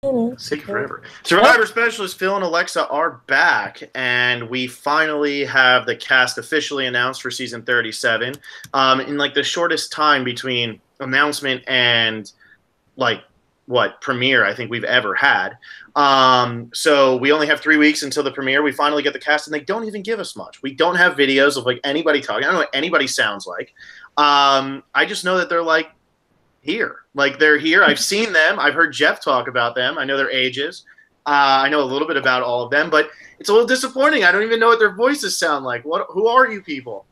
It's taking forever. Survivor Specialist Phil and Alexa are back, and we finally have the cast officially announced for season 37. In like the shortest time between announcement and premiere I think we've ever had. So we only have 3 weeks until the premiere. We finally get the cast, and they don't even give us much. We don't have videos of like anybody talking. I don't know what anybody sounds like. I just know that they're like here. Like they're here. I've seen them. I've heard Jeff talk about them. I know their ages. I know a little bit about all of them, but it's a little disappointing. I don't even know what their voices sound like. Who are you people?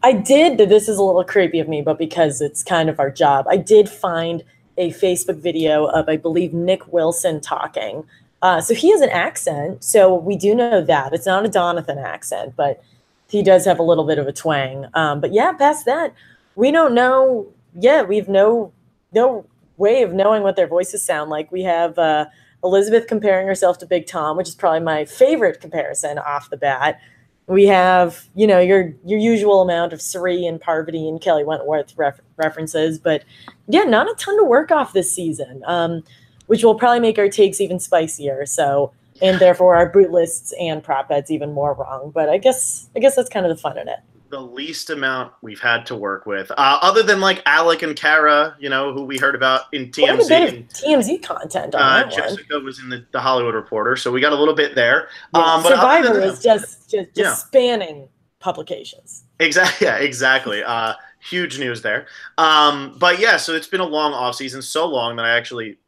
This is a little creepy of me, but because it's kind of our job, I did find a Facebook video of, I believe, Nick Wilson talking. So he has an accent, so we do know that. It's not a Donathan accent, but he does have a little bit of a twang. But yeah, past that, we don't know. Yeah, we've no way of knowing what their voices sound like. We have Elizabeth comparing herself to Big Tom, which is probably my favorite comparison off the bat. We have, your usual amount of Suri and Parvati and Kelly Wentworth references, but yeah, not a ton to work off this season, which will probably make our takes even spicier. So, and therefore our boot lists and prop bets even more wrong. But I guess that's kind of the fun in it. The least amount we've had to work with, other than like Alec and Kara, who we heard about in TMZ. Quite a bit of TMZ content on that Jessica one. Was in the Hollywood Reporter, so we got a little bit there. Yeah, but Survivor is just spanning publications. Exactly. Yeah, exactly. Huge news there. But yeah, so it's been a long off season, so long that I actually,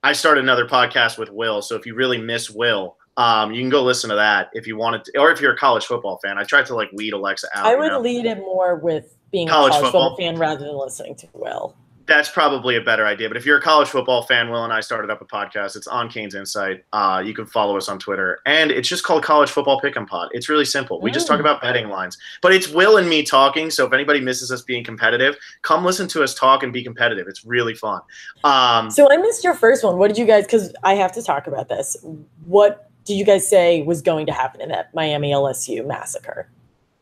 I started another podcast with Will. So if you really miss Will, you can go listen to that if you wanted to, or if you're a college football fan. I tried to weed Alexa out. I would lead it more with being a college football fan rather than listening to Will. That's probably a better idea. But if you're a college football fan, Will and I started up a podcast. It's on Kane's Insight. You can follow us on Twitter. And it's just called College Football Pick'em Pod. It's really simple. We just talk about betting lines. But it's Will and me talking, so if anybody misses us being competitive, come listen to us talk and be competitive. It's really fun. So I missed your first one. What did you guys – because I have to talk about this. What did you guys say was going to happen in that Miami LSU massacre?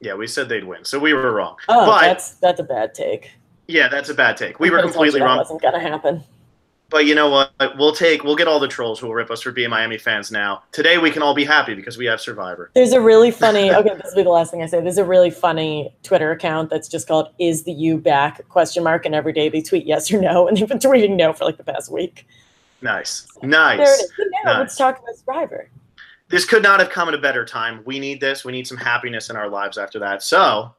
Yeah, we said they'd win. So we were wrong. Oh, but that's a bad take. Yeah, that's a bad take. We were completely wrong. That wasn't going to happen. But you know what? We'll get all the trolls who will rip us for being Miami fans now. Today we can all be happy because we have Survivor. There's a really funny, okay, this will be the last thing I say. There's a really funny Twitter account that's just called Is the U Back? ? And every day they tweet yes or no. And they've been tweeting no for the past week. Nice. There it is. But now let's talk about Survivor. This could not have come at a better time. We need this. We need some happiness in our lives after that. So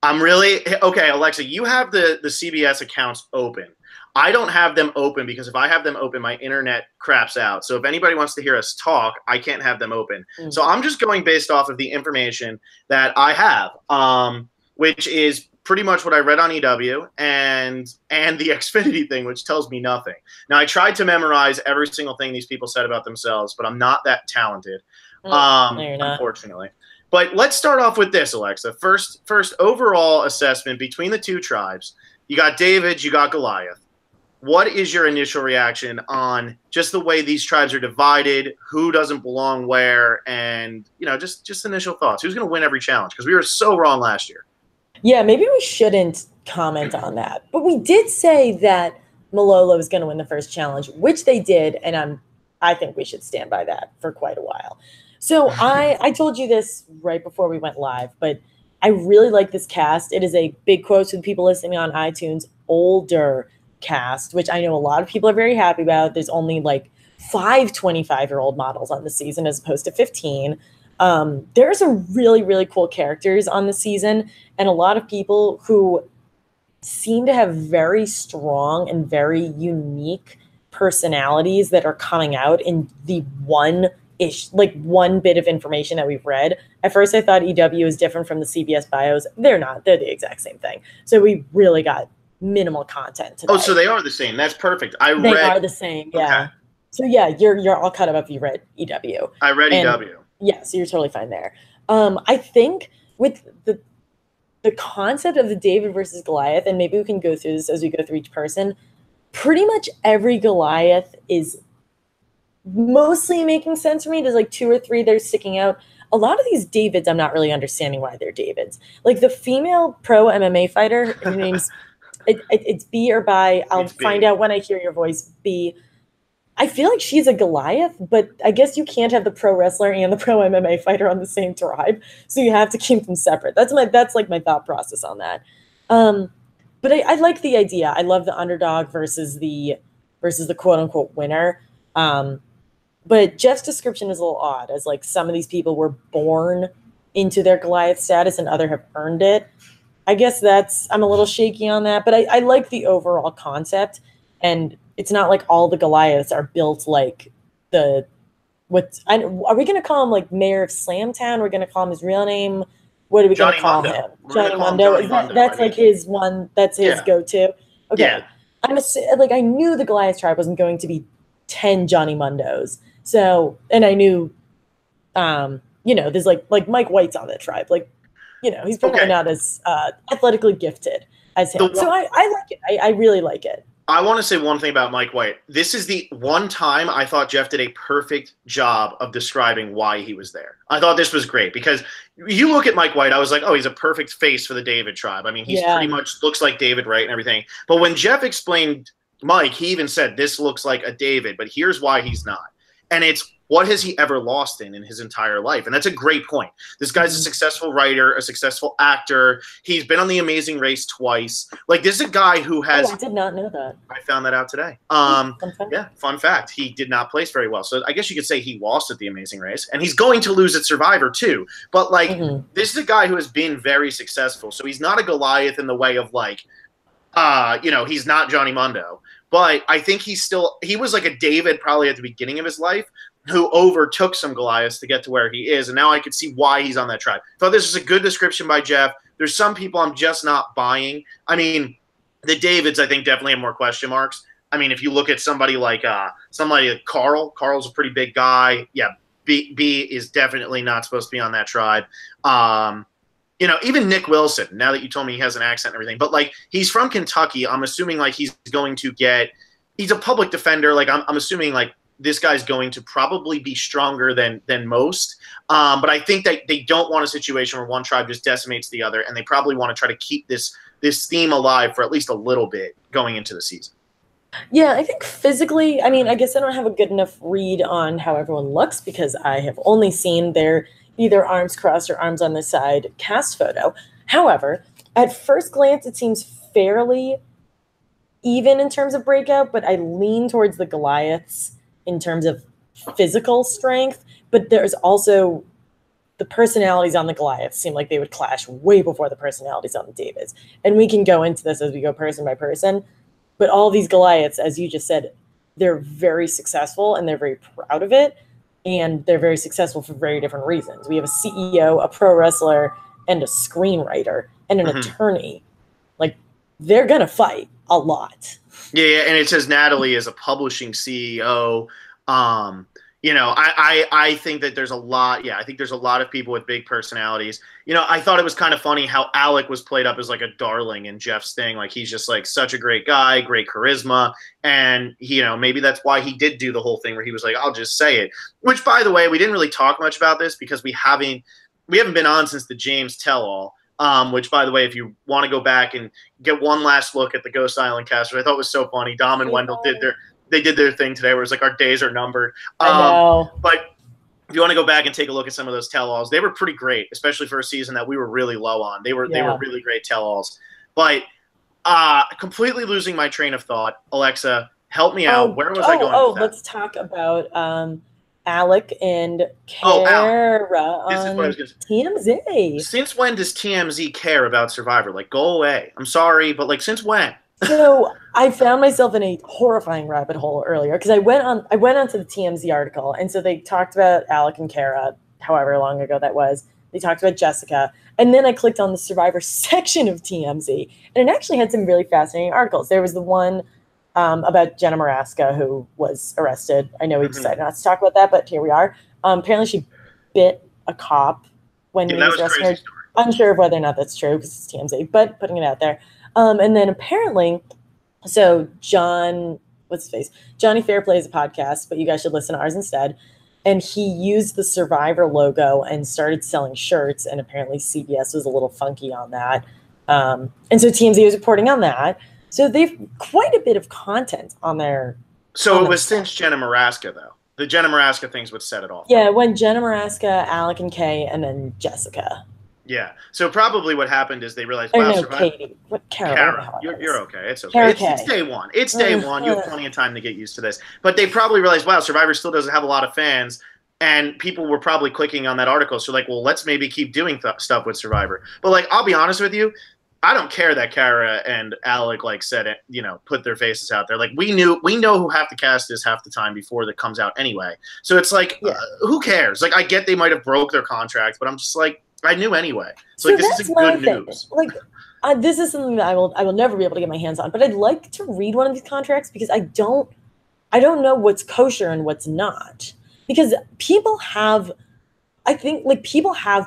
I'm really – okay, Alexa, you have the CBS accounts open. I don't have them open because if I have them open, my internet craps out. So if anybody wants to hear us talk, I can't have them open. Mm-hmm. So I'm just going based off of the information that I have, which is pretty much what I read on EW and the Xfinity thing, which tells me nothing. Now, I tried to memorize every single thing these people said about themselves, but I'm not that talented, no, you're not. Unfortunately. But let's start off with this, Alexa. First overall assessment between the two tribes. You got David, you got Goliath. What is your initial reaction on just the way these tribes are divided, who doesn't belong where, and just initial thoughts? Who's going to win every challenge? Because we were so wrong last year. Yeah, maybe we shouldn't comment on that. But we did say that Malolo was going to win the first challenge, which they did, and I think we should stand by that for quite a while. So I told you this right before we went live, but I really like this cast. It is a big quote to the people listening on iTunes, older cast, which I know a lot of people are very happy about. There's only 5 25-year-old models on the season as opposed to 15. There are some really, really cool characters on the season, and a lot of people who seem to have very strong and very unique personalities that are coming out in the one bit of information that we've read. At first, I thought EW is different from the CBS bios. They're not. They're the exact same thing. So we really got minimal content today. Oh, so they are the same. That's perfect. They are the same, yeah. Okay. So yeah, you're all caught up if you read EW. I read EW. Yeah, so you're totally fine there. I think with the concept of the David versus Goliath, and maybe we can go through this as we go through each person, pretty much every Goliath is mostly making sense for me. There's 2 or 3 that are sticking out. A lot of these Davids, I'm not really understanding why they're Davids. The female pro MMA fighter, her name's it's B or by. I'll find out when I hear your voice. B. I feel like she's a Goliath, but I guess you can't have the pro wrestler and the pro MMA fighter on the same tribe, so you have to keep them separate. That's like my thought process on that. But I like the idea. I love the underdog versus the quote unquote winner. But Jeff's description is a little odd, as like some of these people were born into their Goliath status and other have earned it. I guess I'm a little shaky on that, but I like the overall concept. And it's not like all the Goliaths are built like are we going to call him like Mayor of Slamtown? We're going to call him his real name. What are we going to call him? Johnny Mundo. That's like his one. That's his go-to. Okay. Yeah. I knew the Goliath tribe wasn't going to be 10 Johnny Mundos. So, and I knew, there's like Mike White's on that tribe. Like, he's probably not as athletically gifted as him. So I like it. I really like it. I want to say one thing about Mike White. This is the one time I thought Jeff did a perfect job of describing why he was there. I thought this was great because you look at Mike White, I was like, oh, he's a perfect face for the David tribe. I mean, he's pretty much looks like David, right, and everything. But when Jeff explained Mike, he even said, this looks like a David, but here's why he's not. And it's, what has he ever lost in his entire life? And that's a great point. This guy's a successful writer, a successful actor. He's been on The Amazing Race twice. Like, this is a guy who has... Oh, I did not know that. I found that out today. Fun fact. He did not place very well. So I guess you could say he lost at The Amazing Race. And he's going to lose at Survivor, too. But, like, this is a guy who has been very successful. So he's not a Goliath in the way of, like, he's not Johnny Mundo. But I think he was like a David probably at the beginning of his life, who overtook some Goliaths to get to where he is. And now I could see why he's on that tribe. Thought this was a good description by Jeff. There's some people I'm just not buying. I mean, the Davids, I think, definitely have more question marks. I mean, if you look at somebody like Carl, Carl's a pretty big guy. Yeah, B is definitely not supposed to be on that tribe. Even Nick Wilson, now that you told me he has an accent and everything, but like he's from Kentucky. I'm assuming like he's a public defender. Like I'm assuming like this guy's going to probably be stronger than most. But I think that they don't want a situation where one tribe just decimates the other, and they probably want to try to keep this theme alive for at least a little bit going into the season. Yeah, I think physically, I mean, I guess I don't have a good enough read on how everyone looks because I have only seen their either arms crossed or arms on the side cast photo. However, at first glance, it seems fairly even in terms of breakout, but I lean towards the Goliaths in terms of physical strength, but there's also the personalities on the Goliaths seem like they would clash way before the personalities on the Davids. And we can go into this as we go person by person, but all these Goliaths, as you just said, they're very successful and they're very proud of it. And they're very successful for very different reasons. We have a CEO, a pro wrestler, and a screenwriter, and an attorney. Like, they're going to fight a lot. Yeah, and it says Natalie is a publishing CEO. I think that there's a lot. Yeah, I think there's a lot of people with big personalities. I thought it was kind of funny how Alec was played up as like a darling in Jeff's thing. Like he's just like such a great guy, great charisma. And, maybe that's why he did do the whole thing where he was like, I'll just say it. Which, by the way, we didn't really talk much about this because we haven't been on since the James Tell-All. Which, by the way, if you want to go back and get one last look at the Ghost Island cast, which I thought was so funny, Dom and Wendell did their thing today where it's like our days are numbered. But if you want to go back and take a look at some of those tell-alls, they were pretty great, especially for a season that we were really low on. They were really great tell-alls. But completely losing my train of thought. Alexa, help me out. Where was I going with that? Let's talk about Alec and Kara on TMZ. Since when does TMZ care about Survivor? Like, go away. I'm sorry, but like, since when? So I found myself in a horrifying rabbit hole earlier because I went onto the TMZ article, and so they talked about Alec and Kara, however long ago that was. They talked about Jessica, and then I clicked on the Survivor section of TMZ, and it actually had some really fascinating articles. There was the one about Jenna Morasca, who was arrested. I know we decided not to talk about that, but here we are. Apparently she bit a cop when he was arresting her. Unsure of whether or not that's true because it's TMZ, but putting it out there. And then apparently, so Johnny Fairplay is a podcast, but you guys should listen to ours instead. And he used the Survivor logo and started selling shirts, and apparently CBS was a little funky on that. And so TMZ was reporting on that. So they've quite a bit of content on their So it was since Jenna Morasca, though. The Jenna Morasca things would set it off. Yeah, when Jenna Morasca, Alec and Kay, and then Jessica. Yeah. So probably what happened is they realized, Oh, wow, no, Survivor. Katie. What, Kara. You're okay. It's okay. It's day one. It's day one. You have plenty of time to get used to this. But they probably realized, wow, Survivor still doesn't have a lot of fans. And people were probably clicking on that article. So like, well, let's maybe keep doing stuff with Survivor. But like, I'll be honest with you. I don't care that Kara and Alec like said it, put their faces out there. Like we know who half the cast is half the time before that comes out anyway. So it's like, who cares? Like I get they might have broke their contract, but I'm just like, I knew anyway. So like this is good news. Like this is something that I will never be able to get my hands on. But I'd like to read one of these contracts because I don't know what's kosher and what's not. Because people have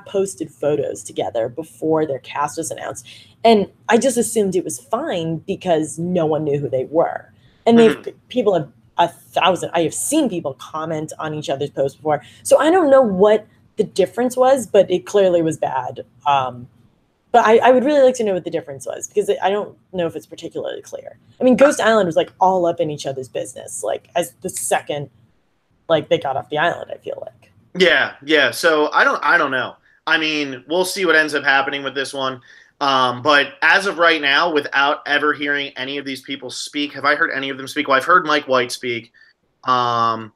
posted photos together before their cast was announced. And I just assumed it was fine because no one knew who they were. And people have I have seen people comment on each other's posts before. So I don't know what the difference was, but it clearly was bad. But I would really like to know what the difference was because I don't know if it's particularly clear. I mean, Ghost Island was like all up in each other's business, like as the second, like they got off the island, I feel like. Yeah. So I don't know. I mean, we'll see what ends up happening with this one. But as of right now, without ever hearing any of these people speak, have I heard any of them speak? Well, I've heard Mike White speak. But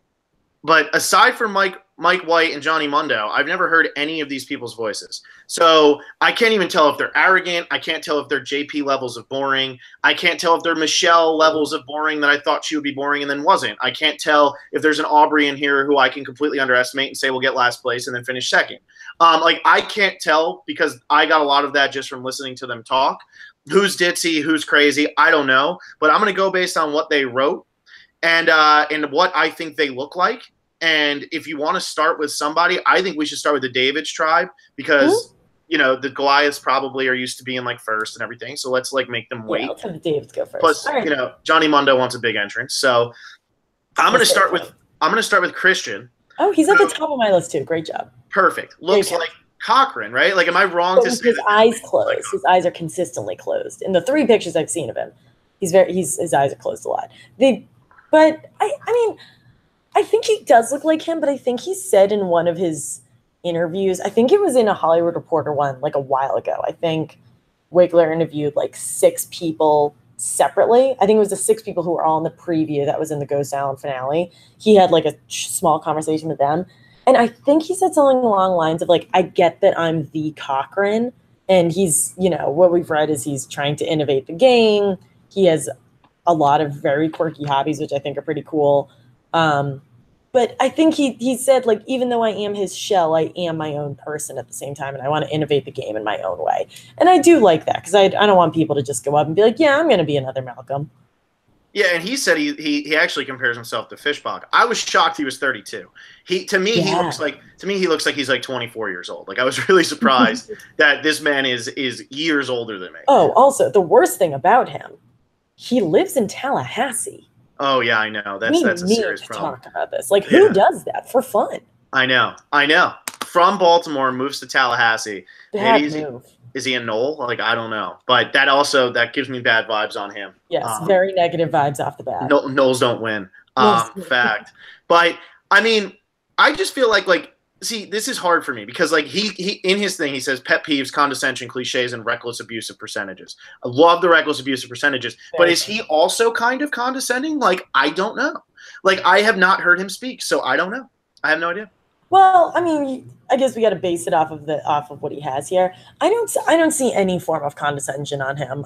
aside from Mike White and Johnny Mundo, I've never heard any of these people's voices. So I can't even tell if they're arrogant. I can't tell if they're JP levels of boring. I can't tell if they're Michelle levels of boring that I thought she would be boring and then wasn't. I can't tell if there's an Aubrey in here who I can completely underestimate and say will get last place and then finish second. I can't tell because I got a lot of that just from listening to them talk. Who's ditzy, who's crazy, I don't know. But I'm going to go based on what they wrote and what I think they look like. And if you want to start with somebody, I think we should start with the David's tribe because, the Goliaths probably are used to being like first and everything. So let's like make them wait. Yeah, let's have the Davids go first. Plus, Johnny Mundo wants a big entrance. So I'm going to start with Christian. Oh, he's at the top of my list too. Great job. Perfect. Looks like Cochran, right? Like, am I wrong to say his eyes closed? His eyes are consistently closed. In the 3 pictures I've seen of him, his eyes are closed a lot. But I mean, I think he does look like him, but I think he said in one of his interviews, I think it was in a Hollywood Reporter one like a while ago. I think Wiggler interviewed like 6 people separately. I think it was the 6 people who were all in the preview that was in the Ghost Island finale. He had like a small conversation with them. And I think he said something along the lines of like, I get that I'm the Cochran. And he's, what we've read is he's trying to innovate the game. He has a lot of very quirky hobbies, which I think are pretty cool. But I think he said, like, even though I am his shell, I am my own person at the same time, and I want to innovate the game in my own way. And I do like that, because I don't want people to just go up and be like, yeah, I'm going to be another Malcolm. Yeah, and he said he actually compares himself to Fishbach. I was shocked he was 32. He looks like he's like 24 years old. Like, I was really surprised that this man is years older than me. Oh, also, the worst thing about him, he lives in Tallahassee. Oh yeah, I know. That's a serious problem. Talk about this. Like, who does that for fun? I know. From Baltimore, moves to Tallahassee. Is he a Knoll? Like, I don't know. But that gives me bad vibes on him. Yes, very negative vibes off the bat. Knolls don't win. Fact. But I mean, I just feel like see, this is hard for me because like he in his thing he says pet peeves, condescension, cliches, and reckless abusive percentages. I love the reckless abusive percentages, but is he also kind of condescending? Like, I don't know. Like, I have not heard him speak, so I don't know. I have no idea. Well, I mean, I guess we got to base it off of what he has here. I don't see any form of condescension on him.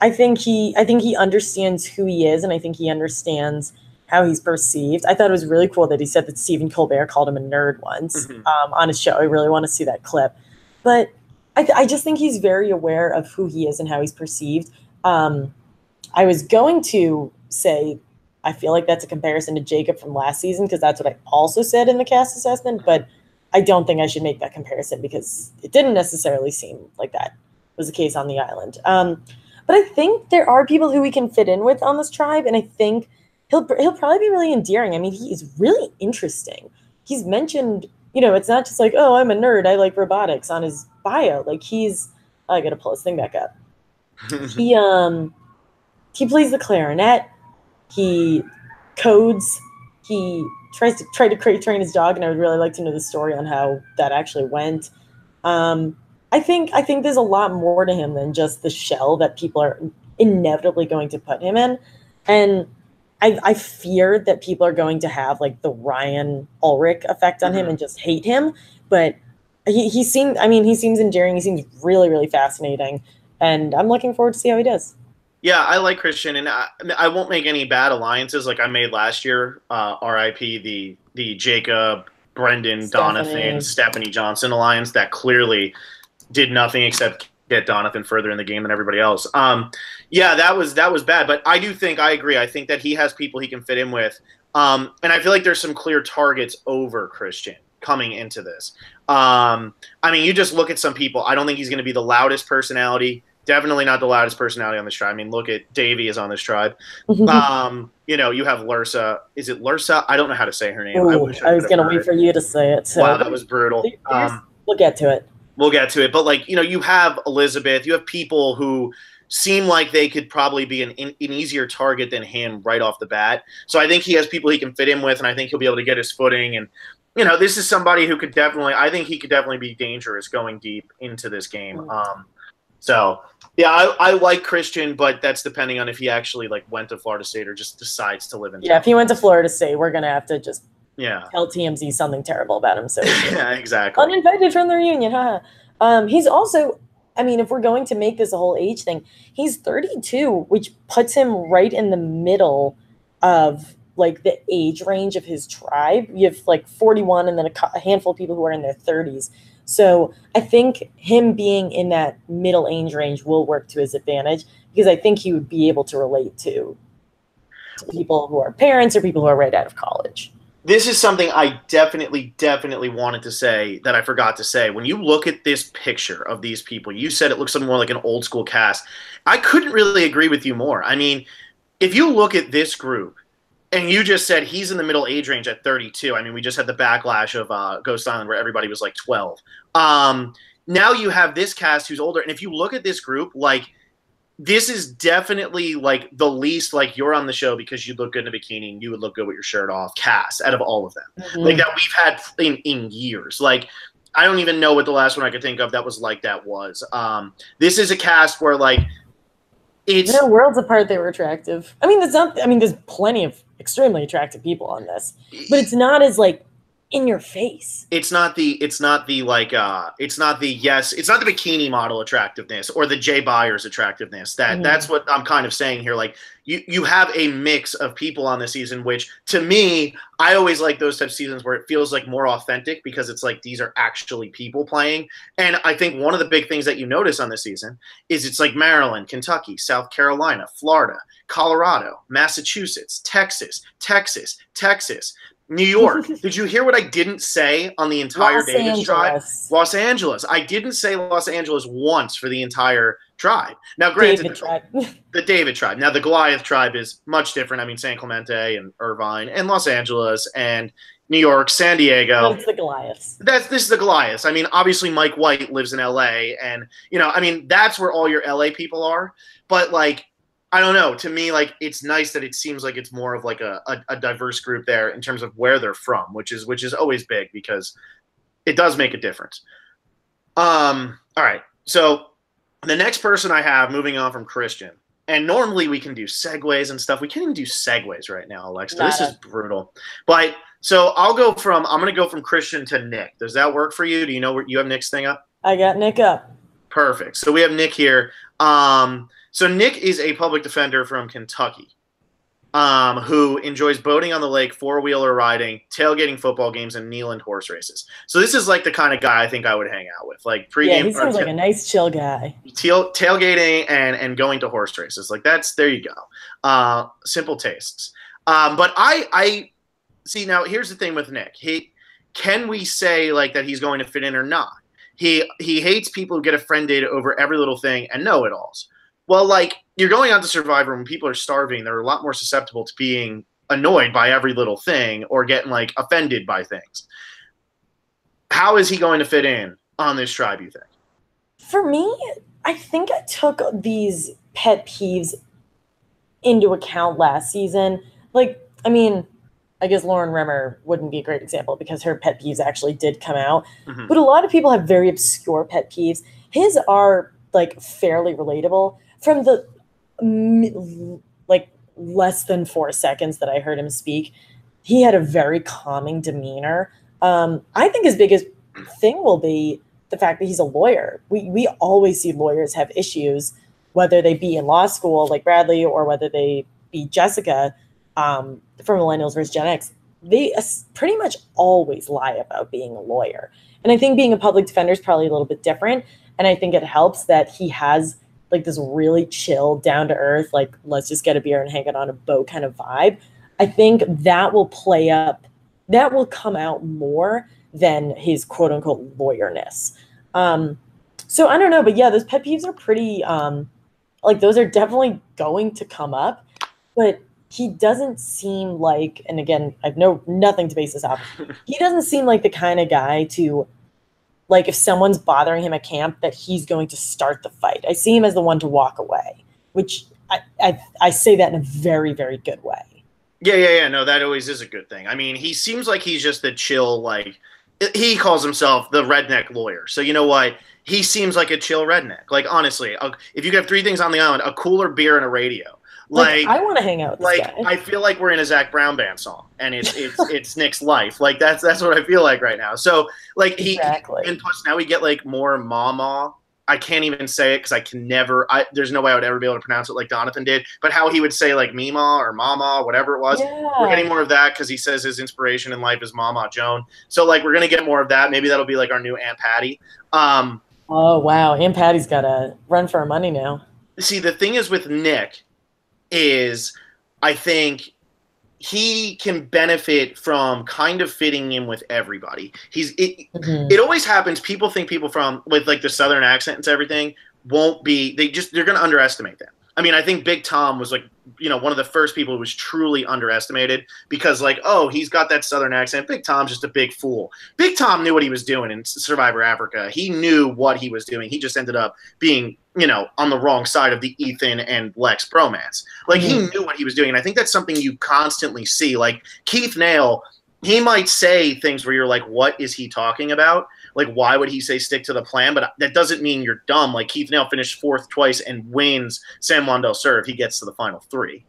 I think he understands who he is, and I think he understands how he's perceived. I thought it was really cool that he said that Stephen Colbert called him a nerd once on his show. I really want to see that clip. But I just think he's very aware of who he is and how he's perceived. I was going to say I feel like that's a comparison to Jacob from last season because that's what I also said in the cast assessment, but I don't think I should make that comparison because it didn't necessarily seem like that was the case on the island. But I think there are people who we can fit in with on this tribe, and I think he'll probably be really endearing. I mean, he is really interesting. He's mentioned, it's not just like, oh, I'm a nerd, I like robotics on his bio. Like I gotta pull his thing back up. He plays the clarinet. He codes. He tried to train his dog, and I would really like to know the story on how that actually went. I think there's a lot more to him than just the shell that people are inevitably going to put him in, and I fear that people are going to have like the Ryan Ulrich effect on him and just hate him. But he seems endearing. He seems really, really fascinating, and I'm looking forward to see how he does. Yeah, I like Christian, and I won't make any bad alliances like I made last year. R.I.P. the Jacob, Brendan, Donathan, Stephanie Johnson alliance that clearly did nothing except get Donathan further in the game than everybody else. Yeah, that was bad. But I agree. I think that he has people he can fit in with. And I feel like there's some clear targets over Christian coming into this. I mean, you just look at some people. I don't think he's going to be the loudest personality. Definitely not the loudest personality on this tribe. I mean, look at Davey is on this tribe. You know, you have Lursa. Is it Lursa? I don't know how to say her name. Ooh, I was going to wait for you to say it. So. Wow, that was brutal. We'll get to it. We'll get to it. But, like, you know, you have Elizabeth. You have people who seem like they could probably be an easier target than him right off the bat. So I think he has people he can fit in with, and I think he'll be able to get his footing. And, you know, this is somebody who could definitely – I think he could definitely be dangerous going deep into this game. So, yeah, I like Christian, but that's depending on if he actually, like, went to Florida State or just decides to live in town. If he went to Florida State, we're going to have to just tell TMZ something terrible about him. So yeah, exactly. Uninvited from the reunion, haha. He's also, I mean, if we're going to make this a whole age thing, he's 32, which puts him right in the middle of, like, the age range of his tribe. You have, like, 41 and then a handful of people who are in their 30s. So I think him being in that middle age range will work to his advantage because I think he would be able to relate to people who are parents or people who are right out of college. This is something I definitely wanted to say that I forgot to say. When you look at this picture of these people, you said it looks something more like an old school cast. I couldn't really agree with you more. I mean, if you look at this group, and you just said he's in the middle age range at 32. I mean, we just had the backlash of Ghost Island where everybody was like 12. Now you have this cast who's older. And if you look at this group, like, this is definitely like the least like you're on the show because you look good in a bikini and you would look good with your shirt off cast out of all of them. Like that we've had in years. Like, I don't even know what the last one I could think of that was like that was. This is a cast where like they're worlds apart. They were attractive. I mean, there's plenty of extremely attractive people on this, but it's not as like in your face. It's not the bikini model attractiveness or the Jay Byers attractiveness. That's what I'm kind of saying here. Like you have a mix of people on this season, which to me, I always like those types of seasons where it feels like more authentic because it's like these are actually people playing. And I think one of the big things that you notice on this season is it's like Maryland, Kentucky, South Carolina, Florida, Colorado, Massachusetts, Texas, New York. Did you hear what I didn't say on the entire Davis tribe? Los Angeles. I didn't say Los Angeles once for the entire tribe. Now, granted, the David tribe. Now, the Goliath tribe is much different. I mean, San Clemente and Irvine and Los Angeles and New York, San Diego. That's the Goliaths. This is the Goliaths. I mean, obviously, Mike White lives in L.A. And, you know, I mean, that's where all your L.A. people are. But, like, I don't know. To me, like, it's nice that it seems like it's more of like a diverse group there in terms of where they're from, which is always big because it does make a difference. All right. So the next person I have, moving on from Christian, and normally we can do segues and stuff. We can't even do segues right now, Alexa. This is brutal. But so I'm going to go from Christian to Nick. Does that work for you? Do you know where you have Nick's thing up? I got Nick up. Perfect. So we have Nick here. So Nick is a public defender from Kentucky who enjoys boating on the lake, four-wheeler riding, tailgating football games, and Neyland horse races. So this is like the kind of guy I think I would hang out with. Like pregame. Yeah, he seems like a nice, chill guy. Tailgating and going to horse races. Like there you go. Simple tastes. But I see now here's the thing with Nick. Can we say like that he's going to fit in or not? He hates people who get offended over every little thing and know-it-alls. Well, like, you're going out to Survivor when people are starving. They're a lot more susceptible to being annoyed by every little thing or getting, like, offended by things. How is he going to fit in on this tribe, you think? For me, I think I took these pet peeves into account last season. Like, I mean, I guess Lauren Remmer wouldn't be a great example because her pet peeves actually did come out. Mm-hmm. But a lot of people have very obscure pet peeves. His are like fairly relatable. From the like less than 4 seconds that I heard him speak, he had a very calming demeanor. I think his biggest thing will be the fact that he's a lawyer. We always see lawyers have issues, whether they be in law school like Bradley or whether they be Jessica from Millennials versus Gen X. They pretty much always lie about being a lawyer. And I think being a public defender is probably a little bit different. And I think it helps that he has like this really chill, down to earth, like let's just get a beer and hang it on a boat kind of vibe. I think that will play up, that will come out more than his quote unquote lawyerness. So I don't know, but yeah, those pet peeves are pretty, like those are definitely going to come up, but he doesn't seem like, and again, I've nothing to base this off. He doesn't seem like the kind of guy to, like, if someone's bothering him at camp, that he's going to start the fight. I see him as the one to walk away, which I say that in a very, very good way. Yeah. No, that always is a good thing. I mean, he seems like he's just a chill, like, he calls himself the redneck lawyer. So you know what? He seems like a chill redneck. Like, honestly, if you could have 3 things on the island, a cooler beer and a radio. Like I want to hang out with this guy. I feel like we're in a Zach Brown band song, and it's Nick's life. Like that's what I feel like right now. So like exactly. And plus now we get like more mama. I can't even say it because I can never. There's no way I would ever be able to pronounce it like Donathan did. But how he would say like Mima or Mama, whatever it was. Yeah. We're getting more of that because he says his inspiration in life is Mama Joan. So like we're gonna get more of that. Maybe that'll be like our new Aunt Patty. Oh wow, Aunt Patty's got to run for her money now. See, the thing is with Nick is I think he can benefit from kind of fitting in with everybody. It always happens. People think people from with like the Southern accent and everything won't be, they're going to underestimate them. I mean, I think Big Tom was like, one of the first people who was truly underestimated because like, oh, he's got that Southern accent. Big Tom's just a big fool. Big Tom knew what he was doing in Survivor Africa. He knew what he was doing. He just ended up being, on the wrong side of the Ethan and Lex bromance. Like he knew what he was doing. And I think that's something you constantly see. Like Keith Nail, he might say things where you're like, what is he talking about? Like, why would he say stick to the plan? But that doesn't mean you're dumb. Like, Keith Nail finished 4th twice and wins San Juan del Sur if he gets to the final 3.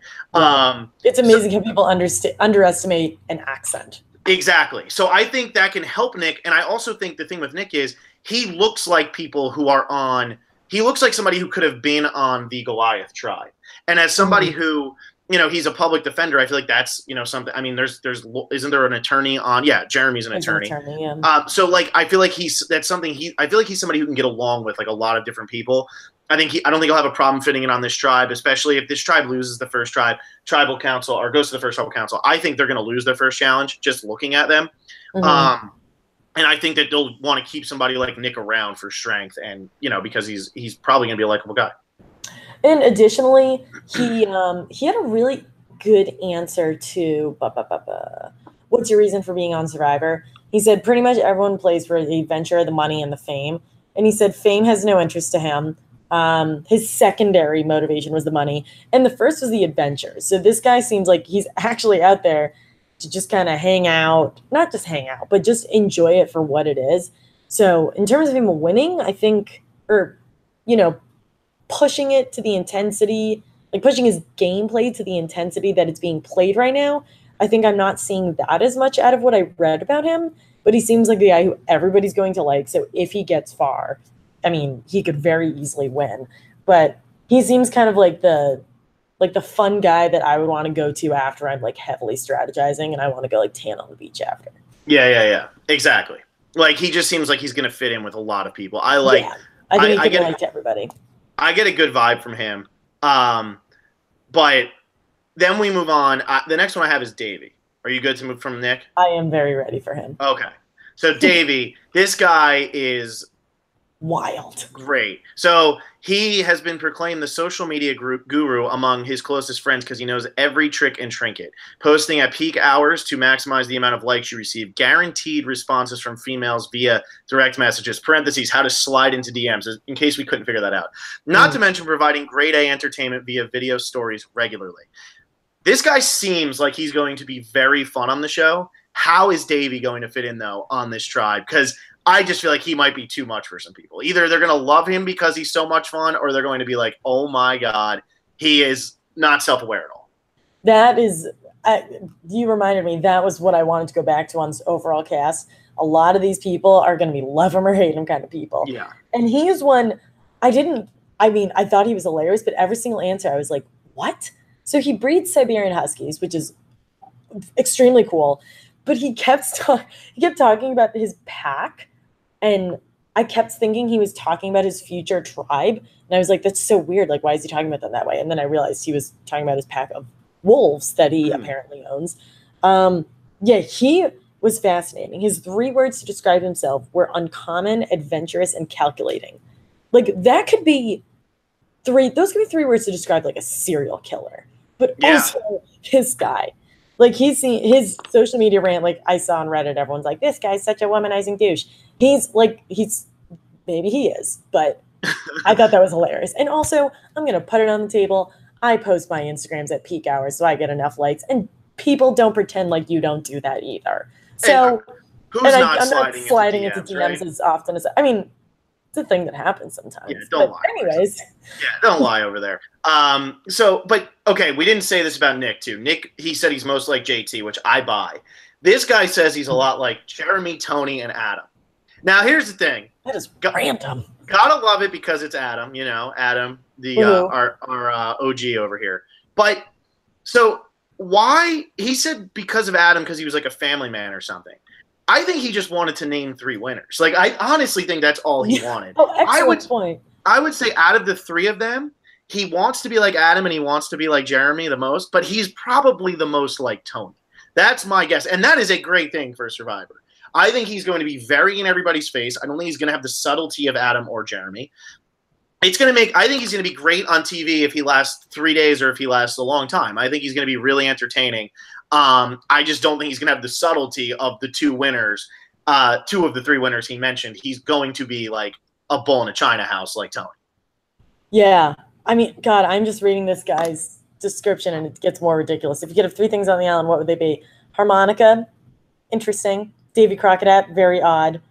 It's amazing how people underestimate an accent. Exactly. So I think that can help Nick. And I also think the thing with Nick is he looks like people who are on – he looks like somebody who could have been on the Goliath tribe. And as somebody who – he's a public defender. I feel like that's, something. I mean, isn't there an attorney on? Yeah, Jeremy's an attorney. Yeah. So like, I feel like I feel like he's somebody who can get along with like a lot of different people. I don't think he'll have a problem fitting in on this tribe, especially if this tribe loses the first tribal council or goes to the first tribal council. I think they're going to lose their first challenge just looking at them. And I think that they'll want to keep somebody like Nick around for strength and, because he's probably going to be a likable guy. And additionally, he had a really good answer to what's your reason for being on Survivor? He said pretty much everyone plays for the adventure, the money, and the fame. And he said fame has no interest to him. His secondary motivation was the money. And the first was the adventure. So this guy seems like he's actually out there to just kind of hang out. Not just hang out, but just enjoy it for what it is. So in terms of him winning, I think, pushing it to the intensity, like pushing his gameplay to the intensity that it's being played right now, I think I'm not seeing that as much out of what I read about him, but he seems like the guy who everybody's going to like. So if he gets far, I mean, he could very easily win, but he seems kind of like the fun guy that I would want to go to after I'm like heavily strategizing and I want to go like tan on the beach after. Yeah. Exactly. Like he just seems like he's going to fit in with a lot of people. I think he could like to everybody. I get a good vibe from him. But then we move on. The next one I have is Davey. Are you good to move from Nick? I am very ready for him. Okay. So Davey, this guy is wild. Great. So he has been proclaimed the social media guru among his closest friends because he knows every trick and trinket. Posting at peak hours to maximize the amount of likes you receive. Guaranteed responses from females via direct messages. Parentheses, how to slide into DMs, in case we couldn't figure that out. Not to mention providing grade A entertainment via video stories regularly. This guy seems like he's going to be very fun on the show. How is Davey going to fit in, though, on this tribe? Because I just feel like he might be too much for some people. Either they're going to love him because he's so much fun, or they're going to be like, oh, my God, he is not self-aware at all. That is you reminded me, that was what I wanted to go back to on this overall cast. A lot of these people are going to be love him or hate him kind of people. Yeah. And he is one, I thought he was hilarious, but every single answer I was like, what? So he breeds Siberian Huskies, which is extremely cool. But he kept talking about his pack, and I kept thinking he was talking about his future tribe. And I was like, that's so weird. Like, why is he talking about them that way? And then I realized he was talking about his pack of wolves that he apparently owns. He was fascinating. His 3 words to describe himself were uncommon, adventurous, and calculating. Like, that could be those could be 3 words to describe like a serial killer. But also this guy. Like, his social media rant, like I saw on Reddit, everyone's like, this guy's such a womanizing douche. Maybe he is, but I thought that was hilarious. And also, I'm going to put it on the table. I post my Instagrams at peak hours, so I get enough likes. And people don't pretend like you don't do that either. So, I'm not sliding into DMs right? as often as, I mean, it's a thing that happens sometimes. Yeah, don't lie. Anyways. Yeah, don't lie over there. Okay, we didn't say this about Nick, too. Nick, he said he's most like JT, which I buy. This guy says he's a lot like Jeremy, Tony, and Adam. Now, here's the thing. That is random. Gotta love it because it's Adam, Adam, our OG over here. But, so, why? He said because of Adam, because he was like a family man or something. I think he just wanted to name 3 winners. Like, I honestly think that's all he wanted. Excellent point. I would say out of the 3 of them, he wants to be like Adam and he wants to be like Jeremy the most, but he's probably the most like Tony. That's my guess. And that is a great thing for Survivor. I think he's going to be very in everybody's face. I don't think he's going to have the subtlety of Adam or Jeremy. I think he's going to be great on TV if he lasts 3 days or if he lasts a long time. I think he's going to be really entertaining. I just don't think he's going to have the subtlety of the 2 winners, 2 of the 3 winners he mentioned. He's going to be like a bull in a china house like Tony. Yeah. I mean, God, I'm just reading this guy's description and it gets more ridiculous. If you could have 3 things on the island, what would they be? Harmonica, interesting. Davy Crockett, very odd.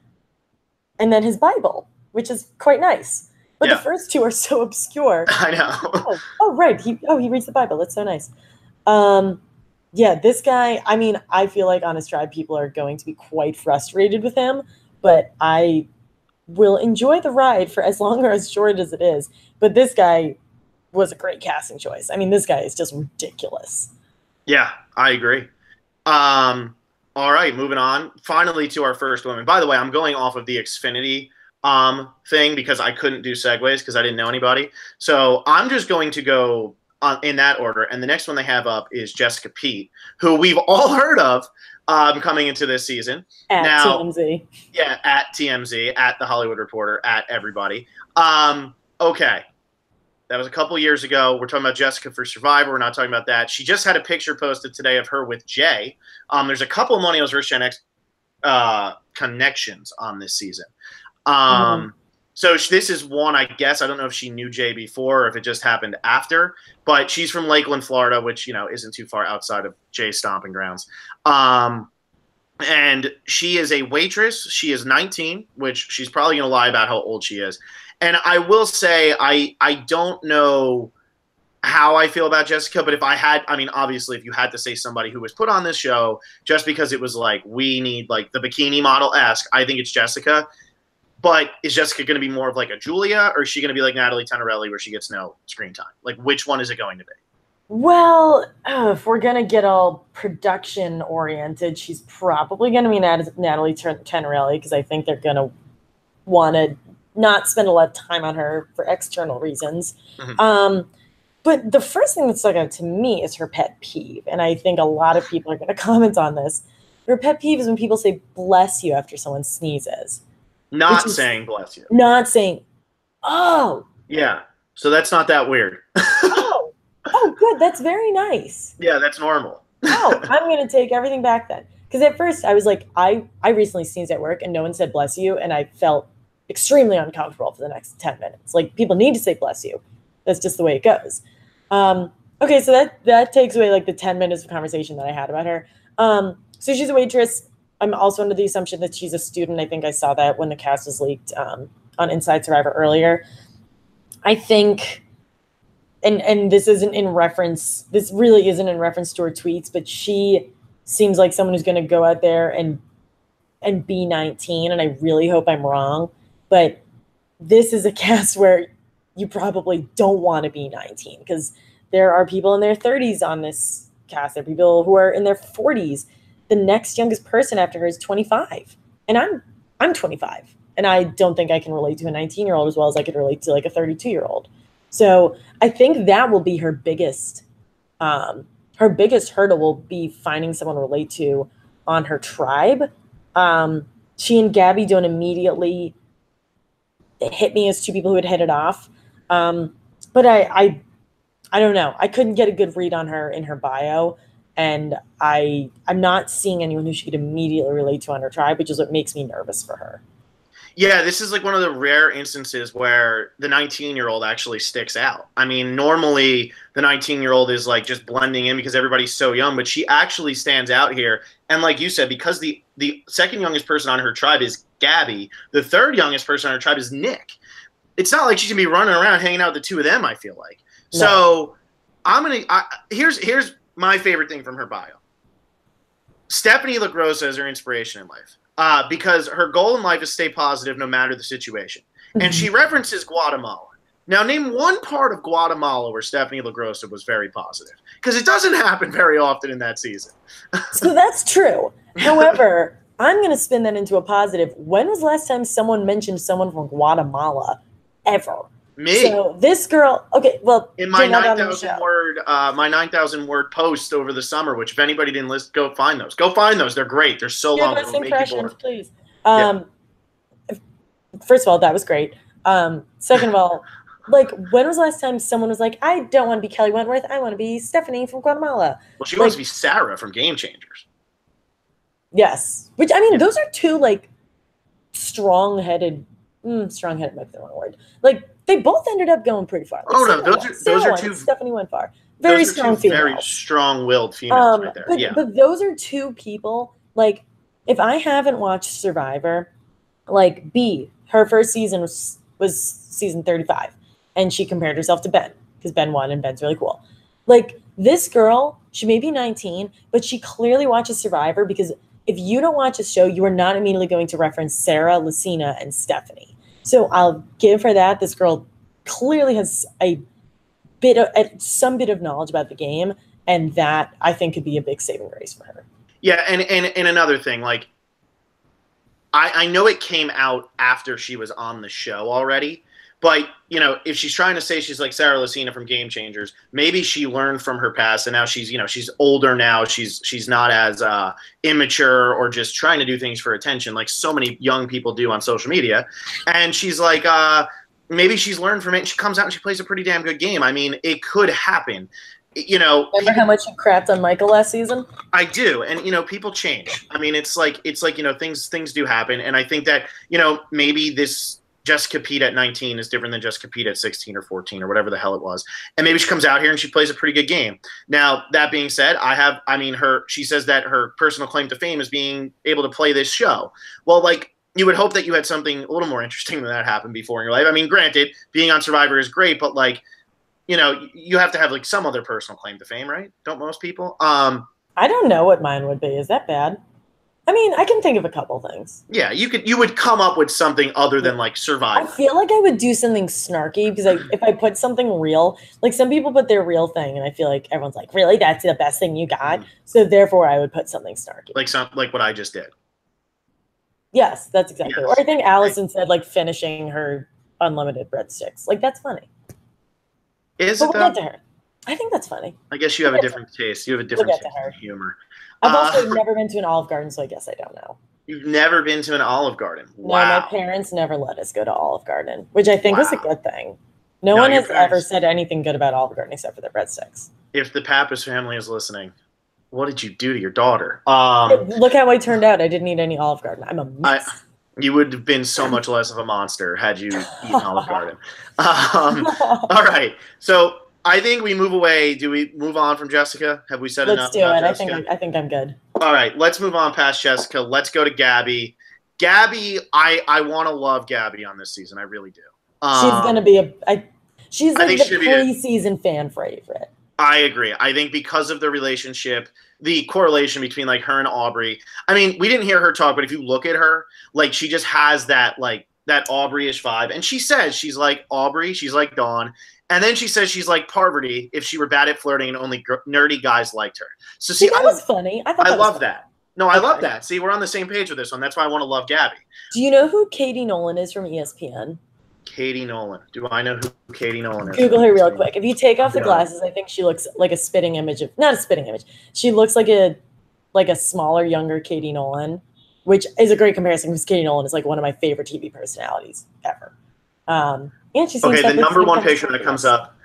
And then his Bible, which is quite nice. But the first 2 are so obscure. I know. Right. He reads the Bible. That's so nice. This guy, I mean, I feel like on his tribe, people are going to be quite frustrated with him, but I will enjoy the ride for as long or as short as it is. But this guy was a great casting choice. I mean, this guy is just ridiculous. Yeah, I agree. All right, moving on. Finally to our first woman. By the way, I'm going off of the Xfinity thing because I couldn't do segues because I didn't know anybody. So I'm just going to go in that order. And the next one they have up is Jessica Pete, who we've all heard of coming into this season. At TMZ. Yeah, at TMZ, at The Hollywood Reporter, at everybody. Okay. That was a couple years ago. We're talking about Jessica for Survivor. We're not talking about that. She just had a picture posted today of her with Jay. There's a couple of Millennials vs. Gen X connections on this season. So this is one, I guess. I don't know if she knew Jay before or if it just happened after. But she's from Lakeland, Florida, which, isn't too far outside of Jay's stomping grounds. And she is a waitress. She is 19, which she's probably going to lie about how old she is. And I will say I don't know how I feel about Jessica, but obviously if you had to say somebody who was put on this show just because it was like we need like the bikini model-esque, I think it's Jessica. But is Jessica going to be more of like a Julia, or is she going to be like Natalie Tenorelli where she gets no screen time? Like, which one is it going to be? Well, if we're going to get all production-oriented, she's probably going to be Natalie Tenorelli because I think they're going to want to not spend a lot of time on her for external reasons. Mm-hmm. But the first thing that stuck out to me is her pet peeve, and I think a lot of people are going to comment on this. Her pet peeve is when people say bless you after someone sneezes. Not saying bless you. Not saying, oh. Yeah, so that's not that weird. Oh, good. That's very nice. Yeah, that's normal. Oh, I'm going to take everything back then. Because at first I was like, I recently sneezed at work and no one said bless you, and I felt extremely uncomfortable for the next 10 minutes. Like, people need to say bless you. That's just the way it goes. Okay, so that takes away like the 10 minutes of conversation that I had about her. So she's a waitress. I'm also under the assumption that she's a student. I think I saw that when the cast was leaked on Inside Survivor earlier. I think, and this isn't in reference, this really isn't in reference to her tweets, but she seems like someone who's going to go out there and be 19, and I really hope I'm wrong, but this is a cast where you probably don't want to be 19 because there are people in their 30s on this cast. There are people who are in their 40s. The next youngest person after her is 25, and I'm 25, and I don't think I can relate to a 19-year-old as well as I could relate to like a 32-year-old. So I think that will be her biggest hurdle will be finding someone to relate to on her tribe. She and Gabby don't immediately hit me as two people who had hit it off. But I don't know. I couldn't get a good read on her in her bio. And I'm not seeing anyone who she could immediately relate to on her tribe, which is what makes me nervous for her. Yeah, this is like one of the rare instances where the 19-year-old actually sticks out. I mean, normally the 19-year-old is like just blending in because everybody's so young, but she actually stands out here. And like you said, because the second youngest person on her tribe is Gabby, the third youngest person on her tribe is Nick. It's not like she's gonna be running around hanging out with the two of them, I feel like. No. So here's my favorite thing from her bio. Stephanie LaGrossa is her inspiration in life. Because her goal in life is stay positive no matter the situation. And she references Guatemala. Now, name one part of Guatemala where Stephanie LaGrossa was very positive. Because it doesn't happen very often in that season. So that's true. However, I'm going to spin that into a positive. When was the last time someone mentioned someone from Guatemala ever? Me. So this girl, okay, well, in my 9,000 word post over the summer, which if anybody didn't listen, go find those. Go find those. They're great. They're so long. Give us impressions, please. First of all, that was great. Second of all, like, when was the last time someone was like, I don't want to be Kelly Wentworth. I want to be Stephanie from Guatemala. Well, she wants to be Sarah from Game Changers. Yes. Which, I mean, those are two, like, strong-headed might be the wrong word. Like, they both ended up going pretty far. Like, those are two. Stephanie went far. Very strong females. Very strong-willed females right there. But those are two people. Like, if I haven't watched Survivor, like B, her first season was season 35, and she compared herself to Ben because Ben won and Ben's really cool. Like, this girl, she may be 19, but she clearly watches Survivor because if you don't watch a show, you are not immediately going to reference Sarah, Lucina, and Stephanie. So I'll give her that. This girl clearly has some bit of knowledge about the game, and that I think could be a big saving grace for her. Yeah, and another thing, like, I know it came out after she was on the show already, but, you know, if she's trying to say she's like Sarah Lucina from Game Changers, maybe she learned from her past, and now she's, you know, she's older now. She's not as immature or just trying to do things for attention like so many young people do on social media. And she's like, maybe she's learned from it. And she comes out and she plays a pretty damn good game. I mean, it could happen. You know, remember how much you crapped on Michael last season? I do, and you know, people change. I mean, it's like you know, things do happen, and I think that, you know, maybe this Jessica Pete at 19 is different than Jessica Pete at 16 or 14 or whatever the hell it was, and maybe she comes out here and she plays a pretty good game. Now, that being said, she says that her personal claim to fame is being able to play this show. Well, like, you would hope that you had something a little more interesting than that happen before in your life. I mean, granted, being on Survivor is great, but like, you know, you have to have like some other personal claim to fame, right? Don't most people? I don't know what mine would be. Is that bad? I mean, I can think of a couple things. Yeah, you would come up with something other than like Survivor. I feel like I would do something snarky because if I put something real, like some people put their real thing, and I feel like everyone's like, really, that's the best thing you got. So therefore, I would put something snarky. Like what I just did. Yes, that's exactly. Yes. Or I think Allison said like finishing her unlimited breadsticks. Like, that's funny. Is it though? Get to her. I think that's funny. I guess you have a different taste. You have a different taste in humor. I've also never been to an Olive Garden, so I guess I don't know. You've never been to an Olive Garden? Wow. No, my parents never let us go to Olive Garden, which I think was a good thing. No one has ever said anything good about Olive Garden except for their breadsticks. If the Pappas family is listening, what did you do to your daughter? Look how I turned out. I didn't eat any Olive Garden. I'm a mess. You would have been so much less of a monster had you eaten Olive Garden. All right. So I think we move away. Do we move on from Jessica? Have we said Let's enough do about it. Jessica? I think I'm good. All right, let's move on past Jessica. Let's go to Gabby. Gabby, I want to love Gabby on this season. I really do. She's gonna be she's like the she'll be preseason fan favorite. I agree. I think because of the relationship, the correlation between like her and Aubrey. I mean, we didn't hear her talk, but if you look at her, like she just has that like that Aubrey-ish vibe. And she says she's like Aubrey, she's like Dawn. And then she says she's like Parvati if she were bad at flirting and only nerdy guys liked her. So see, that was funny. I love that. No, I love that. See, we're on the same page with this one. That's why I want to love Gabby. Do you know who Katie Nolan is from ESPN? Katie Nolan. Do I know who Katie Nolan is? Google her real quick. If you take off the glasses, I think she looks like a spitting image of, not a spitting image. She looks like a smaller, younger Katie Nolan, which is a great comparison because Katie Nolan is like one of my favorite TV personalities ever. And she seems okay, the number one picture that comes up.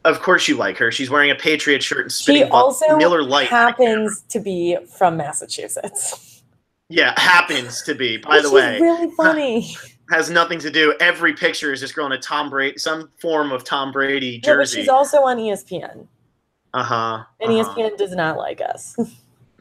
Of course you like her. She's wearing a Patriot shirt and spitting she also Miller Lite. Happens to be from Massachusetts. Yeah, happens to be, by the way. Really funny. Has nothing to do. Every picture is this girl in a Tom Brady, some form of Tom Brady jersey. Yeah, but she's also on ESPN. And ESPN does not like us.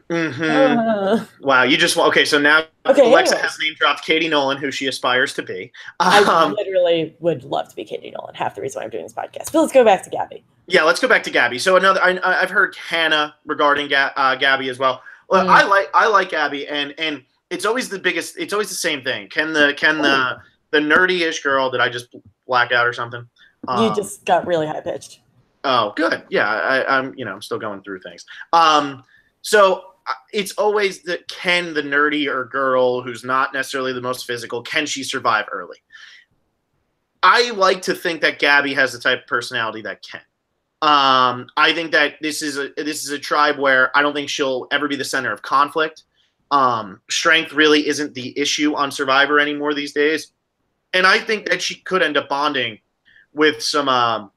Wow, you just okay. So now Alexa has name dropped Katie Nolan, who she aspires to be. I literally would love to be Katie Nolan. Half the reason why I'm doing this podcast. But let's go back to Gabby. Yeah, let's go back to Gabby. So I've heard Hannah regarding Gabby as well. Well, I like Gabby, and it's always it's always the same thing. Can the nerdy-ish girl, did I just black out or something? You just got really high pitched. Oh, good. Yeah, I'm still going through things. So it's always the nerdy or girl who's not necessarily the most physical, can she survive early? I like to think that Gabby has the type of personality that can. I think that this is a tribe where I don't think she'll ever be the center of conflict. Strength really isn't the issue on Survivor anymore these days. And I think that she could end up bonding with some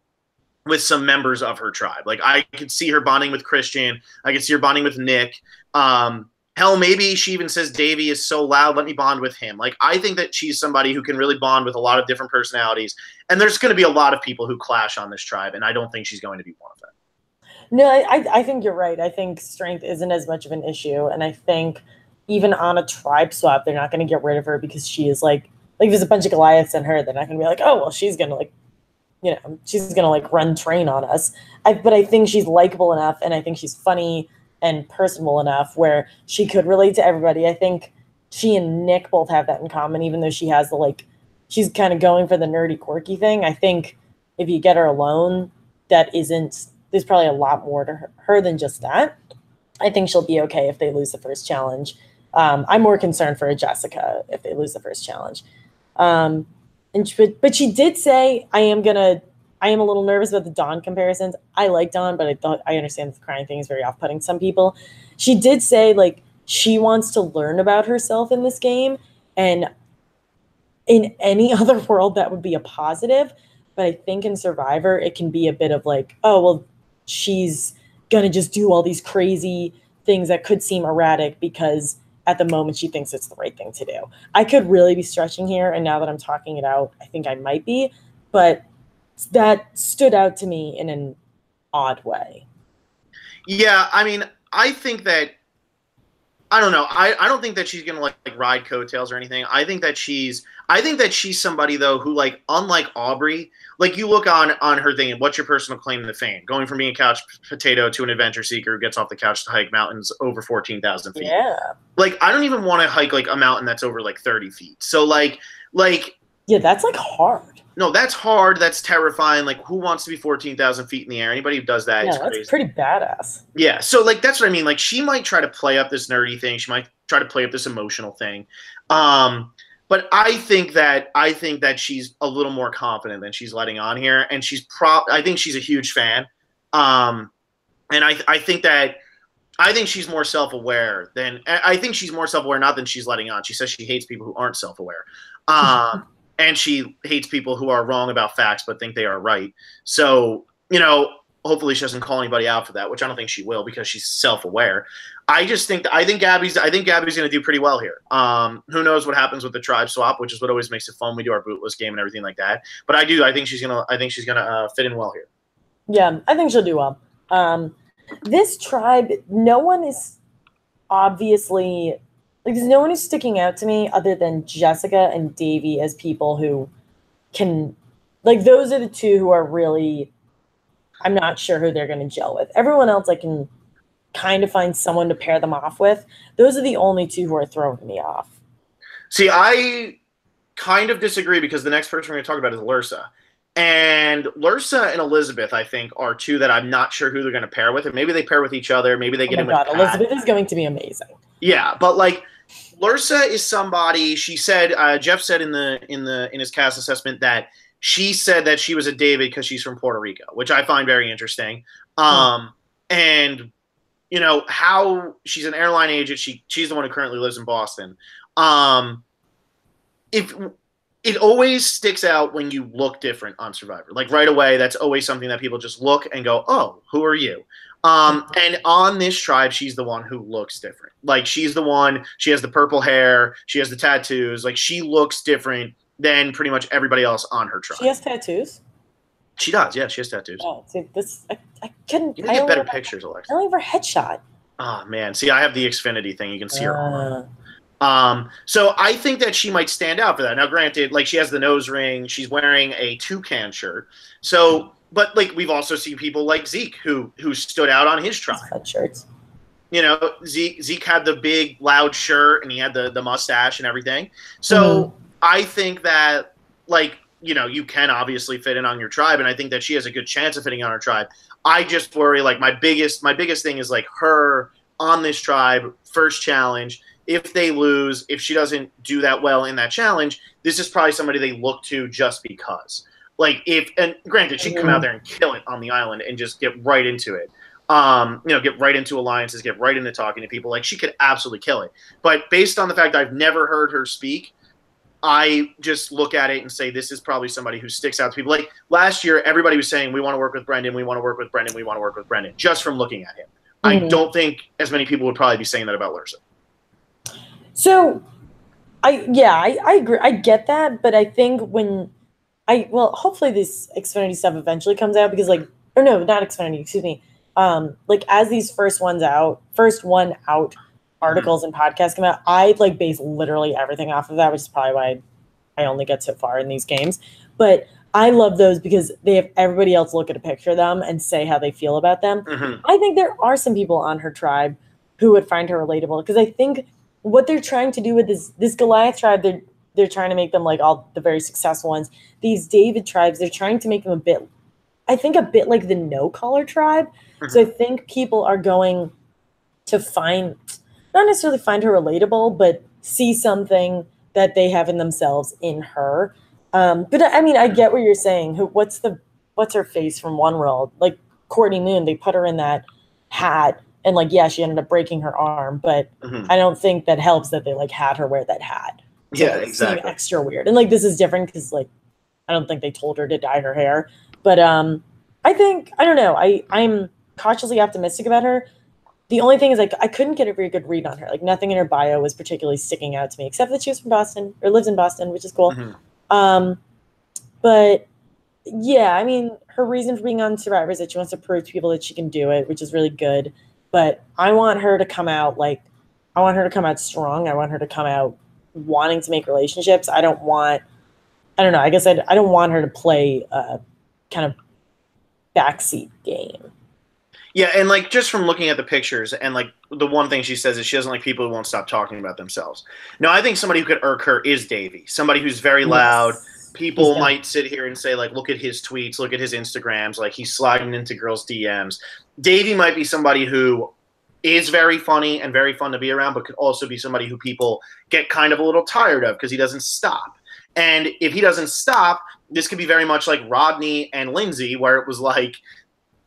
members of her tribe. Like I could see her bonding with Christian. I could see her bonding with Nick. Hell, maybe she even says Davey is so loud, let me bond with him. Like I think that she's somebody who can really bond with a lot of different personalities. And there's going to be a lot of people who clash on this tribe, and I don't think she's going to be one of them. No, I think you're right. I think strength isn't as much of an issue, and I think even on a tribe swap, they're not going to get rid of her because she is like there's a bunch of Goliaths in her. They're not going to be like, oh well, she's going to she's going to run train on us. But I think she's likable enough, and I think she's funny and personable enough where she could relate to everybody. I think she and Nick both have that in common, even though she has she's kind of going for the nerdy, quirky thing. I think if you get her alone, there's probably a lot more to her than just that. I think she'll be okay if they lose the first challenge. I'm more concerned for Jessica if they lose the first challenge. But she did say, I am a little nervous about the Dawn comparisons. I like Dawn, but I understand the crying thing is very off-putting to some people. She did say she wants to learn about herself in this game, and in any other world that would be a positive. But I think in Survivor, it can be a bit of oh, well, she's going to just do all these crazy things that could seem erratic because at the moment she thinks it's the right thing to do. I could really be stretching here, and now that I'm talking it out, I think I might be. But that stood out to me in an odd way. Yeah, I mean, I think that I don't know. I don't think that she's gonna ride coattails or anything. I think that she's somebody though who unlike Aubrey, you look on her thing and what's your personal claim to fame? Going from being a couch potato to an adventure seeker who gets off the couch to hike mountains over 14,000 feet. Yeah. I don't even want to hike a mountain that's over 30 feet. So yeah, that's hard. No, that's hard. That's terrifying. Who wants to be 14,000 feet in the air? Anybody who does that is crazy. That's pretty badass. Yeah, so that's what I mean. She might try to play up this nerdy thing. She might try to play up this emotional thing. But I think that she's a little more confident than she's letting on here, and I think she's a huge fan. And I think she's more self-aware not than she's letting on. She says she hates people who aren't self-aware. And she hates people who are wrong about facts but think they are right. So, hopefully she doesn't call anybody out for that, which I don't think she will because she's self-aware. I think Gabby's going to do pretty well here. Who knows what happens with the tribe swap, which is what always makes it fun. We do our bootless game and everything like that. But I think she's going to fit in well here. Yeah, I think she'll do well. This tribe, no one is obviously like there's no one who's sticking out to me other than Jessica and Davey as people who can like those are the two who are really I'm not sure who they're going to gel with. Everyone else I can kind of find someone to pair them off with. Those are the only two who are throwing me off. See, I kind of disagree because the next person we're going to talk about is Lursa. And Lursa and Elizabeth, I think, are two that I'm not sure who they're going to pair with. And maybe they pair with each other. Maybe they get in with Pat. Elizabeth is going to be amazing. Yeah, but like Lursa is somebody. She said Jeff said in his cast assessment that she said that she was a David because she's from Puerto Rico, which I find very interesting. And you know how she's an airline agent. She's the one who currently lives in Boston. If it always sticks out when you look different on Survivor. Like right away, that's always something that people just look and go, "Oh, who are you?" And on this tribe, she's the one who looks different. Like she's the one. She has the purple hair. She has the tattoos. Like she looks different than pretty much everybody else on her tribe. She has tattoos. She does. Yeah, she has tattoos. Oh, see, this I couldn't. You can get better pictures, Alexa. I only have her headshot. Oh man, see, I have the Xfinity thing. You can see her arm. So I think that she might stand out for that. Now, granted, like she has the nose ring, she's wearing a toucan shirt. So, but like we've also seen people like Zeke who stood out on his tribe. Shirts. You know, Zeke had the big loud shirt and he had the mustache and everything. So I think that like you know you can obviously fit in on your tribe, and I think that she has a good chance of fitting on her tribe. I just worry like my biggest thing is like her on this tribe first challenge. If they lose, if she doesn't do that well in that challenge, this is probably somebody they look to just because. Like and granted, she'd come out there and kill it on the island and just get right into it. You know, get right into alliances, get right into talking to people. Like she could absolutely kill it. But based on the fact I've never heard her speak, I just look at it and say this is probably somebody who sticks out to people. Like last year, everybody was saying we want to work with Brendan, we want to work with Brendan, we want to work with Brendan, just from looking at him. I don't think as many people would probably be saying that about Lursa. So, I agree. I get that, but I think hopefully this Xfinity stuff eventually comes out because not Xfinity, excuse me. Like as these first one out articles and podcasts come out, I like base literally everything off of that, which is probably why I only get so far in these games. But I love those because they have everybody else look at a picture of them and say how they feel about them. I think there are some people on her tribe who would find her relatable because I think what they're trying to do with this Goliath tribe, they're trying to make them like all the very successful ones. These David tribes, they're trying to make them a bit like the no-collar tribe. So I think people are going to not necessarily find her relatable, but see something that they have in themselves in her. But I mean, I get what you're saying. What's her face from One World? Like Courtney Moon, they put her in that hat. And like, yeah, she ended up breaking her arm, but I don't think that helps that they like had her wear that hat. So yeah, exactly. Seemed extra weird. And like, this is different because like, I don't think they told her to dye her hair, but I don't know. I'm cautiously optimistic about her. The only thing is like, I couldn't get a very good read on her. Like nothing in her bio was particularly sticking out to me, except that she was from Boston or lives in Boston, which is cool. But yeah, I mean, her reason for being on Survivor is that she wants to prove to people that she can do it, which is really good. But I want her to come out strong. I want her to come out wanting to make relationships. I don't want her to play a kind of backseat game. Yeah, and like just from looking at the pictures and like the one thing she says is she doesn't like people who won't stop talking about themselves. No, I think somebody who could irk her is Davey. Somebody who's very loud. People might sit here and say, like, look at his tweets, look at his Instagrams, like he's sliding into girls' DMs. Davey might be somebody who is very funny and very fun to be around, but could also be somebody who people get kind of a little tired of because he doesn't stop. And if he doesn't stop, this could be very much like Rodney and Lindsay, where it was like,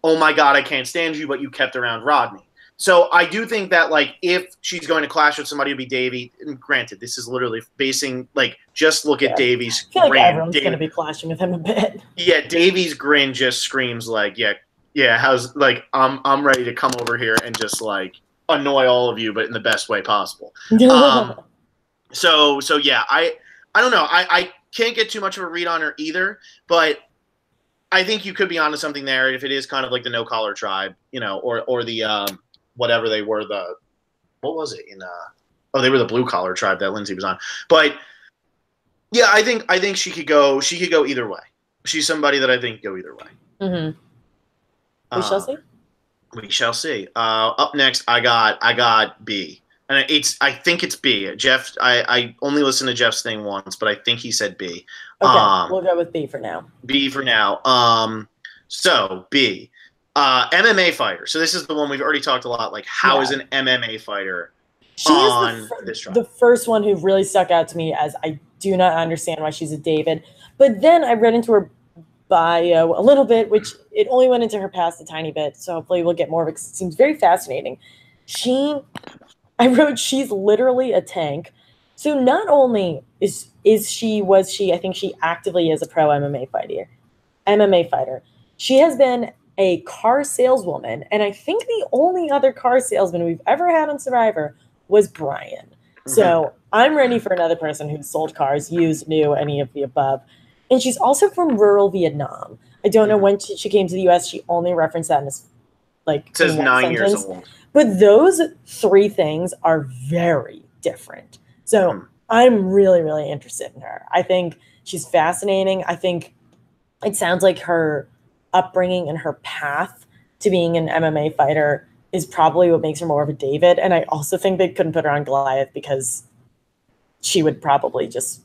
oh my God, I can't stand you, but you kept around Rodney. So I do think that, like, if she's going to clash with somebody, it would be Davey. And granted, this is literally basing, like, just look at Davey's grin. I feel like everyone's going to be clashing with him a bit. Yeah, Davey's grin just screams, like, yeah, how's, like, I'm ready to come over here and just, like, annoy all of you, but in the best way possible. So yeah, I don't know. I can't get too much of a read on her either, but I think you could be onto something there if it is kind of like the no collar tribe, you know, or the whatever they were, the what was it in they were the blue collar tribe that Lindsay was on. But yeah, I think she could go either way. She's somebody that I think go either way. Mm-hmm. We shall see. We shall see. Up next, I got B, and I think it's B. Jeff, I only listened to Jeff's thing once, but I think he said B. Okay, we'll go with B for now. B for now. So B, MMA fighter. So this is the one we've already talked a lot. Like, how is an MMA fighter on this trial? The first one who really stuck out to me, as I do not understand why she's a David. But then I read into her bio a little bit, which it only went into her past a tiny bit. So hopefully we'll get more of it. It seems very fascinating. I wrote, she's literally a tank. So not only was she, I think she actively is a pro MMA fighter. She has been a car saleswoman. And I think the only other car salesman we've ever had on Survivor was Brian. So I'm ready for another person who's sold cars, used, new, any of the above. And she's also from rural Vietnam. I don't know when she came to the U.S. She only referenced that in this, like, it says 9 years old. But those three things are very different. So I'm really, really interested in her. I think she's fascinating. I think it sounds like her upbringing and her path to being an MMA fighter is probably what makes her more of a David. And I also think they couldn't put her on Goliath because she would probably just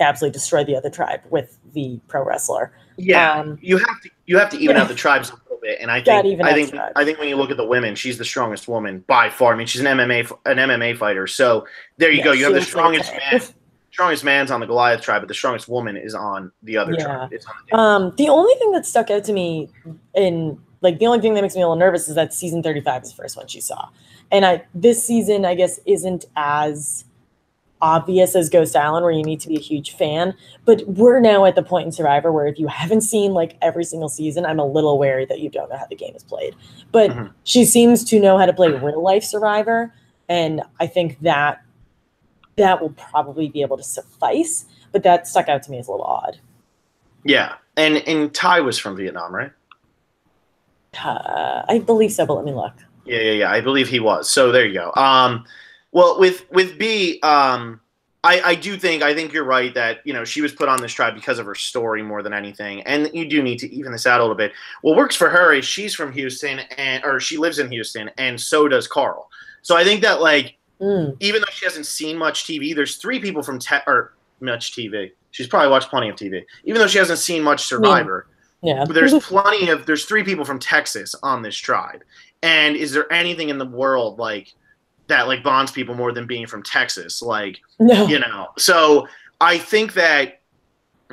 absolutely destroy the other tribe with the pro wrestler. Yeah, you have to even out the tribes a little bit. And I think when you look at the women, she's the strongest woman by far. I mean, she's an MMA fighter. So there you go. You have the strongest man. Strongest man's on the Goliath tribe, but the strongest woman is on the other tribe. It's on the only thing that stuck out to me the only thing that makes me a little nervous is that season 35 is the first one she saw. And this season, I guess, isn't as obvious as Ghost Island, where you need to be a huge fan. But we're now at the point in Survivor where if you haven't seen like every single season, I'm a little wary that you don't know how the game is played. But she seems to know how to play real life Survivor. And I think that will probably be able to suffice. But that stuck out to me as a little odd. Yeah. And Ty was from Vietnam, right? I believe so, but let me look. Yeah. I believe he was. So there you go. Well, with B, I think you're right that, you know, she was put on this tribe because of her story more than anything. And you do need to even this out a little bit. What works for her is she's from Houston or she lives in Houston, and so does Carl. So I think that, like, even though she hasn't seen much TV, there's three people from much TV. She's probably watched plenty of TV. Even though she hasn't seen much Survivor. Yeah. There's three people from Texas on this tribe. And is there anything in the world like that like bonds people more than being from Texas? Like, no. You know. So I think that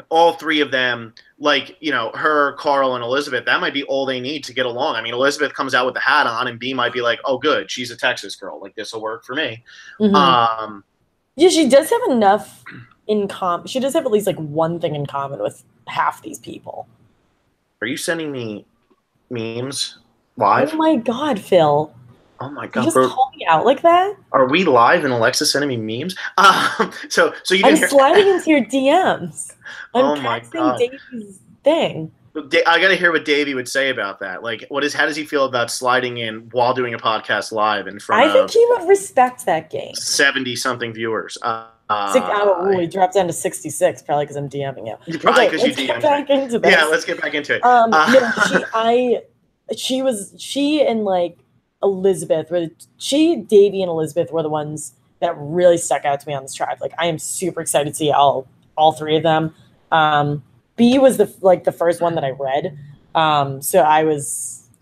all three of them, like, you know, her, Carl, and Elizabeth, that might be all they need to get along. I mean, Elizabeth comes out with the hat on, and B might be like, oh, good, she's a Texas girl. Like, this will work for me. Yeah, she does have enough in common. She does have at least like one thing in common with half these people. Are you sending me memes live? Oh my God, Phil. Oh my God, you just call me out like that? Are we live and Alexa sending me memes? So you didn't I'm sliding into your DMs. Oh my God. Davey's thing. I got to hear what Davey would say about that. Like, how does he feel about sliding in while doing a podcast live in front of? I think he would respect that game. 70-something viewers. We dropped down to 66, probably because I'm DMing you. Probably because you DM'd me. Yeah, let's get back into it. She and like Elizabeth, Davey and Elizabeth were the ones that really stuck out to me on this tribe. Like, I am super excited to see all three of them. B was the first one that I read. So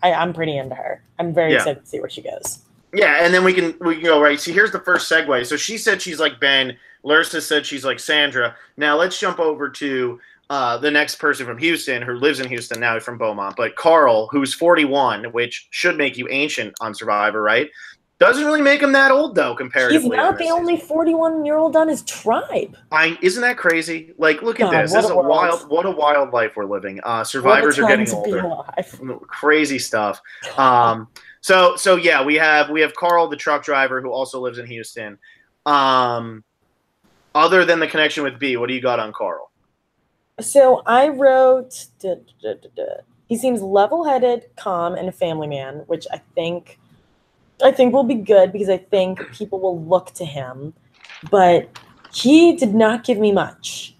I'm pretty into her. I'm very excited to see where she goes. Yeah, and then we can go right. See, here's the first segue. So she said she's like Ben. Larsa said she's like Sandra. Now let's jump over to the next person from Houston who lives in Houston now, from Beaumont. But Carl, who's 41, which should make you ancient on Survivor, right? Doesn't really make him that old, though, comparatively. He's not the only 41-year-old on his tribe. Isn't that crazy? Like, look at this. This is what a wild life we're living. Survivors are getting older. Crazy stuff. So yeah, we have Carl, the truck driver, who also lives in Houston. Other than the connection with B, what do you got on Carl? So I wrote, he seems level-headed, calm, and a family man, which I think will be good because I think people will look to him. But he did not give me much.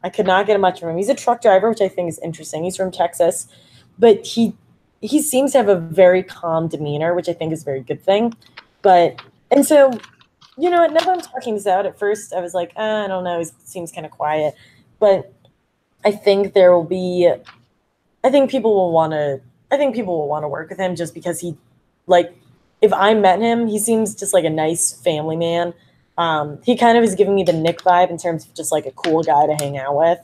I could not get much from him. He's a truck driver, which I think is interesting. He's from Texas, but he seems to have a very calm demeanor, which I think is a very good thing. And so, you know, now that I'm talking this out, at first I was like, I don't know, he seems kind of quiet, but I think there will be. I think people will want to work with him just because he, like, if I met him, he seems just like a nice family man. He kind of is giving me the Nick vibe in terms of just like a cool guy to hang out with.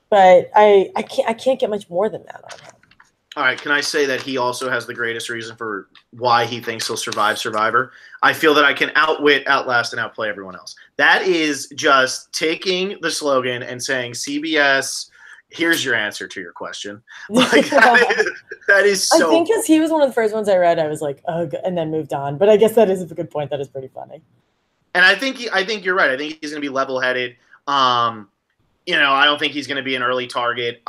But I can't get much more than that on him. All right, can I say that he also has the greatest reason for why he thinks he'll survive Survivor? I feel that I can outwit, outlast, and outplay everyone else. That is just taking the slogan and saying, CBS, here's your answer to your question. Like, that is so. I think because he was one of the first ones I read, I was like, ugh, and then moved on. But I guess that is a good point. That is pretty funny. And I think you're right. I think he's going to be level-headed. You know, I don't think he's going to be an early target.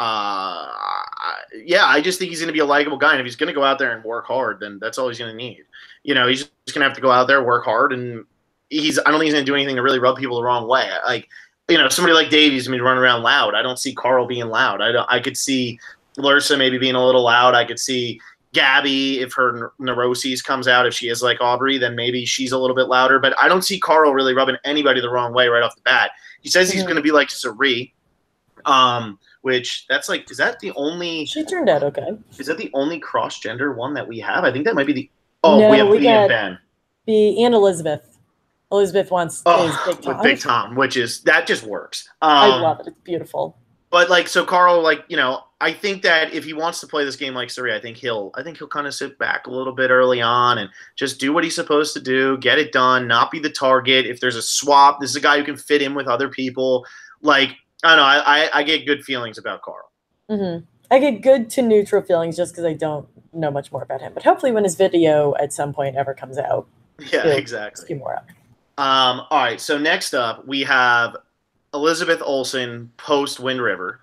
Yeah, I just think he's going to be a likable guy. And if he's going to go out there and work hard, then that's all he's going to need. You know, he's just going to have to go out there, work hard, and I don't think he's going to do anything to really rub people the wrong way. Like, you know, somebody like Davey's going to be running around loud. I don't see Carl being loud. I could see Larsa maybe being a little loud. I could see Gabby, if her neuroses comes out, if she is like Aubrey, then maybe she's a little bit louder. But I don't see Carl really rubbing anybody the wrong way right off the bat. He says he's going to be like Sari, which that's like, is that the only? She turned out okay. Is that the only cross-gender one that we have? I think that might be the. No, we have B and Ben. B and Elizabeth. Elizabeth wants is Big Tom. With Big Tom, that just works. I love it. It's beautiful. But like, so Carl, like, you know, I think that if he wants to play this game like Sari, I think he'll kind of sit back a little bit early on and just do what he's supposed to do, get it done, not be the target. If there's a swap, this is a guy who can fit in with other people. Like, I don't know, I get good feelings about Carl. Mm-hmm. I get good to neutral feelings just because I don't know much more about him. But hopefully, when his video at some point ever comes out, yeah, exactly. Be more up. All right, so next up we have Elizabeth Olsen post Wind River,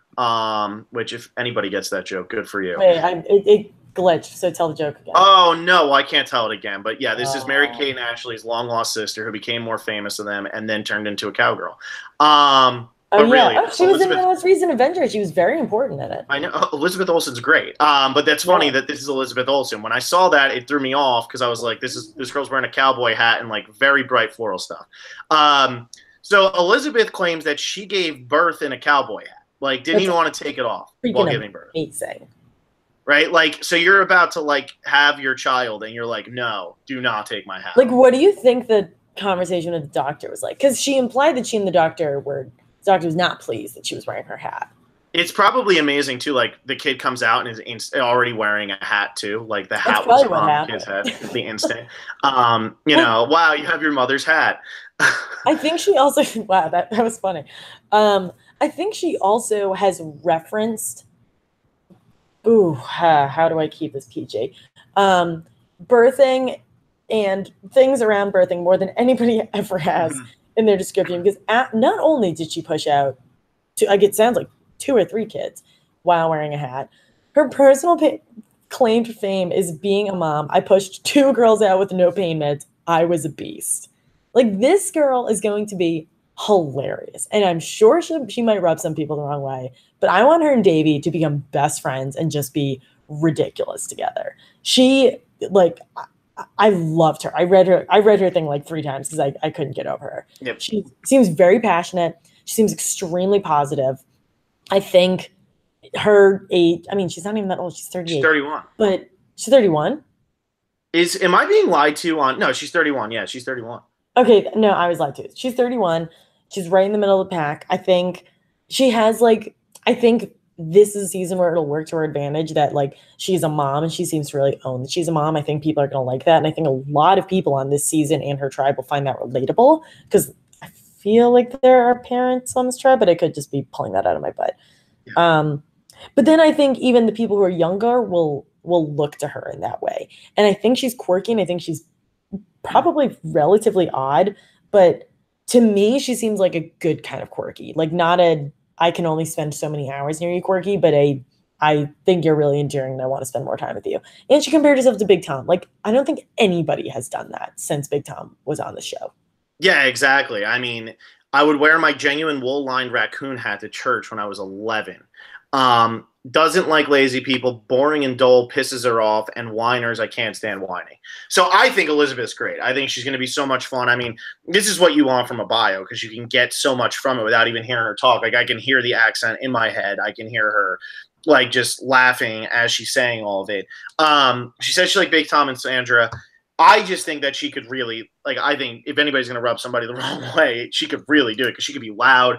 which if anybody gets that joke, good for you. Wait, it glitched, so tell the joke again. Oh, no, I can't tell it again. But yeah, this is Mary-Kate and Ashley's long-lost sister who became more famous than them and then turned into a cowgirl. Really, she was in the most recent Avengers. She was very important in it. I know. Elizabeth Olsen's great. But that's funny that this is Elizabeth Olsen. When I saw that, it threw me off because I was like, this girl's wearing a cowboy hat and like very bright floral stuff. So Elizabeth claims that she gave birth in a cowboy hat. Like, didn't even want to take it off while giving birth. Amazing. Right? Like, so you're about to like have your child and you're like, no, do not take my hat. Like, what do you think the conversation with the doctor was like? Because she implied that she and the doctor was not pleased that she was wearing her hat. It's probably amazing too. Like, the kid comes out and is already wearing a hat too. Like, the hat was on his head. The instinct. You know, wow, you have your mother's hat. I think she also wow, that was funny. I think she also has referenced. How do I keep this PG? Birthing and things around birthing more than anybody ever has in their description. Because not only did she push out, it sounds like 2 or 3 kids while wearing a hat. Her personal claim to fame is being a mom. I pushed 2 girls out with no pain meds. I was a beast. Like, this girl is going to be hilarious. And I'm sure she might rub some people the wrong way. But I want her and Davey to become best friends and just be ridiculous together. She, like, I loved her. I read her thing like 3 times because I couldn't get over her. Yep. She seems very passionate. She seems extremely positive. I think her age, I mean, she's not even that old. She's 38. She's 31. But she's 31? Am I being lied to on? No, she's 31. Yeah, she's 31. Okay, no, I was lied to. She's 31. She's right in the middle of the pack. I think she has, like, I think this is a season where it'll work to her advantage that, like, she's a mom and she seems to really own that she's a mom. I think people are going to like that. And I think a lot of people on this season and her tribe will find that relatable because I feel like there are parents on this tribe, but I could just be pulling that out of my butt. Yeah. But then I think even the people who are younger will look to her in that way. And I think she's quirky and I think she's probably relatively odd, but to me, she seems like a good kind of quirky, like not a I can only spend so many hours near you, Quirky, but I think you're really endearing and I want to spend more time with you. And she compared herself to Big Tom. Like, I don't think anybody has done that since Big Tom was on the show. Yeah, exactly. I mean, I would wear my genuine wool-lined raccoon hat to church when I was 11. Doesn't like lazy people, boring and dull, pisses her off, and whiners. I can't stand whining. So I think Elizabeth's great. I think she's going to be so much fun. I mean, this is what you want from a bio because you can get so much from it without even hearing her talk. Like, I can hear the accent in my head. I can hear her like just laughing as she's saying all of it. She says she like Big Tom and Sandra. I just think that she could really, like, I think if anybody's going to rub somebody the wrong way, she could really do it because she could be loud.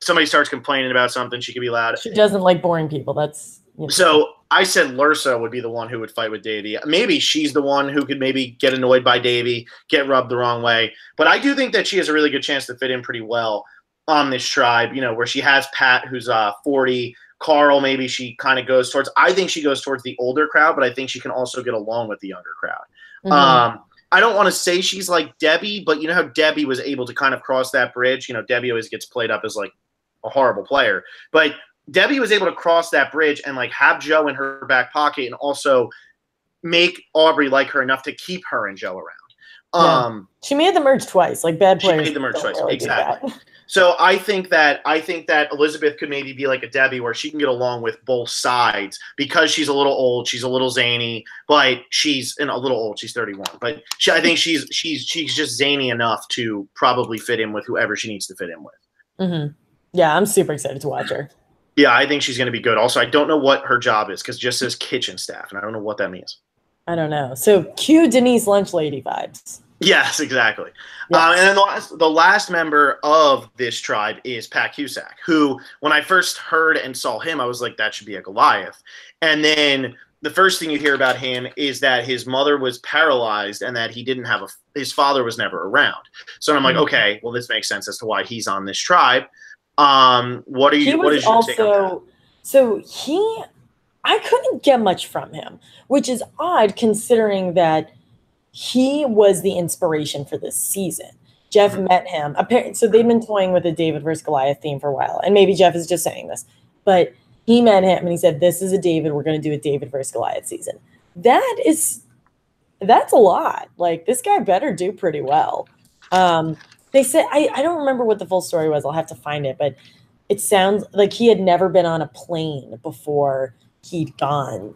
Somebody starts complaining about something, she could be loud. She doesn't like boring people. That's So I said Lursa would be the one who would fight with Davey. Maybe she's the one who could maybe get annoyed by Davey, get rubbed the wrong way. But I do think that she has a really good chance to fit in pretty well on this tribe, where she has Pat, who's 40. Carl, maybe she kind of goes towards. I think she goes towards the older crowd, but I think she can also get along with the younger crowd. Mm-hmm. I don't want to say she's like Debbie, but you know how Debbie was able to kind of cross that bridge? Debbie always gets played up as like a horrible player. But Debbie was able to cross that bridge and like have Joe in her back pocket and also make Aubrey like her enough to keep her and Joe around. Yeah. She made the merge twice, like bad players. She made the merge twice, really exactly. So I think that Elizabeth could maybe be like a Debbie where she can get along with both sides because she's a little old, she's a little zany, but she's a little old. She's 31, but I think she's just zany enough to probably fit in with whoever she needs to fit in with. Mm-hmm. Yeah, I'm super excited to watch her. Yeah, I think she's going to be good. Also, I don't know what her job is because it just says kitchen staff, and I don't know what that means. I don't know. So cue Denise Lunch Lady vibes. Yes, exactly. Yes. And then the last member of this tribe is Pat Cusack, who, when I first heard and saw him, I was like, that should be a Goliath. And then the first thing you hear about him is that his mother was paralyzed and that he didn't have his father was never around. So I'm like, okay, well, this makes sense as to why he's on this tribe. What is your take on that? So I couldn't get much from him, which is odd considering that he was the inspiration for this season. Jeff met him. So they've been toying with the David versus Goliath theme for a while. And maybe Jeff is just saying this, but he met him and he said, this is a David. We're going to do a David versus Goliath season. That's a lot. Like, this guy better do pretty well. They said, I don't remember what the full story was. I'll have to find it, but it sounds like he had never been on a plane before he'd gone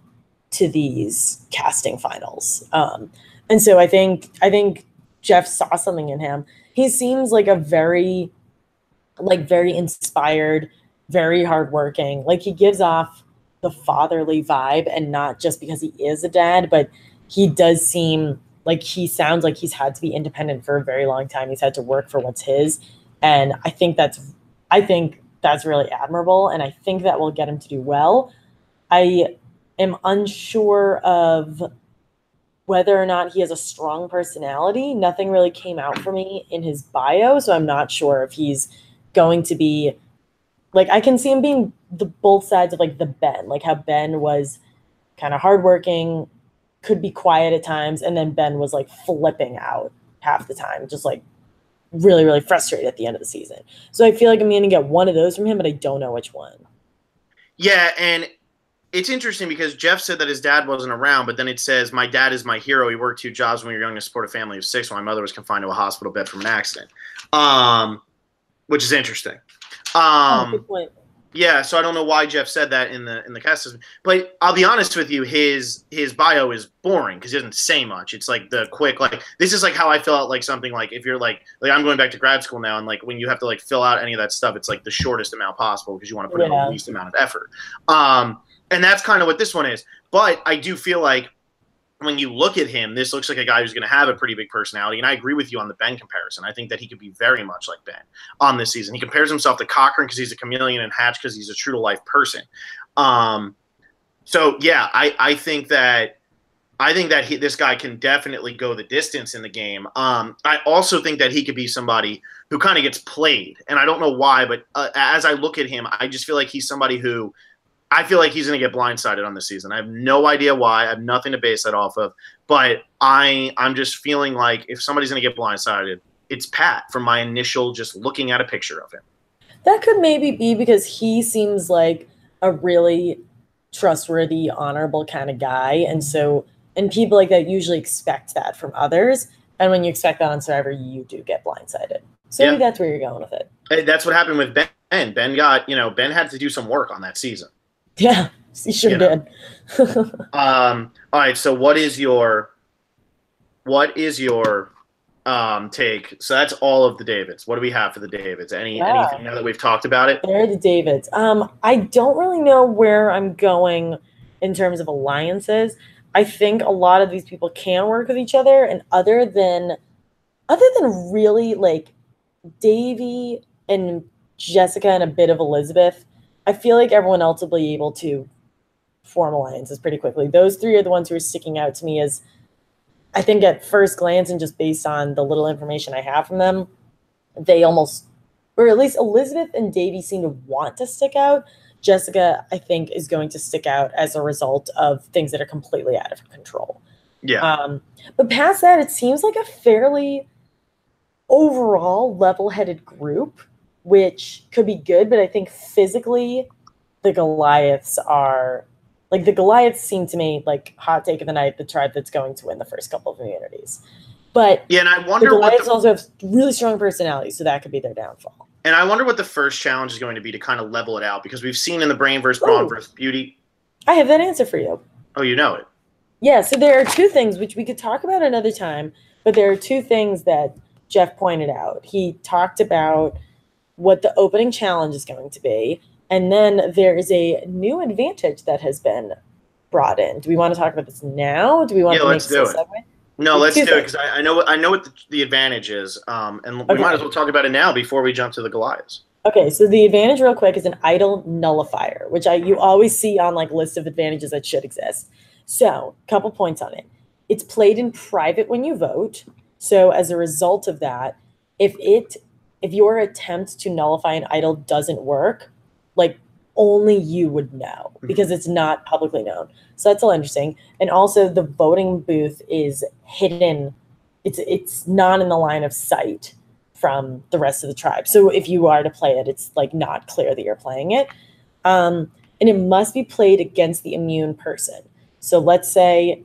to these casting finals. And so I think Jeff saw something in him. He seems like a very inspired, very hardworking. Like, he gives off the fatherly vibe, and not just because he is a dad, but he does seem like he sounds like he's had to be independent for a very long time. He's had to work for what's his. And I think that's really admirable. And I think that will get him to do well. I am unsure of whether or not he has a strong personality. Nothing really came out for me in his bio. So I'm not sure if he's going to be like, I can see him being both sides of like the Ben, like how Ben was kind of hardworking, could be quiet at times, and then Ben was like flipping out half the time, just like really, really frustrated at the end of the season. So I feel like I'm going to get one of those from him, but I don't know which one. Yeah, and it's interesting because Jeff said that his dad wasn't around, but then it says, my dad is my hero. He worked 2 jobs when we were young to support a family of 6 while my mother was confined to a hospital bed from an accident, which is interesting. Good point. Yeah, so I don't know why Jeff said that in the cast system. But I'll be honest with you, his bio is boring because he doesn't say much. It's like the quick, like, this is like how I fill out like something like if you're like I'm going back to grad school now, and like when you have to like fill out any of that stuff, it's like the shortest amount possible because you want to put in the least amount of effort. And that's kind of what this one is. But I do feel like when you look at him, this looks like a guy who's going to have a pretty big personality. And I agree with you on the Ben comparison. I think that he could be very much like Ben on this season. He compares himself to Cochran because he's a chameleon and Hatch because he's a true-to-life person. So, yeah, I think that this guy can definitely go the distance in the game. I also think that he could be somebody who kind of gets played. And I don't know why, but as I look at him, I just feel like he's somebody who – I feel like he's going to get blindsided on this season. I have no idea why. I have nothing to base that off of. But I'm just feeling like if somebody's going to get blindsided, it's Pat from my initial just looking at a picture of him. That could maybe be because he seems like a really trustworthy, honorable kind of guy. And people like that usually expect that from others. And when you expect that on Survivor, you do get blindsided. So maybe that's where you're going with it. That's what happened with Ben. Ben had to do some work on that season. Yeah, he sure did. All right, so what is your take? So that's all of the Davids. What do we have for the Davids? Anything now that we've talked about it? They're the Davids. I don't really know where I'm going in terms of alliances. I think a lot of these people can work with each other, and other than really like Davey and Jessica and a bit of Elizabeth, I feel like everyone else will be able to form alliances pretty quickly. Those three are the ones who are sticking out to me as, I think at first glance and just based on the little information I have from them, they almost, or at least Elizabeth and Davey seem to want to stick out. Jessica, I think, is going to stick out as a result of things that are completely out of control. Yeah. But past that, it seems like a fairly overall level-headed group, which could be good, but I think physically the Goliaths seem to me like hot take of the night, the tribe that's going to win the first couple of immunities. But yeah, and I wonder the Goliaths also have really strong personalities, so that could be their downfall. And I wonder what the first challenge is going to be to kind of level it out, because we've seen in the Brain versus Brawn versus Beauty. I have that answer for you. Oh, you know it. Yeah, so there are two things which we could talk about another time, but there are two things that Jeff pointed out. He talked about what the opening challenge is going to be, and then there is a new advantage that has been brought in. Do we want to talk about this now? Do we want to make this a segue? No, let's do it, because I know what the advantage is, and we might as well talk about it now before we jump to the Goliaths. Okay, so the advantage real quick is an idol nullifier, which you always see on like lists of advantages that should exist. So, couple points on it. It's played in private when you vote. So as a result of that, if your attempt to nullify an idol doesn't work, like only you would know because it's not publicly known. So that's all interesting. And also the voting booth is hidden. It's not in the line of sight from the rest of the tribe. So if you are to play it, it's like not clear that you're playing it. And it must be played against the immune person. So let's say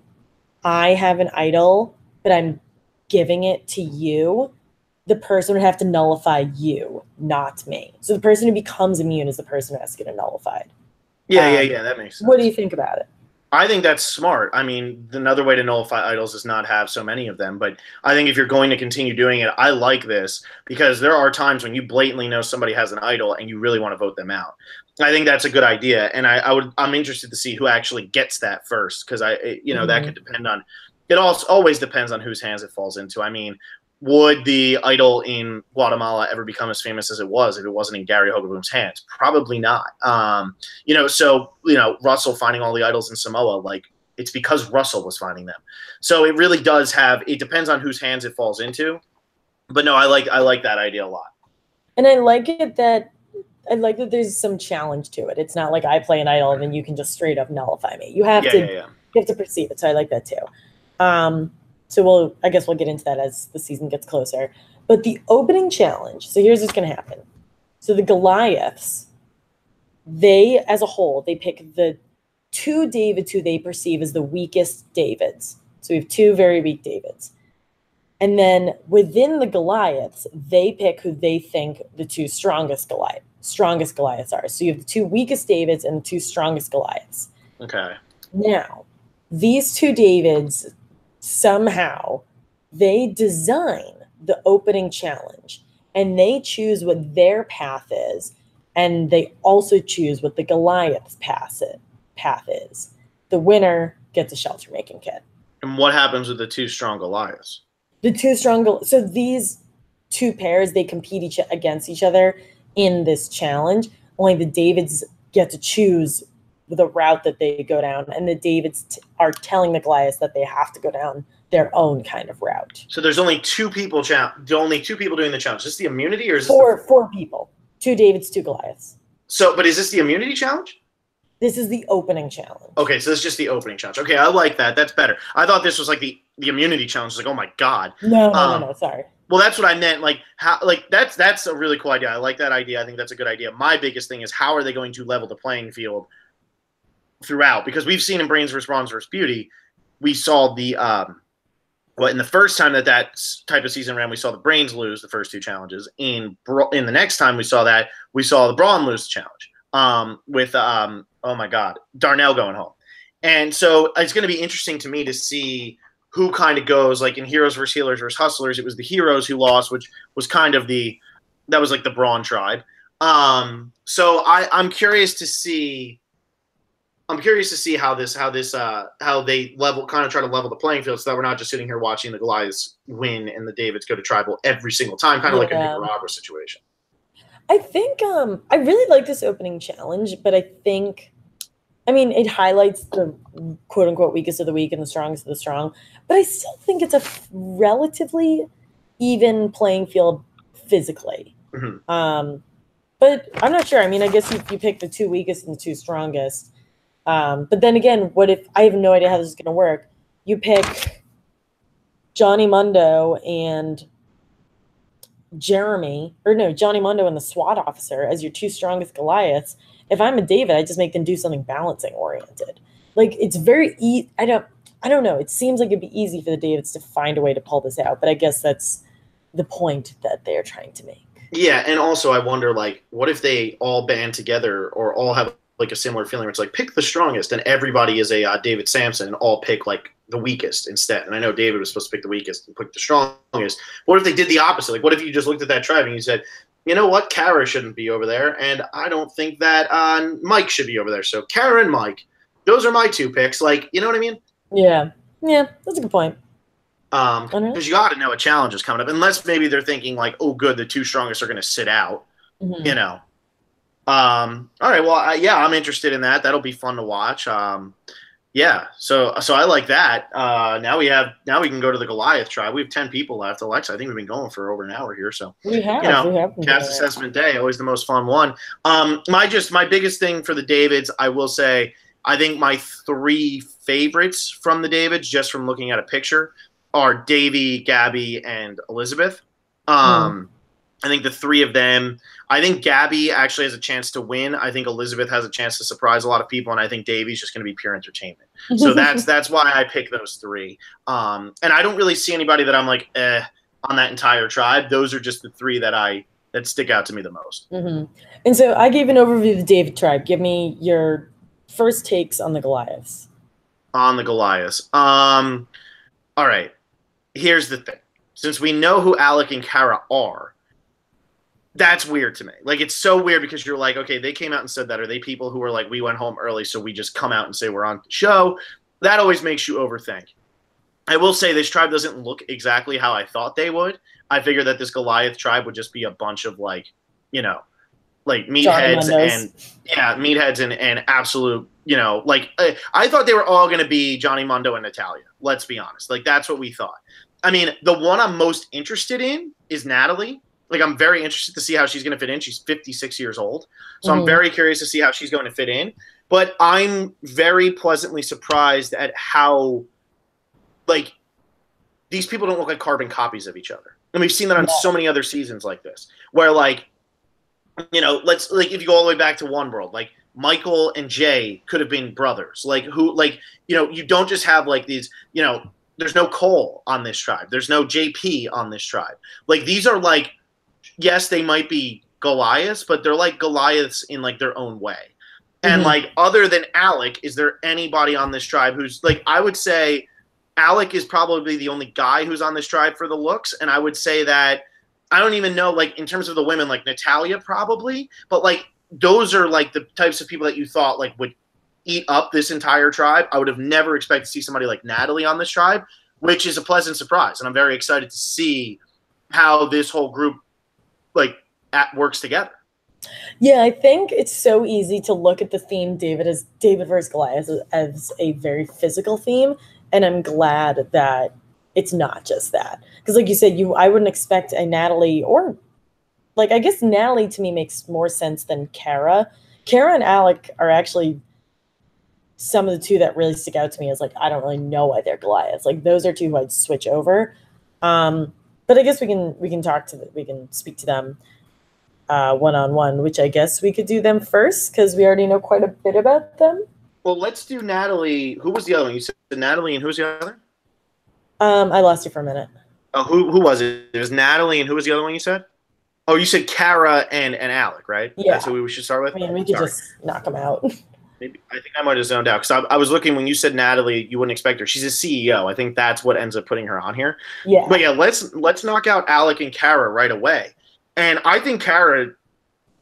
I have an idol, but I'm giving it to you. The person would have to nullify you, not me. So the person who becomes immune is the person who has to get nullified. Yeah, that makes sense. What do you think about it? I think that's smart. I mean, another way to nullify idols is not have so many of them. But I think if you're going to continue doing it, I like this because there are times when you blatantly know somebody has an idol and you really want to vote them out. I think that's a good idea, and I'm interested to see who actually gets that first, because that could depend on. It also always depends on whose hands it falls into. I mean, would the idol in Guatemala ever become as famous as it was if it wasn't in Gary Hogaboom's hands? Probably not. Russell finding all the idols in Samoa, like, it's because Russell was finding them. So it really does it depends on whose hands it falls into. But no, I like that idea a lot. And I like that there's some challenge to it. It's not like I play an idol and then you can just straight up nullify me. You have to perceive it. So I like that too. So I guess we'll get into that as the season gets closer. But the opening challenge, so here's what's going to happen. So the Goliaths, as a whole, they pick the two Davids who they perceive as the weakest Davids. So we have two very weak Davids. And then within the Goliaths, they pick who they think the two strongest Goliaths are. So you have the two weakest Davids and the two strongest Goliaths. Okay. Now, these two Davids, somehow, they design the opening challenge. And they choose what their path is. And they also choose what the Goliath's path is. The winner gets a shelter-making kit. And what happens with the two strong Goliaths? So these two pairs, they compete against each other in this challenge. Only the Davids get to choose the route that they go down, and the Davids are telling the Goliaths that they have to go down their own kind of route. So there's only two people doing the challenge. Is this the immunity, or is this four people? Two Davids, two Goliaths. So, but is this the immunity challenge? This is the opening challenge. Okay, so it's just the opening challenge. Okay, I like that. That's better. I thought this was like the immunity challenge. Like, oh my god. No, sorry. Well, that's what I meant. Like how, like that's a really cool idea. I like that idea. I think that's a good idea. My biggest thing is how are they going to level the playing field throughout? Because we've seen in Brains vs. Bronze vs. Beauty, we saw the in the first time that type of season ran, we saw the Brains lose the first 2 challenges. In the next time we saw the Brawn lose the challenge with oh my God, Darnell going home. And so it's going to be interesting to me to see who kind of goes, like in Heroes vs. Healers vs. Hustlers, it was the Heroes who lost, which was kind of that was like the Brawn tribe. So I'm curious to see how they kind of try to level the playing field so that we're not just sitting here watching the Goliaths win and the Davids go to tribal every single time, kind of like a Nicaragua situation. I think I really like this opening challenge, but I mean, it highlights the quote-unquote weakest of the weak and the strongest of the strong, but I still think it's a relatively even playing field physically. Mm-hmm. But I'm not sure. I mean, I guess you pick the 2 weakest and the 2 strongest. But then again, what if I have no idea how this is going to work? You pick Johnny Mundo and Johnny Mundo and the SWAT officer as your 2 strongest Goliaths. If I'm a David, I just make them do something balancing oriented. Like it's very easy. I don't know. It seems like it'd be easy for the Davids to find a way to pull this out, but I guess that's the point that they're trying to make. Yeah, and also I wonder, like, what if they all band together or all have like a similar feeling where it's like pick the strongest and everybody is a David Sampson and all pick like the weakest instead. And I know David was supposed to pick the weakest and pick the strongest. What if they did the opposite? Like, what if you just looked at that tribe and you said, you know what, Kara shouldn't be over there, and I don't think that Mike should be over there. So Kara and Mike, those are my 2 picks. Like, you know what I mean? Yeah, that's a good point. Because you got to know a challenge is coming up, unless maybe they're thinking like, oh, good, the 2 strongest are going to sit out. Mm-hmm. You know. All right. Well, I'm interested in that. That'll be fun to watch. Yeah. So I like that. Now we can go to the Goliath tribe. We have 10 people left. Alexa, I think we've been going for over an hour here. So we have cast assessment day, always the most fun one. My biggest thing for the Davids, I will say, I think my 3 favorites from the Davids, just from looking at a picture, are Davey, Gabby, and Elizabeth. I think the 3 of them, I think Gabby actually has a chance to win. I think Elizabeth has a chance to surprise a lot of people, and I think Davey's just going to be pure entertainment. So that's why I pick those 3. And I don't really see anybody that I'm like, on that entire tribe. Those are just the 3 that stick out to me the most. Mm-hmm. And so I gave an overview of the David tribe. Give me your first takes on the Goliaths. On the Goliaths. All right. Here's the thing. Since we know who Alec and Kara are, that's weird to me. Like, it's so weird because you're like, okay, they came out and said that. Are they people who are like, we went home early, so we just come out and say we're on the show? That always makes you overthink. I will say this tribe doesn't look exactly how I thought they would. I figured that this Goliath tribe would just be a bunch of like, you know, like meatheads and absolute, you know, like I thought they were all going to be Johnny Mundo and Natalia. Let's be honest. Like, that's what we thought. I mean, the one I'm most interested in is Natalie. Like, I'm very interested to see how she's going to fit in. She's 56 years old. So I'm very curious to see how she's going to fit in. But I'm very pleasantly surprised at how, like, these people don't look like carbon copies of each other. And we've seen that on so many other seasons like this, where, like, you know, if you go all the way back to One World, like, Michael and Jay could have been brothers. Like, who, like, you know, you don't just have, like, these, you know, there's no Cole on this tribe. There's no JP on this tribe. Like, these are, like, yes, they might be Goliaths, but they're like Goliaths in like their own way. And like, other than Alec, is there anybody on this tribe who's like, I would say Alec is probably the only guy who's on this tribe for the looks. And I would say that I don't even know, like, in terms of the women, like Natalia probably, but like, those are like the types of people that you thought like would eat up this entire tribe. I would have never expected to see somebody like Natalie on this tribe, which is a pleasant surprise. And I'm very excited to see how this whole group works together. Yeah, I think it's so easy to look at the theme David versus Goliath as a very physical theme, and I'm glad that it's not just that. Because like you said, I wouldn't expect a Natalie, or like, I guess Natalie to me makes more sense than Kara. Kara and Alec are actually some of the 2 that really stick out to me as like, I don't really know why they're Goliaths. Like, those are 2 who I'd switch over. But I guess we can speak to them one-on-one, which I guess we could do them first because we already know quite a bit about them. Well, let's do Natalie. Who was the other one? You said Natalie, and who's the other? I lost you for a minute. Oh, who was it? It was Natalie, and who was the other one you said? Oh, you said Kara and Alec, right? Yeah. That's who we should start with? I mean, we could just knock them out. Maybe I think I might have zoned out because I was looking when you said Natalie, you wouldn't expect her. She's a CEO. I think that's what ends up putting her on here. Yeah. But yeah, let's knock out Alec and Kara right away. And I think Kara,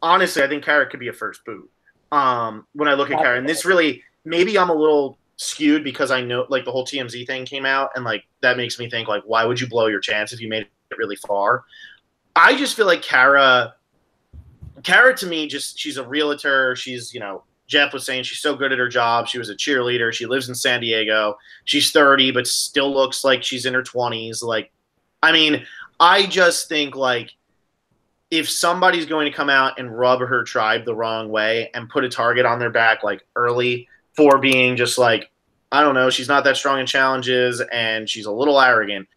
honestly, I think Kara could be a first boot. When I look at Kara, and this really, maybe I'm a little skewed because I know like the whole TMZ thing came out, and like that makes me think like, why would you blow your chance if you made it really far? I just feel like Kara to me, she's a realtor. She's, Jeff was saying she's so good at her job. She was a cheerleader. She lives in San Diego. She's 30, but still looks like she's in her 20s. Like, I mean, I just think like if somebody's going to come out and rub her tribe the wrong way and put a target on their back like early for being just like, I don't know, she's not that strong in challenges and she's a little arrogant,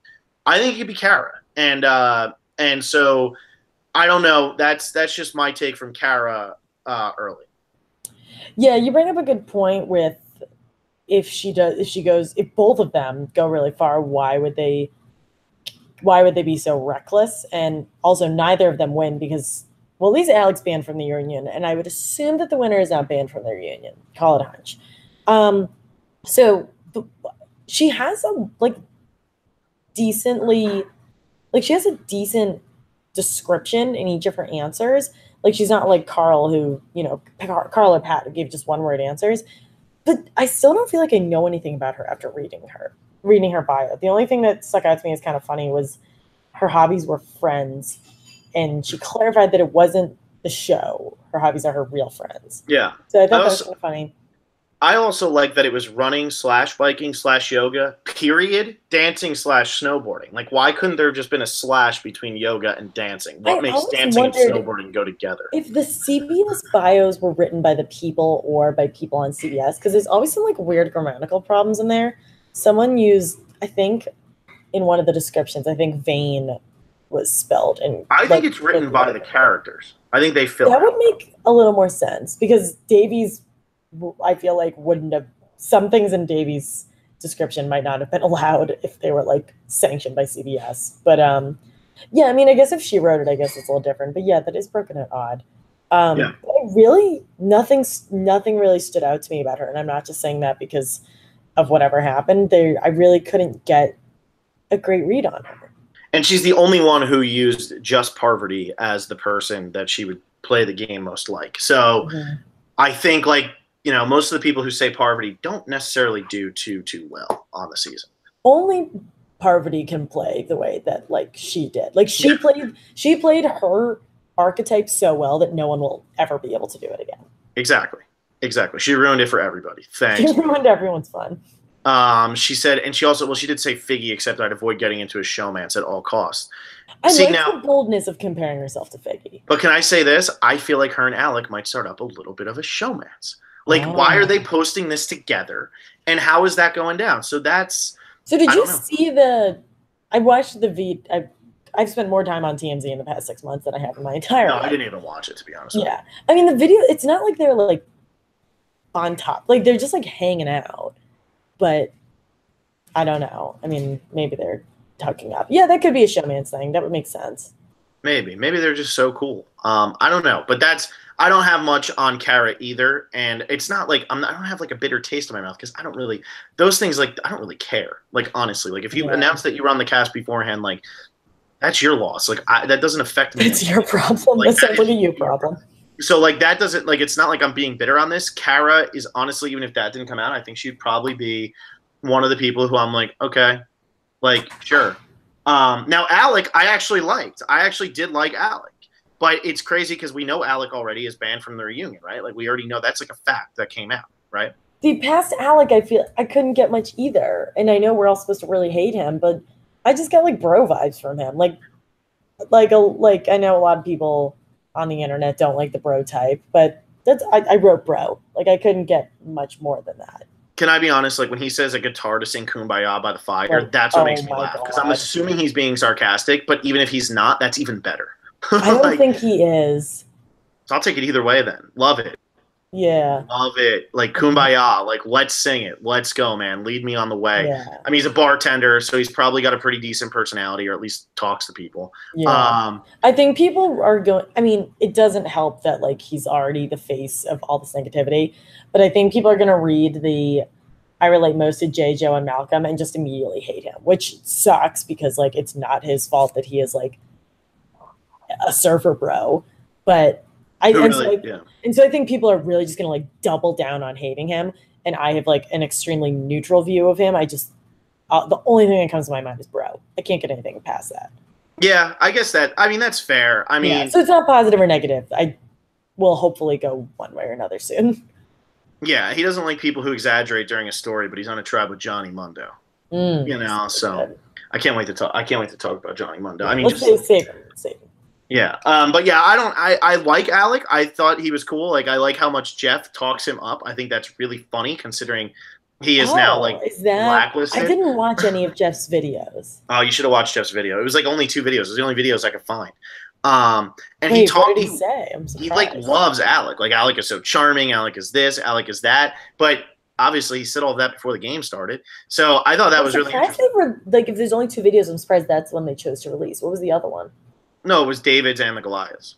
I think it could be Kara. And so I don't know. That's just my take from Kara early. Yeah, you bring up a good point with if both of them go really far, why would they be so reckless? And also neither of them win because, well, at least Alec's banned from the reunion, and I would assume that the winner is not banned from the reunion. Call it a hunch. She has she has a decent description in each of her answers. Like, she's not like Carl, who, Carl or Pat, who gave just one-word answers. But I still don't feel like I know anything about her after reading her bio. The only thing that stuck out to me as kind of funny was her hobbies were friends. And she clarified that it wasn't the show. Her hobbies are her real friends. Yeah. So I thought that was kind of funny. I also like that it was running / biking / yoga, period, dancing / snowboarding. Like, why couldn't there have just been a slash between yoga and dancing? What makes dancing and snowboarding go together? If the CBS bios were written by the people or by people on CBS, because there's always some like weird grammatical problems in there. Someone used, I think, in one of the descriptions, I think vein was spelled. And I think it's written by the characters. I think they fill that would make a little more sense because Davey's, I feel like, wouldn't have, some things in Davey's description might not have been allowed if they were like sanctioned by CBS. But yeah, I mean, I guess if she wrote it, I guess it's a little different. But yeah, that is broken and odd. Yeah. Really, nothing really stood out to me about her, and I'm not just saying that because of whatever happened. I really couldn't get a great read on her. And she's the only one who used just Parvati as the person that she would play the game most like. So I think like, most of the people who say Parvati don't necessarily do too well on the season. Only Parvati can play the way that like she did. Like she played her archetype so well that no one will ever be able to do it again. Exactly. She ruined it for everybody. Thanks. She ruined everyone's fun. She said, and she also, she did say Figgy, except I'd avoid getting into a showmance at all costs. I like the boldness of comparing herself to Figgy. But can I say this? I feel like her and Alec might start up a little bit of a showmance. Like, why are they posting this together? And how is that going down? So that's... So did you see I watched the I've spent more time on TMZ in the past 6 months than I have in my entire life. I didn't even watch it, to be honest. Yeah. I mean, the video, it's not like they're like on top. Like, they're just like hanging out. But I don't know. I mean, maybe they're hooking up. Yeah, that could be a showman's thing. That would make sense. Maybe they're just so cool. I don't know. But I don't have much on Kara either, and it's not like I don't have like a bitter taste in my mouth because I don't really those things like I don't really care. Like honestly, like if you announce that you were on the cast beforehand, like that's your loss. Like that doesn't affect me. It's your problem. Like, that's like a you problem. So like that doesn't like it's not like I'm being bitter on this. Kara is honestly, even if that didn't come out, I think she'd probably be one of the people who I'm like, okay, like sure. Now Alec, I actually did like Alec. But it's crazy because we know Alec already is banned from the reunion, right? Like we already know that's like a fact that came out, right? See, past Alec, I feel I couldn't get much either. And I know we're all supposed to really hate him, but I just got like bro vibes from him. Like I know a lot of people on the internet don't like the bro type, but I wrote bro. Like I couldn't get much more than that. Can I be honest? Like when he says a guitar to sing "Kumbaya" by the fire, Like, that's what oh makes me my laugh. Because I'm God. assuming he's being sarcastic, but even if he's not, that's even better. I don't Like, think he is. so I'll take it either way. Then love it, Yeah. love it. Like "Kumbaya," like let's sing it. Let's go, man. Lead me on the way. Yeah. I mean, he's a bartender, so he's probably got a pretty decent personality, or at least talks to people. Yeah. I think people are going, I mean, it doesn't help that like he's already the face of all this negativity, but I think people are going to read the I relate most to J, Joe, and Malcolm and just immediately hate him, which sucks because like it's not his fault that he is like a surfer bro. But and so I think people are really just going to like double down on hating him. And I have like an extremely neutral view of him. I just, the only thing that comes to my mind is bro. I can't get anything past that. Yeah, I guess that's fair. I mean, so it's not positive or negative. I will hopefully go one way or another soon. Yeah, he doesn't like people who exaggerate during a story, but he's on a tribe with Johnny Mundo. So I can't wait to talk. I can't wait to talk about Johnny Mundo. I mean, let's save him. Yeah, but yeah, I like Alec. I thought he was cool. Like I like how much Jeff talks him up. I think that's really funny considering he is now like blacklisted. I didn't watch any of Jeff's videos. Oh, you should have watched Jeff's video. It was like only 2 videos. It was the only videos I could find. And Wait, what did he say? I'm surprised. He like loves Alec. Like Alec is so charming. Alec is this. Alec is that. But obviously, he said all of that before the game started. So I thought that was really interesting. Like if there's only 2 videos, I'm surprised that's when they chose to release. What was the other one? No, it was David's and the Goliaths.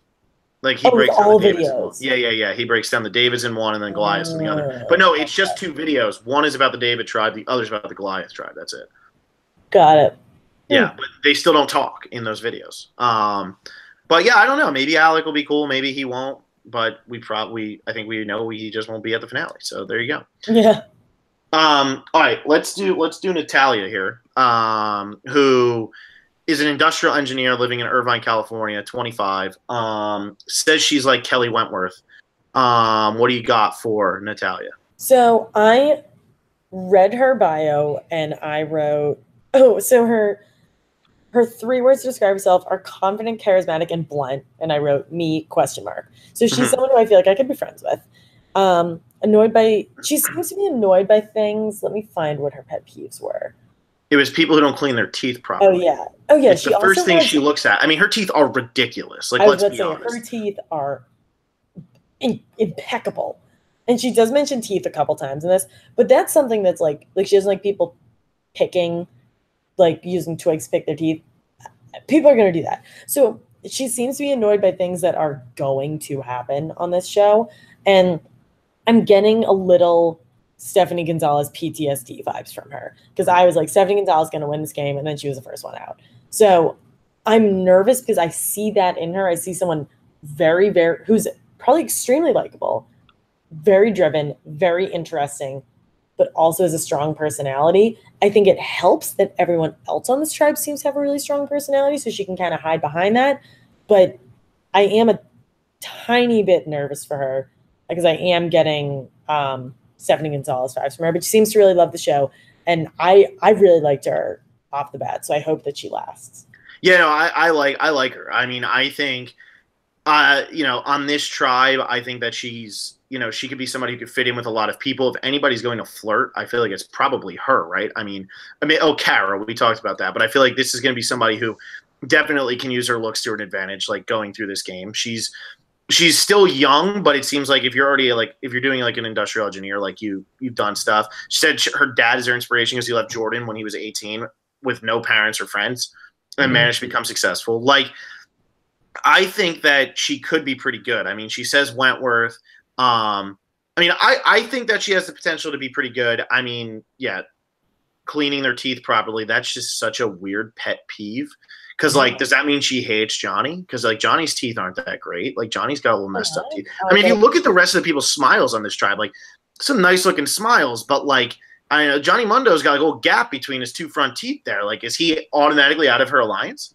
Like he breaks down the Davids. Yeah. He breaks down the Davids in one and then Goliaths in the other. But no, it's just 2 videos. One is about the David tribe. The other's about the Goliath tribe. That's it. Got it. Yeah, but they still don't talk in those videos. But yeah, I don't know. Maybe Alec will be cool. Maybe he won't. But I think we know he just won't be at the finale. So there you go. Yeah. All right, let's do Natalia here, who is an industrial engineer living in Irvine, California, 25. Says she's like Kelly Wentworth. What do you got for Natalia? So I read her bio and I wrote, so her 3 words to describe herself are confident, charismatic, and blunt. And I wrote me ? So she's someone who I feel like I could be friends with. She seems to be annoyed by things. Let me find what her pet peeves were. It was people who don't clean their teeth properly. Oh yeah. It's the first thing she looks at. I mean, her teeth are ridiculous. Like, let's be honest. Her teeth are impeccable. And she does mention teeth a couple times in this, but that's something that's like she doesn't like people picking, like using twigs to pick their teeth. People are going to do that. So she seems to be annoyed by things that are going to happen on this show. And I'm getting a little Stephanie Gonzalez PTSD vibes from her because I was like, Stephanie Gonzalez is going to win this game. And then she was the first one out. So I'm nervous because I see that in her. I see someone very, very, who's probably extremely likable, very driven, very interesting, but also has a strong personality. I think it helps that everyone else on this tribe seems to have a really strong personality, so she can kind of hide behind that. But I am a tiny bit nervous for her because I am getting Stephanie Gonzalez vibes from her, but she seems to really love the show. And I really liked her off the bat, so I hope that she lasts. Yeah, no, I like her. I mean, I think, on this tribe, I think that she's, she could be somebody who could fit in with a lot of people. If anybody's going to flirt, I feel like it's probably her, right? I mean, Kara, we talked about that, but I feel like this is going to be somebody who definitely can use her looks to her advantage, like going through this game. She's still young, but it seems like if you're already if you're doing like an industrial engineer, like you've done stuff. She said her dad is her inspiration because he left Jordan when he was 18 with no parents or friends and managed to become successful. Like, I think that she could be pretty good. I mean, she says Wentworth. I think that she has the potential to be pretty good. I mean, yeah, cleaning their teeth properly, that's just such a weird pet peeve. Because, does that mean she hates Johnny? Because, Johnny's teeth aren't that great. Like, Johnny's got a little messed up teeth. I mean, if you look at the rest of the people's smiles on this tribe, some nice-looking smiles, but, I know Johnny Mundo's got a little gap between his 2 front teeth there. Is he automatically out of her alliance?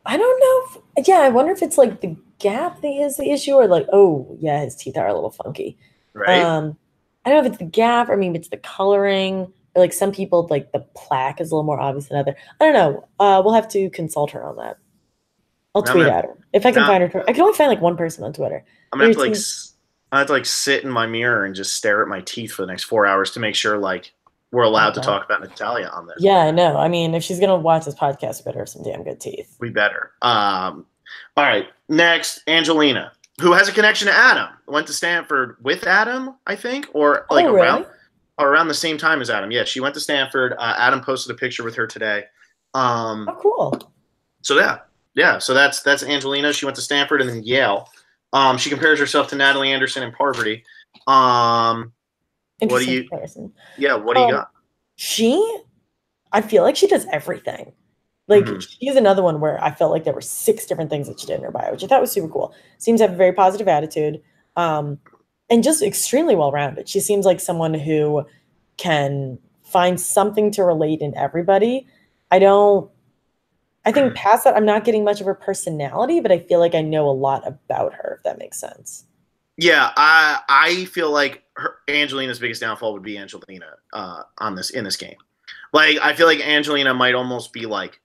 I don't know. I wonder if it's, the gap that is the issue or, his teeth are a little funky. Right. I don't know if it's the gap or maybe it's the coloring. Or some people, the plaque is a little more obvious than other. I don't know. We'll have to consult her on that. I'll tweet at her. If I can find her. I can only find, one person on Twitter. I'm going to have I have to like sit in my mirror and just stare at my teeth for the next 4 hours to make sure like we're allowed to talk about Natalia on this. Yeah, I know. I mean, if she's gonna watch this podcast, we better have some damn good teeth. We better. All right. Next, Angelina, who has a connection to Adam. Went to Stanford with Adam, I think, or like around the same time as Adam. Yeah, she went to Stanford. Adam posted a picture with her today. Oh, cool. So yeah. So that's Angelina. She went to Stanford and then Yale. She compares herself to Natalie Anderson in poverty. What do you? Comparison. Yeah, what do you got? I feel like she does everything. Like she's another one where I felt like there were 6 different things that she did in her bio, which I thought was super cool. Seems to have a very positive attitude, and just extremely well-rounded. She seems like someone who can find something to relate in everybody. I think past that, I'm not getting much of her personality, but I feel like I know a lot about her, if that makes sense. Yeah, I feel like Angelina's biggest downfall would be Angelina in this game. Like, I feel like Angelina might almost be like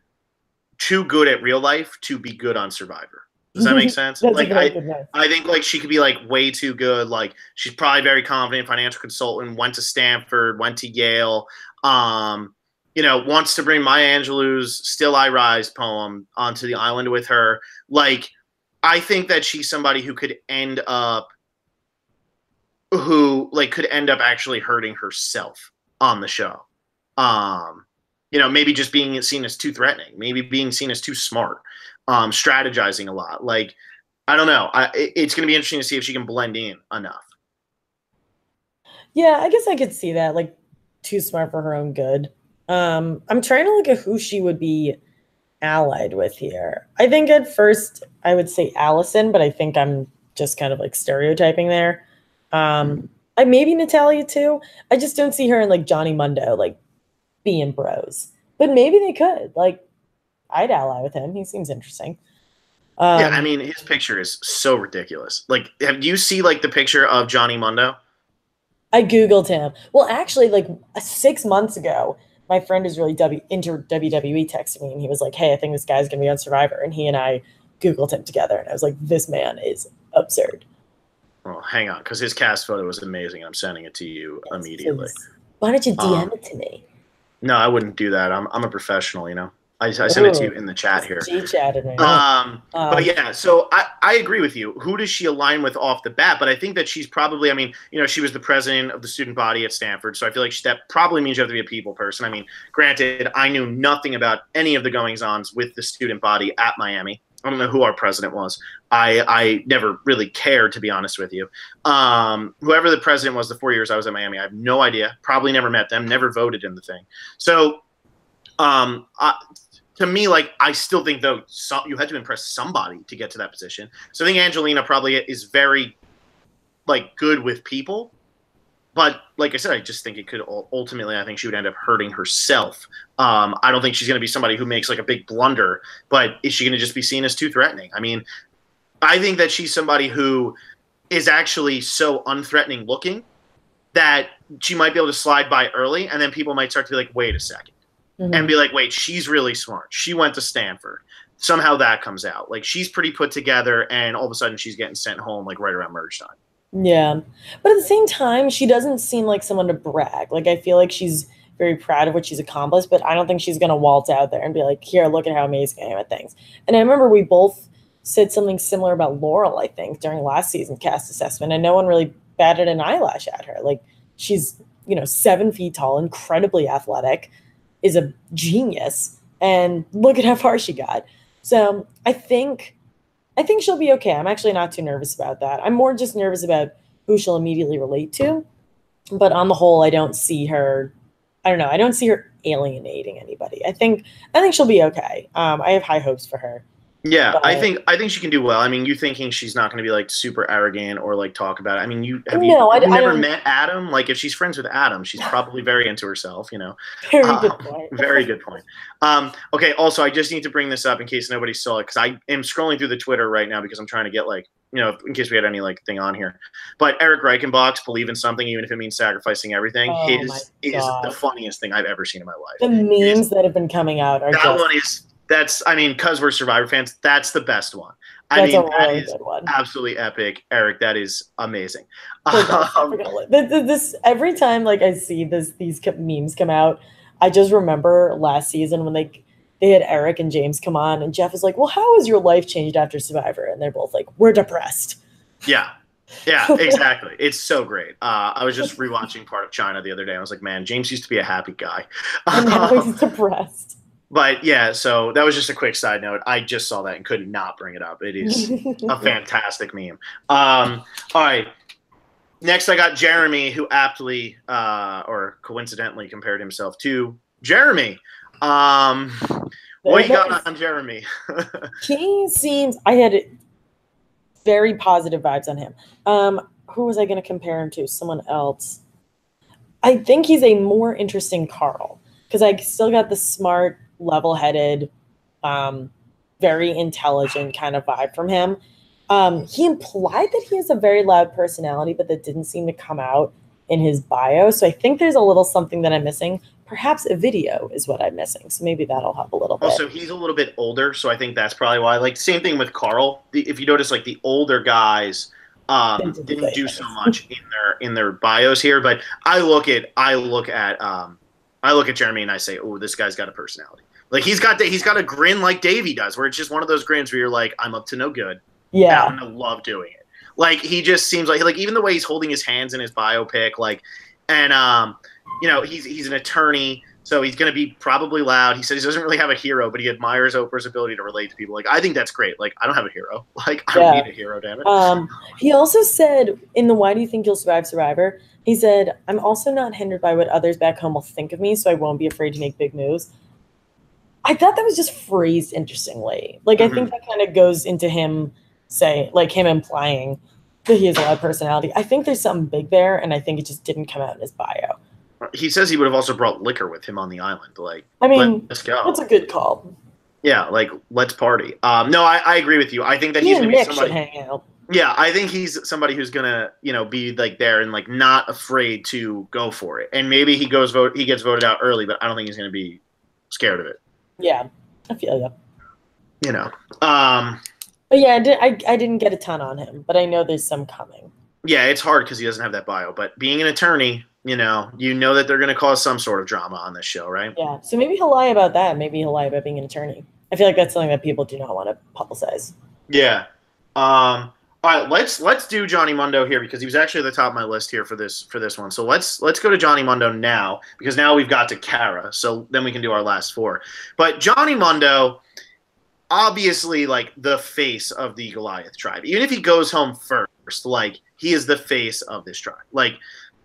too good at real life to be good on Survivor. Does that make sense? Like, I think like she could be like way too good. Like, she's probably very confident, financial consultant, went to Stanford, went to Yale. Wants to bring Maya Angelou's "Still I Rise" poem onto the island with her. Like, I think that she's somebody who could end up actually hurting herself on the show. Maybe just being seen as too threatening, maybe being seen as too smart, strategizing a lot. Like, I don't know. It's going to be interesting to see if she can blend in enough. Yeah, I guess I could see that. Like, too smart for her own good. I'm trying to look at who she would be allied with here. I think at first I would say Allison, but I think I'm just kind of like stereotyping there. Maybe Natalia too. I just don't see her in like Johnny Mundo, like being bros. But maybe they could. Like, I'd ally with him. He seems interesting. Yeah, I mean, his picture is so ridiculous. Like, have you seen like the picture of Johnny Mundo? I Googled him. Well, actually, like 6 months ago, my friend is really into WWE texted me, and he was like, hey, I think this guy's going to be on Survivor. And he and I Googled him together, and I was like, this man is absurd. Well, hang on, because his cast photo was amazing. I'm sending it to you immediately. Why don't you DM it to me? No, I wouldn't do that. I'm a professional, I sent it to you in the chat here. She chatted me. But yeah, so I agree with you. Who does she align with off the bat? But I think that she's probably, she was the president of the student body at Stanford. So I feel like that probably means you have to be a people person. I mean, granted, I knew nothing about any of the goings-ons with the student body at Miami. I don't know who our president was. I never really cared, to be honest with you. Whoever the president was the 4 years I was at Miami, I have no idea. Probably never met them, never voted in the thing. So to me, like, I still think, though, you had to impress somebody to get to that position. So I think Angelina probably is very, like, good with people. But like I said, I just think it could ultimately, I think she would end up hurting herself. I don't think she's going to be somebody who makes like a big blunder, but is she going to just be seen as too threatening? I mean, I think that she's somebody who is actually so unthreatening looking that she might be able to slide by early, and then people might start to be like, wait a second. And be like, wait, she's really smart. She went to Stanford. Somehow that comes out. Like, she's pretty put together, and all of a sudden she's getting sent home like right around merge time. Yeah. But at the same time, she doesn't seem like someone to brag. Like, I feel like she's very proud of what she's accomplished, but I don't think she's going to waltz out there and be like, here, look at how amazing I am at things. And I remember we both said something similar about Laurel, I think, during last season's cast assessment, and no one really batted an eyelash at her. Like, she's, 7 feet tall, incredibly athletic, is a genius, and look at how far she got. So I think she'll be okay. I'm actually not too nervous about that. I'm more just nervous about who she'll immediately relate to. But on the whole, I don't see her alienating anybody. I think she'll be okay. I have high hopes for her. Yeah, but I think she can do well. I mean, you thinking she's not going to be like super arrogant or like talk about it. I mean, you've never met Adam? Like, if she's friends with Adam, she's probably very into herself, Very good point. Very good point. Okay, also, I just need to bring this up in case nobody saw it, because I am scrolling through the Twitter right now because I'm trying to get like, in case we had any like thing on here. But Eric Reichenbach's Believe in Something, even if it means sacrificing everything, is the funniest thing I've ever seen in my life. The memes that have been coming out are because we're Survivor fans, that's the best one. I That's mean, a that really is good one. absolutely epic, Eric. That is amazing. This every time like I see these memes come out, I just remember last season when they had Eric and James come on, and Jeff is like, "Well, how has your life changed after Survivor?" And they're both like, "We're depressed." Yeah. Yeah, exactly. It's so great. I was just rewatching Part of China the other day. I was like, man, James used to be a happy guy. And now he's depressed. But yeah, so that was just a quick side note. I just saw that and could not bring it up. It is a fantastic meme. All right. Next, I got Jeremy, who aptly or coincidentally compared himself to Jeremy. What you got on Jeremy? He seems, I had very positive vibes on him. Who was I going to compare him to? Someone else. I think he's a more interesting Carl because I still got the smart, level-headed, very intelligent kind of vibe from him. He implied that he has a very loud personality, but that didn't seem to come out in his bio. So I think there's a little something that I'm missing. Perhaps a video is what I'm missing. So maybe that'll help a little bit. Also, he's a little bit older, so I think that's probably why. Like, same thing with Carl. If you notice, like, the older guys didn't do so much in their bios here. But I look at Jeremy and I say, oh, this guy's got a personality. Like, he's got a grin like Davey does, where it's just one of those grins where you're like, I'm up to no good. Yeah, I'm gonna love doing it. Like, he just seems like even the way he's holding his hands in his biopic, like, and he's an attorney, so he's gonna be probably loud. He says he doesn't really have a hero, but he admires Oprah's ability to relate to people. Like, I think that's great. Like, I don't have a hero. Like, I don't need a hero, damn it. He also said in the Why Do You Think You'll Survive Survivor, he said, I'm also not hindered by what others back home will think of me, so I won't be afraid to make big moves. I thought that was just phrased interestingly. Like, I think that kind of goes into him him implying that he has a loud personality. I think there's something big there, and I think it just didn't come out in his bio. He says he would have also brought liquor with him on the island. Like, I mean, let's go. That's a good call. Yeah, like, let's party. No, I agree with you. I think that he's going to be somebody. Should hang out. Yeah, I think he's somebody who's gonna, be like there and like not afraid to go for it. And maybe he gets voted out early, but I don't think he's gonna be scared of it. Yeah, I feel you. But yeah, I didn't get a ton on him, but I know there's some coming. Yeah, it's hard because he doesn't have that bio. But being an attorney, you know that they're gonna cause some sort of drama on this show, right? Yeah, so maybe he'll lie about that. Maybe he'll lie about being an attorney. I feel like that's something that people do not want to publicize. Yeah. All right, let's do Johnny Mundo here because he was actually at the top of my list here for this one. So let's go to Johnny Mundo now because now we've got to Kara. So then we can do our last four. But Johnny Mundo, obviously like the face of the Goliath tribe. Even if he goes home first, like he is the face of this tribe. Like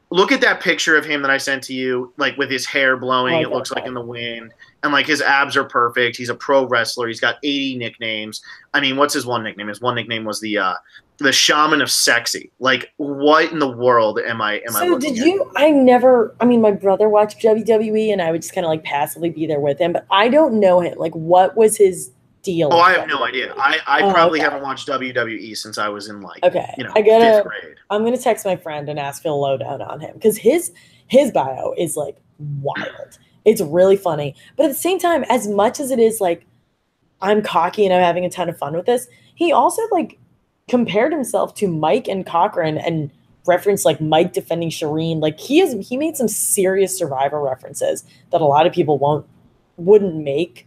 look at that picture of him that I sent to you, like with his hair blowing, it looks like in the wind. And like his abs are perfect. He's a pro wrestler. He's got 80 nicknames. I mean, what's his one nickname? His one nickname was the Shaman of Sexy. Like, what in the world am I? So did you? I mean, my brother watched WWE, and I would just kind of like passively be there with him, but I don't know him. Like, what was his deal? Oh, I have no idea. I probably haven't watched WWE since I was in fifth grade. I'm gonna text my friend and ask for the lowdown on him because his bio is like wild. It's really funny. But at the same time, as much as it is like I'm cocky and I'm having a ton of fun with this, he also like compared himself to Mike and Cochran and referenced like Mike defending Shireen. Like he made some serious Survivor references that a lot of people wouldn't make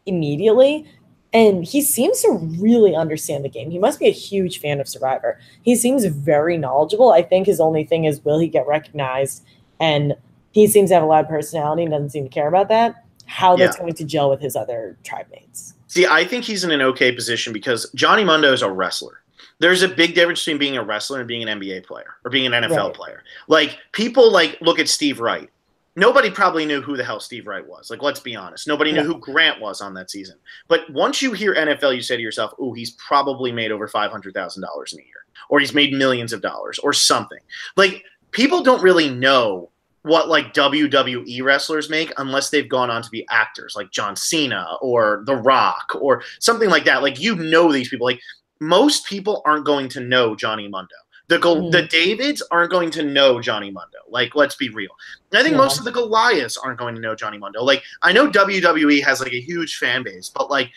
immediately. And he seems to really understand the game. He must be a huge fan of Survivor. He seems very knowledgeable. I think his only thing is, will he get recognized? And he seems to have a loud personality and doesn't seem to care about that. How that's going to gel with his other tribe mates. See, I think he's in an okay position because Johnny Mundo is a wrestler. There's a big difference between being a wrestler and being an NBA player or being an NFL player. Like, people like look at Steve Wright. Nobody probably knew who the hell Steve Wright was. Like, let's be honest. Nobody knew who Grant was on that season. But once you hear NFL, you say to yourself, ooh, he's probably made over $500,000 in a year. Or he's made millions of dollars or something. Like, people don't really know what like WWE wrestlers make unless they've gone on to be actors like John Cena or The Rock or something like that. Like, these people. Like, most people aren't going to know Johnny Mundo. The Davids aren't going to know Johnny Mundo. Like, let's be real. And I think most of the Goliaths aren't going to know Johnny Mundo. Like, I know WWE has like a huge fan base, but like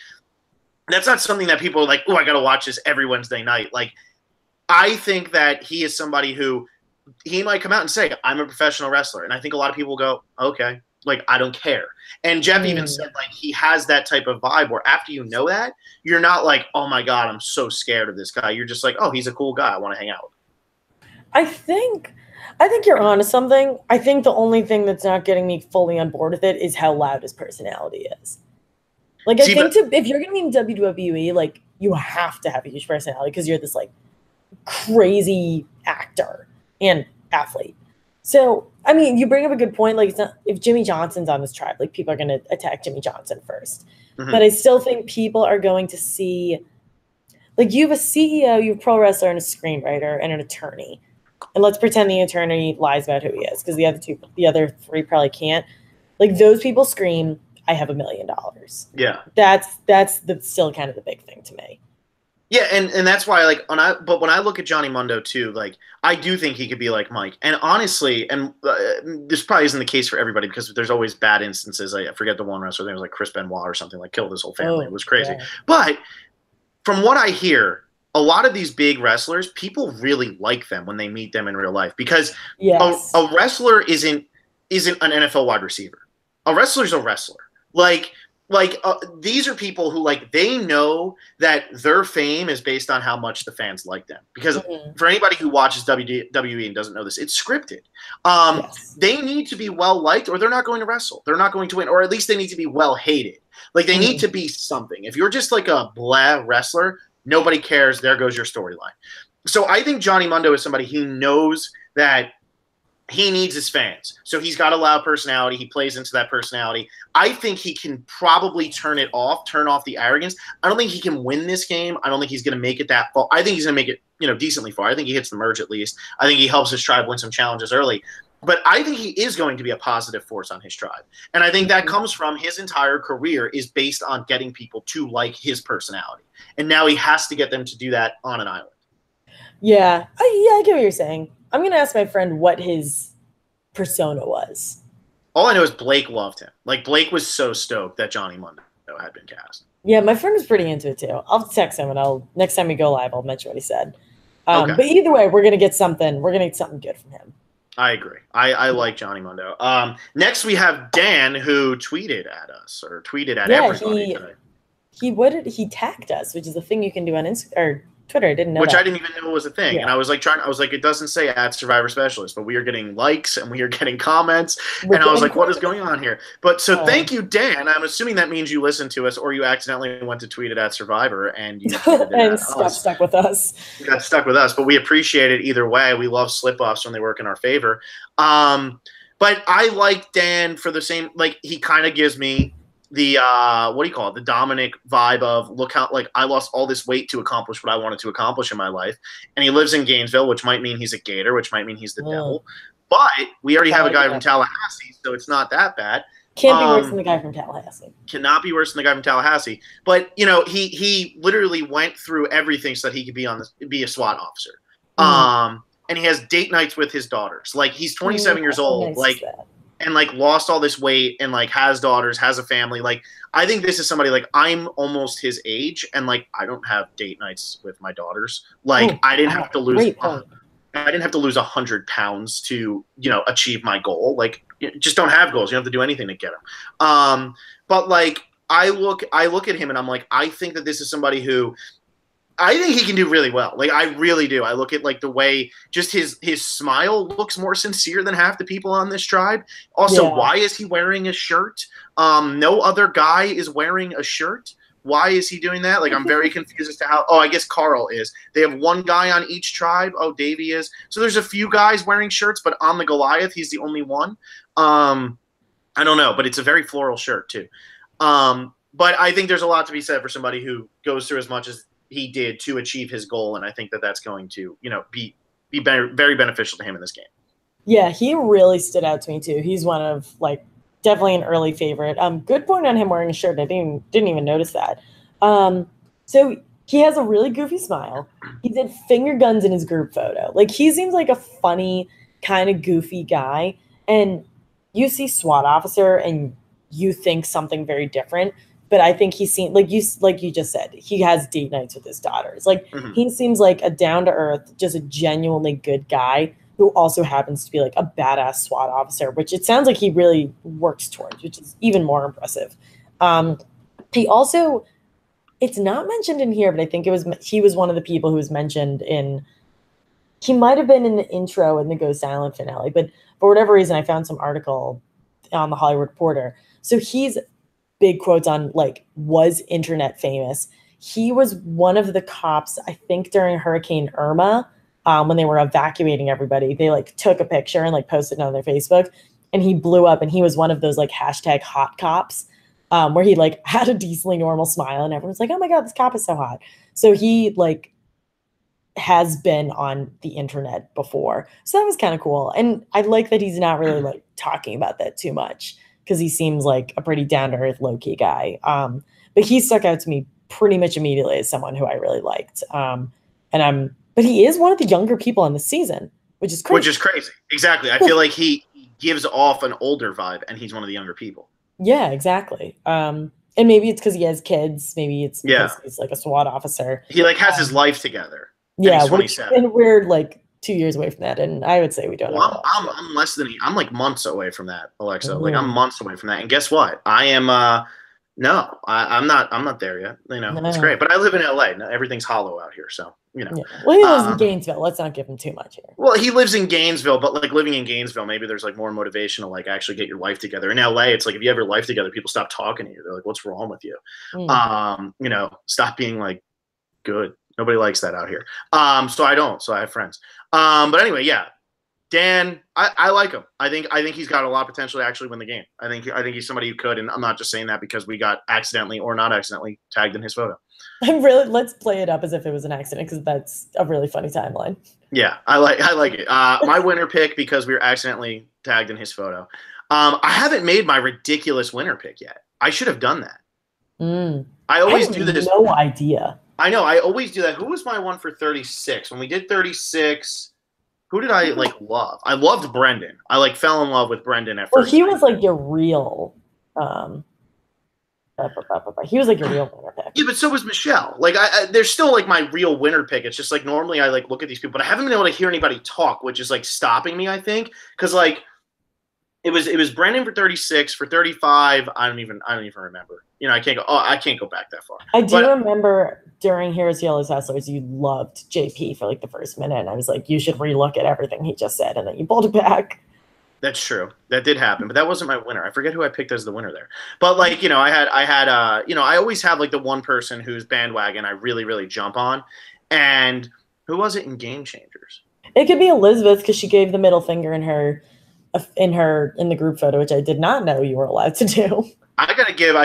that's not something that people are like, oh, I got to watch this every Wednesday night. Like, I think that he is somebody who he might come out and say, I'm a professional wrestler. And I think a lot of people go, okay, like, I don't care. And Jeff even said, like, he has that type of vibe where after you know that, you're not like, oh my God, I'm so scared of this guy. You're just like, oh, he's a cool guy. I want to hang out with him. I think you're onto something. I think the only thing that's not getting me fully on board with it is how loud his personality is. Like, if you're going to be in WWE, like, you have to have a huge personality because you're this, like, crazy actor and athlete. So, I mean, you bring up a good point. Like, it's not, if Jimmy Johnson's on this tribe, like, people are going to attack Jimmy Johnson first. Mm-hmm. But I still think people are going to see, like, you have a CEO, you have a pro wrestler, and a screenwriter, and an attorney. And let's pretend the attorney lies about who he is, because the other three probably can't. Like, those people scream, I have $1 million. Yeah. That's still kind of the big thing to me. Yeah, and that's why, like, but when I look at Johnny Mundo too, like, I do think he could be like Mike. And honestly, and this probably isn't the case for everybody because there's always bad instances. I forget the one wrestler, there was like Chris Benoit or something, like killed his whole family. It was crazy. Yeah. But from what I hear, a lot of these big wrestlers, people really like them when they meet them in real life because a wrestler isn't an NFL wide receiver. A wrestler's a wrestler. Like these are people who, like, they know that their fame is based on how much the fans like them. Because for anybody who watches WWE and doesn't know this, it's scripted. They need to be well liked, or they're not going to wrestle. They're not going to win, or at least they need to be well hated. Like, they need to be something. If you're just like a blah wrestler, nobody cares. There goes your storyline. So I think Johnny Mundo is somebody, he knows that he needs his fans. So he's got a loud personality. He plays into that personality. I think he can probably turn off the arrogance. I don't think he can win this game. I don't think he's going to make it that far. I think he's going to make it, decently far. I think he hits the merge at least. I think he helps his tribe win some challenges early. But I think he is going to be a positive force on his tribe. And I think that comes from his entire career is based on getting people to like his personality. And now he has to get them to do that on an island. Yeah. I get what you're saying. I'm going to ask my friend what his persona was. All I know is Blake loved him. Like, Blake was so stoked that Johnny Mundo had been cast. Yeah, my friend was pretty into it too. I'll text him and next time we go live, I'll mention what he said. Okay. But either way, we're going to get something good from him. I agree. I like Johnny Mundo. Next we have Dan, who tweeted at us or tweeted at everybody today. He tagged us, which is a thing you can do on Instagram or Twitter. I didn't know Which that. I didn't even know was a thing. Yeah. And I was like, it doesn't say at Survivor Specialist, but we are getting likes and we are getting comments. And I was like, what is going on here? But so thank you, Dan. I'm assuming that means you listened to us or you accidentally went to tweet it at Survivor and you and got stuck with us. You got stuck with us, but we appreciate it either way. We love slip-offs when they work in our favor. But I like Dan for the same, like, he kind of gives me the the Dominic vibe of, look how, like, I lost all this weight to accomplish what I wanted to accomplish in my life. And he lives in Gainesville, which might mean he's a Gator, which might mean he's the devil. But we already have a guy from Tallahassee, so it's not that bad. Can't be worse than the guy from Tallahassee. Cannot be worse than the guy from Tallahassee. But, he literally went through everything so that he could be a SWAT officer. And he has date nights with his daughters. Like, he's 27 years old. Like, and, like, lost all this weight and, like, has daughters, has a family. Like, I think this is somebody, like, I'm almost his age and, like, I don't have date nights with my daughters. Like, I didn't have to lose 100 pounds to, achieve my goal. Like, just don't have goals. You don't have to do anything to get them. But, like, I look at him and I'm like, I think that this is somebody who I think he can do really well. Like, I really do. I look at, like, the way just his smile looks more sincere than half the people on this tribe. Also, why is he wearing a shirt? No other guy is wearing a shirt. Why is he doing that? Like, I'm very confused as to how. Oh, I guess Carl is. They have one guy on each tribe. Oh, Davey is. So there's a few guys wearing shirts, but on the Goliath, he's the only one. I don't know, but it's a very floral shirt too. But I think there's a lot to be said for somebody who goes through as much as he did to achieve his goal, and I think that that's going to, be very, very beneficial to him in this game. Yeah, he really stood out to me too. He's one of, like, definitely an early favorite. Good point on him wearing a shirt. I didn't even notice that. So he has a really goofy smile. He did finger guns in his group photo. Like, he seems like a funny, kind of goofy guy. And you see SWAT officer and you think something very different. But I think he seems like you just said, he has date nights with his daughters. Like he seems like a down to earth, just a genuinely good guy who also happens to be like a badass SWAT officer, which it sounds like he really works towards, which is even more impressive. He also, it's not mentioned in here, but I think he was one of the people who was mentioned in. He might have been in the intro in the Go Silent finale, but for whatever reason, I found some article on the Hollywood Reporter. So he's big quotes on like was internet famous. He was one of the cops, I think, during Hurricane Irma, when they were evacuating everybody. They like took a picture and like posted it on their Facebook, and he blew up. And he was one of those like hashtag hot cops, where he like had a decently normal smile, and everyone's like, "Oh my god, this cop is so hot." So he like has been on the internet before, so that was kind of cool. And I like that he's not really like talking about that too much, because he seems like a pretty down-to-earth, low-key guy. But he stuck out to me pretty much immediately as someone who I really liked. But he is one of the younger people on the season, which is crazy. Which is crazy. Exactly. I feel like he gives off an older vibe, and he's one of the younger people. Yeah, exactly. And maybe it's because he has kids. Maybe it's because he's like a SWAT officer. He like has his life together. Yeah, and we're like 2 years away from that, and I would say we don't. Well, I'm less than I'm like months away from that, Alexa. Like I'm months away from that, and guess what? I am. No, I'm not there yet. You know, it's great, but I live in LA. Everything's hollow out here, so you know. Yeah. Well, he lives in Gainesville. Let's not give him too much here. Well, he lives in Gainesville, but like living in Gainesville, maybe there's like more motivation to like actually get your life together. In LA, it's like if you have your life together, people stop talking to you. They're like, "What's wrong with you?" You know, stop being like good. Nobody likes that out here. So I don't. So I have friends. But anyway, yeah. Dan, I like him. I think he's got a lot of potential to actually win the game. I think he's somebody who could, and I'm not just saying that because we got accidentally or not accidentally tagged in his photo. Let's play it up as if it was an accident, because that's a really funny timeline. Yeah, I like it. My winner pick, because we were accidentally tagged in his photo. I haven't made my ridiculous winner pick yet. I should have done that. I always do this. No idea. I know. I always do that. Who was my one for 36? When we did 36, who did I like love? I loved Brendan. I like fell in love with Brendan at first. Well, he was like your real. He was like your real winner pick. Yeah, but so was Michelle. Like, there's still like my real winner pick. It's just like normally I like look at these people, but I haven't been able to hear anybody talk, which is like stopping me. I think because like it was Brendan for 36, for 35. I don't even remember. You know, I can't go back that far. I do remember during Heroes, Yellows, Hustlers, you loved JP for like the first minute, and I was like, you should relook at everything he just said, and then you pulled it back. That's true. That did happen, but that wasn't my winner. I forget who I picked as the winner there. But like, you know, I had you know, I always have like the one person whose bandwagon I really, really jump on. And who was it in Game Changers? It could be Elizabeth, because she gave the middle finger in the group photo, which I did not know you were allowed to do. I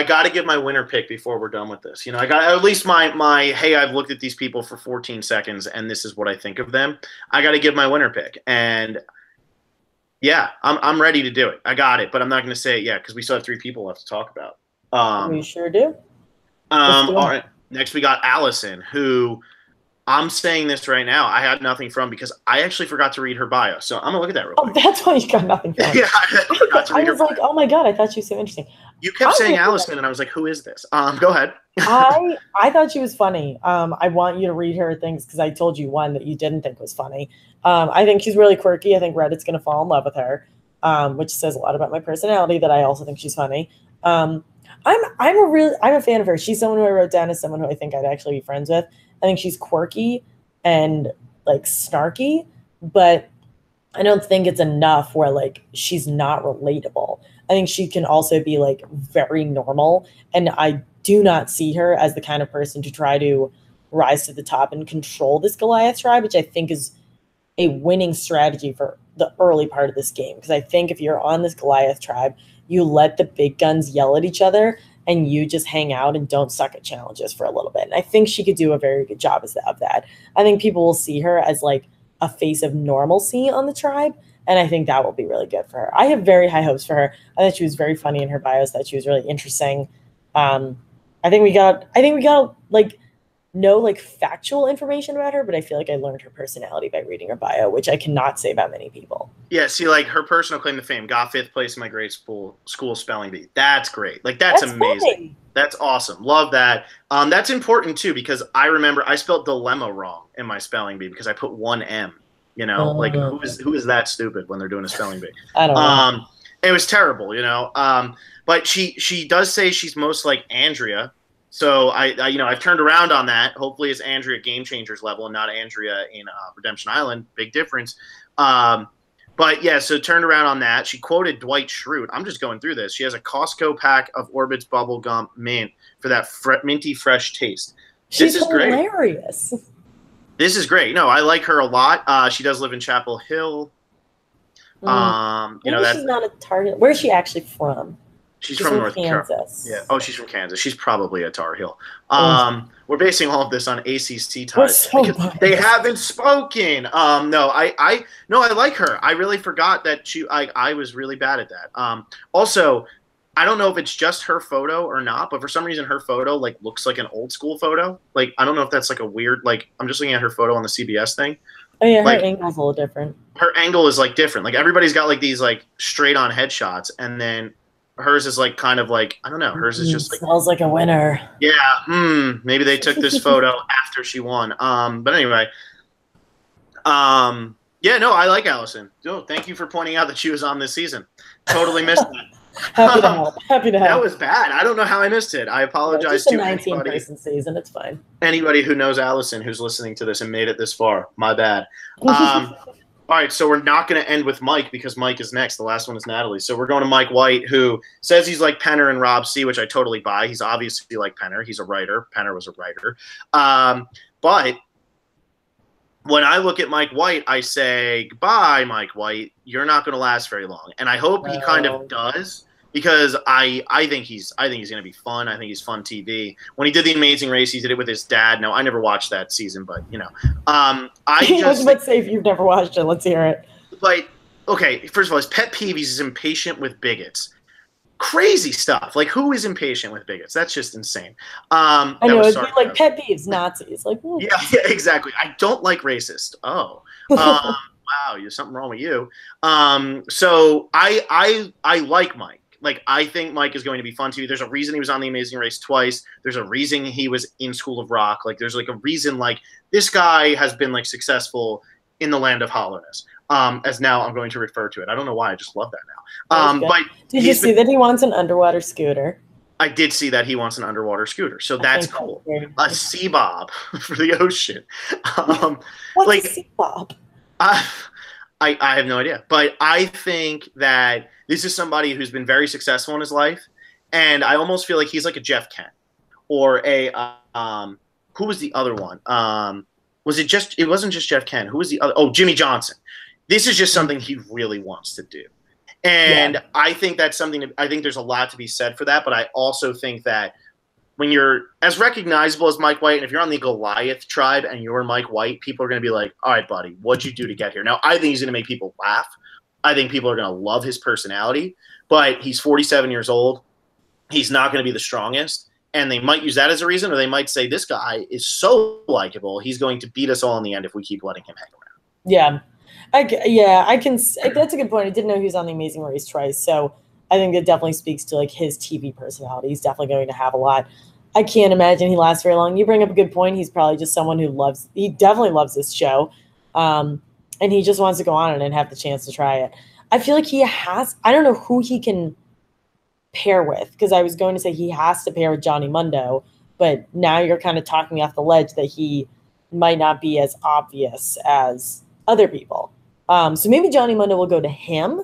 gotta give my winner pick before we're done with this. You know, I got at least my hey, I've looked at these people for 14 seconds and this is what I think of them. I gotta give my winner pick. And yeah, I'm ready to do it. I got it, but I'm not gonna say it yet because we still have 3 people left to talk about. We sure do. All right. Next we got Allison, who I'm saying this right now. I had nothing from because I actually forgot to read her bio. So I'm gonna look at that real quick. Oh, that's why you got nothing from. Yeah, I forgot to read her bio. Like, oh my god, I thought she was so interesting. You kept saying Allison, and I was like, who is this? Go ahead. I thought she was funny. I want you to read her things because I told you one that you didn't think was funny. I think she's really quirky. I think Reddit's gonna fall in love with her, which says a lot about my personality. That I also think she's funny. I'm a fan of her. She's someone who I wrote down as someone who I think I'd actually be friends with. I think she's quirky and like snarky, but I don't think it's enough where like she's not relatable. I think she can also be like very normal, and I do not see her as the kind of person to try to rise to the top and control this Goliath tribe, which I think is a winning strategy for the early part of this game. Because I think if you're on this Goliath tribe, you let the big guns yell at each other and you just hang out and don't suck at challenges for a little bit. And I think she could do a very good job of that. I think people will see her as like a face of normalcy on the tribe. And I think that will be really good for her. I have very high hopes for her. I thought she was very funny in her bios, that she was really interesting. I think we got like no like factual information about her, but I feel like I learned her personality by reading her bio, which I cannot say about many people. Yeah, see, like her personal claim to fame, got 5th place in my grade school spelling bee. That's great. Like that's amazing. Funny. That's awesome. Love that. That's important too because I remember I spelled dilemma wrong in my spelling bee because I put one M. You know, like who is that stupid when they're doing a spelling bee? I don't know. It was terrible, you know. But she does say she's most like Andrea. So I you know, I've turned around on that. Hopefully it's Andrea Game Changers level and not Andrea in Redemption Island. Big difference. But yeah, so turned around on that. She quoted Dwight Schrute. I'm just going through this. She has a Costco pack of Orbit's bubblegum mint for that minty fresh taste. She's hilarious. Great. This is great. No, I like her a lot. She does live in Chapel Hill. You know, she's not a target. Where's she actually from? She's from North Kansas. Yeah. Oh, she's from Kansas. She's probably a Tar Heel. We're basing all of this on ACC ties because they haven't spoken. No, I like her. I really forgot that I was really bad at that. Also, I don't know if it's just her photo or not, but for some reason her photo like looks like an old school photo. Like I don't know if that's like a weird like I'm just looking at her photo on the CBS thing. Oh yeah, her angle's a little different. Her angle is like different. Like everybody's got like these like straight on headshots, and then hers is like kind of like I don't know. Hers is just like smells like a winner. Yeah. Maybe they took this photo after she won. But anyway. Yeah. No, I like Allison. Oh, thank you for pointing out that she was on this season. Totally missed that. Happy to help. Happy to help. That was bad. I don't know how I missed it. I apologize to anybody. It's just a 19-person season. It's fine. Anybody who knows Allison who's listening to this and made it this far, my bad. All right, so we're not going to end with Mike because Mike is next. The last one is Natalie. So we're going to Mike White, who says he's like Penner and Rob C., which I totally buy. He's obviously like Penner. He's a writer. Penner was a writer. But when I look at Mike White, I say, goodbye, Mike White. You're not going to last very long. And I hope he kind of does because I think he's going to be fun. I think he's fun TV. When he did The Amazing Race, he did it with his dad. No, I never watched that season, but, you know. Let's say if you've never watched it, let's hear it. But, okay, first of all, his pet peeve is he's impatient with bigots. Crazy stuff. Like, who is impatient with bigots? That's just insane. I know, it'd be like pet peeves, Nazis. Like, yeah, exactly. I don't like racist. Oh. Wow, there's something wrong with you. So I like Mike. Like, I think Mike is going to be fun too. There's a reason he was on The Amazing Race twice. There's a reason he was in School of Rock. Like, there's like a reason, like, this guy has been like successful in the land of hollowness. As now I'm going to refer to it. I don't know why. I just love that now. But did you see that he wants an underwater scooter? I did see that he wants an underwater scooter. So that's cool. A sea bob for the ocean. What's like, a sea bob? I have no idea. But I think that this is somebody who's been very successful in his life. And I almost feel like he's like a Jeff Kent or a who was the other one? It wasn't just Jeff Kent. Who was the other? Oh, Jimmy Johnson. This is just something he really wants to do. And I think that's something I think there's a lot to be said for that. But I also think that when you're as recognizable as Mike White, and if you're on the Goliath tribe and you're Mike White, people are going to be like, all right, buddy, what'd you do to get here? Now, I think he's going to make people laugh. I think people are going to love his personality. But he's 47 years old. He's not going to be the strongest. And they might use that as a reason, or they might say, this guy is so likable, he's going to beat us all in the end if we keep letting him hang around. Yeah. I can. That's a good point. I didn't know he was on The Amazing Race twice, so I think it definitely speaks to like his TV personality. He's definitely going to have a lot. I can't imagine he lasts very long. You bring up a good point. He's probably just someone who he definitely loves this show, and he just wants to go on it and have the chance to try it. I feel like he has. I don't know who he can pair with, because I was going to say he has to pair with Johnny Mundo, but now you're kind of talking me off the ledge that he might not be as obvious as other people. So maybe Johnny Mundo will go to him,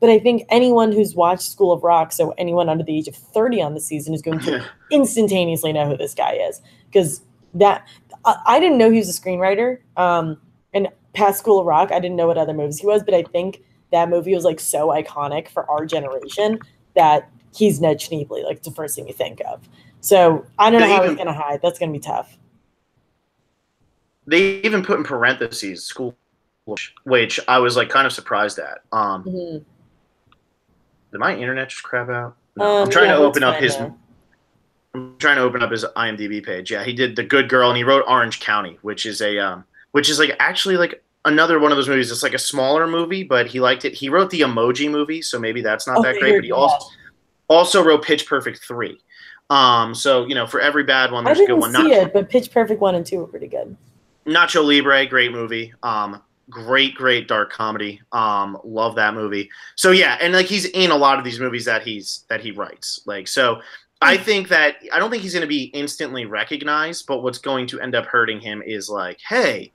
but I think anyone who's watched School of Rock, so anyone under the age of 30 on the season, is going to instantaneously know who this guy is, because I didn't know he was a screenwriter. And past School of Rock, I didn't know what other movies he was, but I think that movie was like so iconic for our generation that he's Ned Schneebly, like the first thing you think of. So I don't know how he's going to hide. That's going to be tough. They even put in parentheses school, which I was like kind of surprised at. Did my internet just crap out? No. I'm trying to open up his. Now. I'm trying to open up his IMDb page. Yeah, he did The Good Girl, and he wrote Orange County, which is like actually like another one of those movies. It's like a smaller movie, but he liked it. He wrote the Emoji Movie, so maybe that's not that great. But he also wrote Pitch Perfect 3. So for every bad one, there's a good one. I didn't see it, but Pitch Perfect 1 and 2 were pretty good. Nacho Libre, great movie. Great dark comedy. Love that movie. So yeah, and like he's in a lot of these movies that he writes. Like so. I don't think he's going to be instantly recognized, but what's going to end up hurting him is like, hey,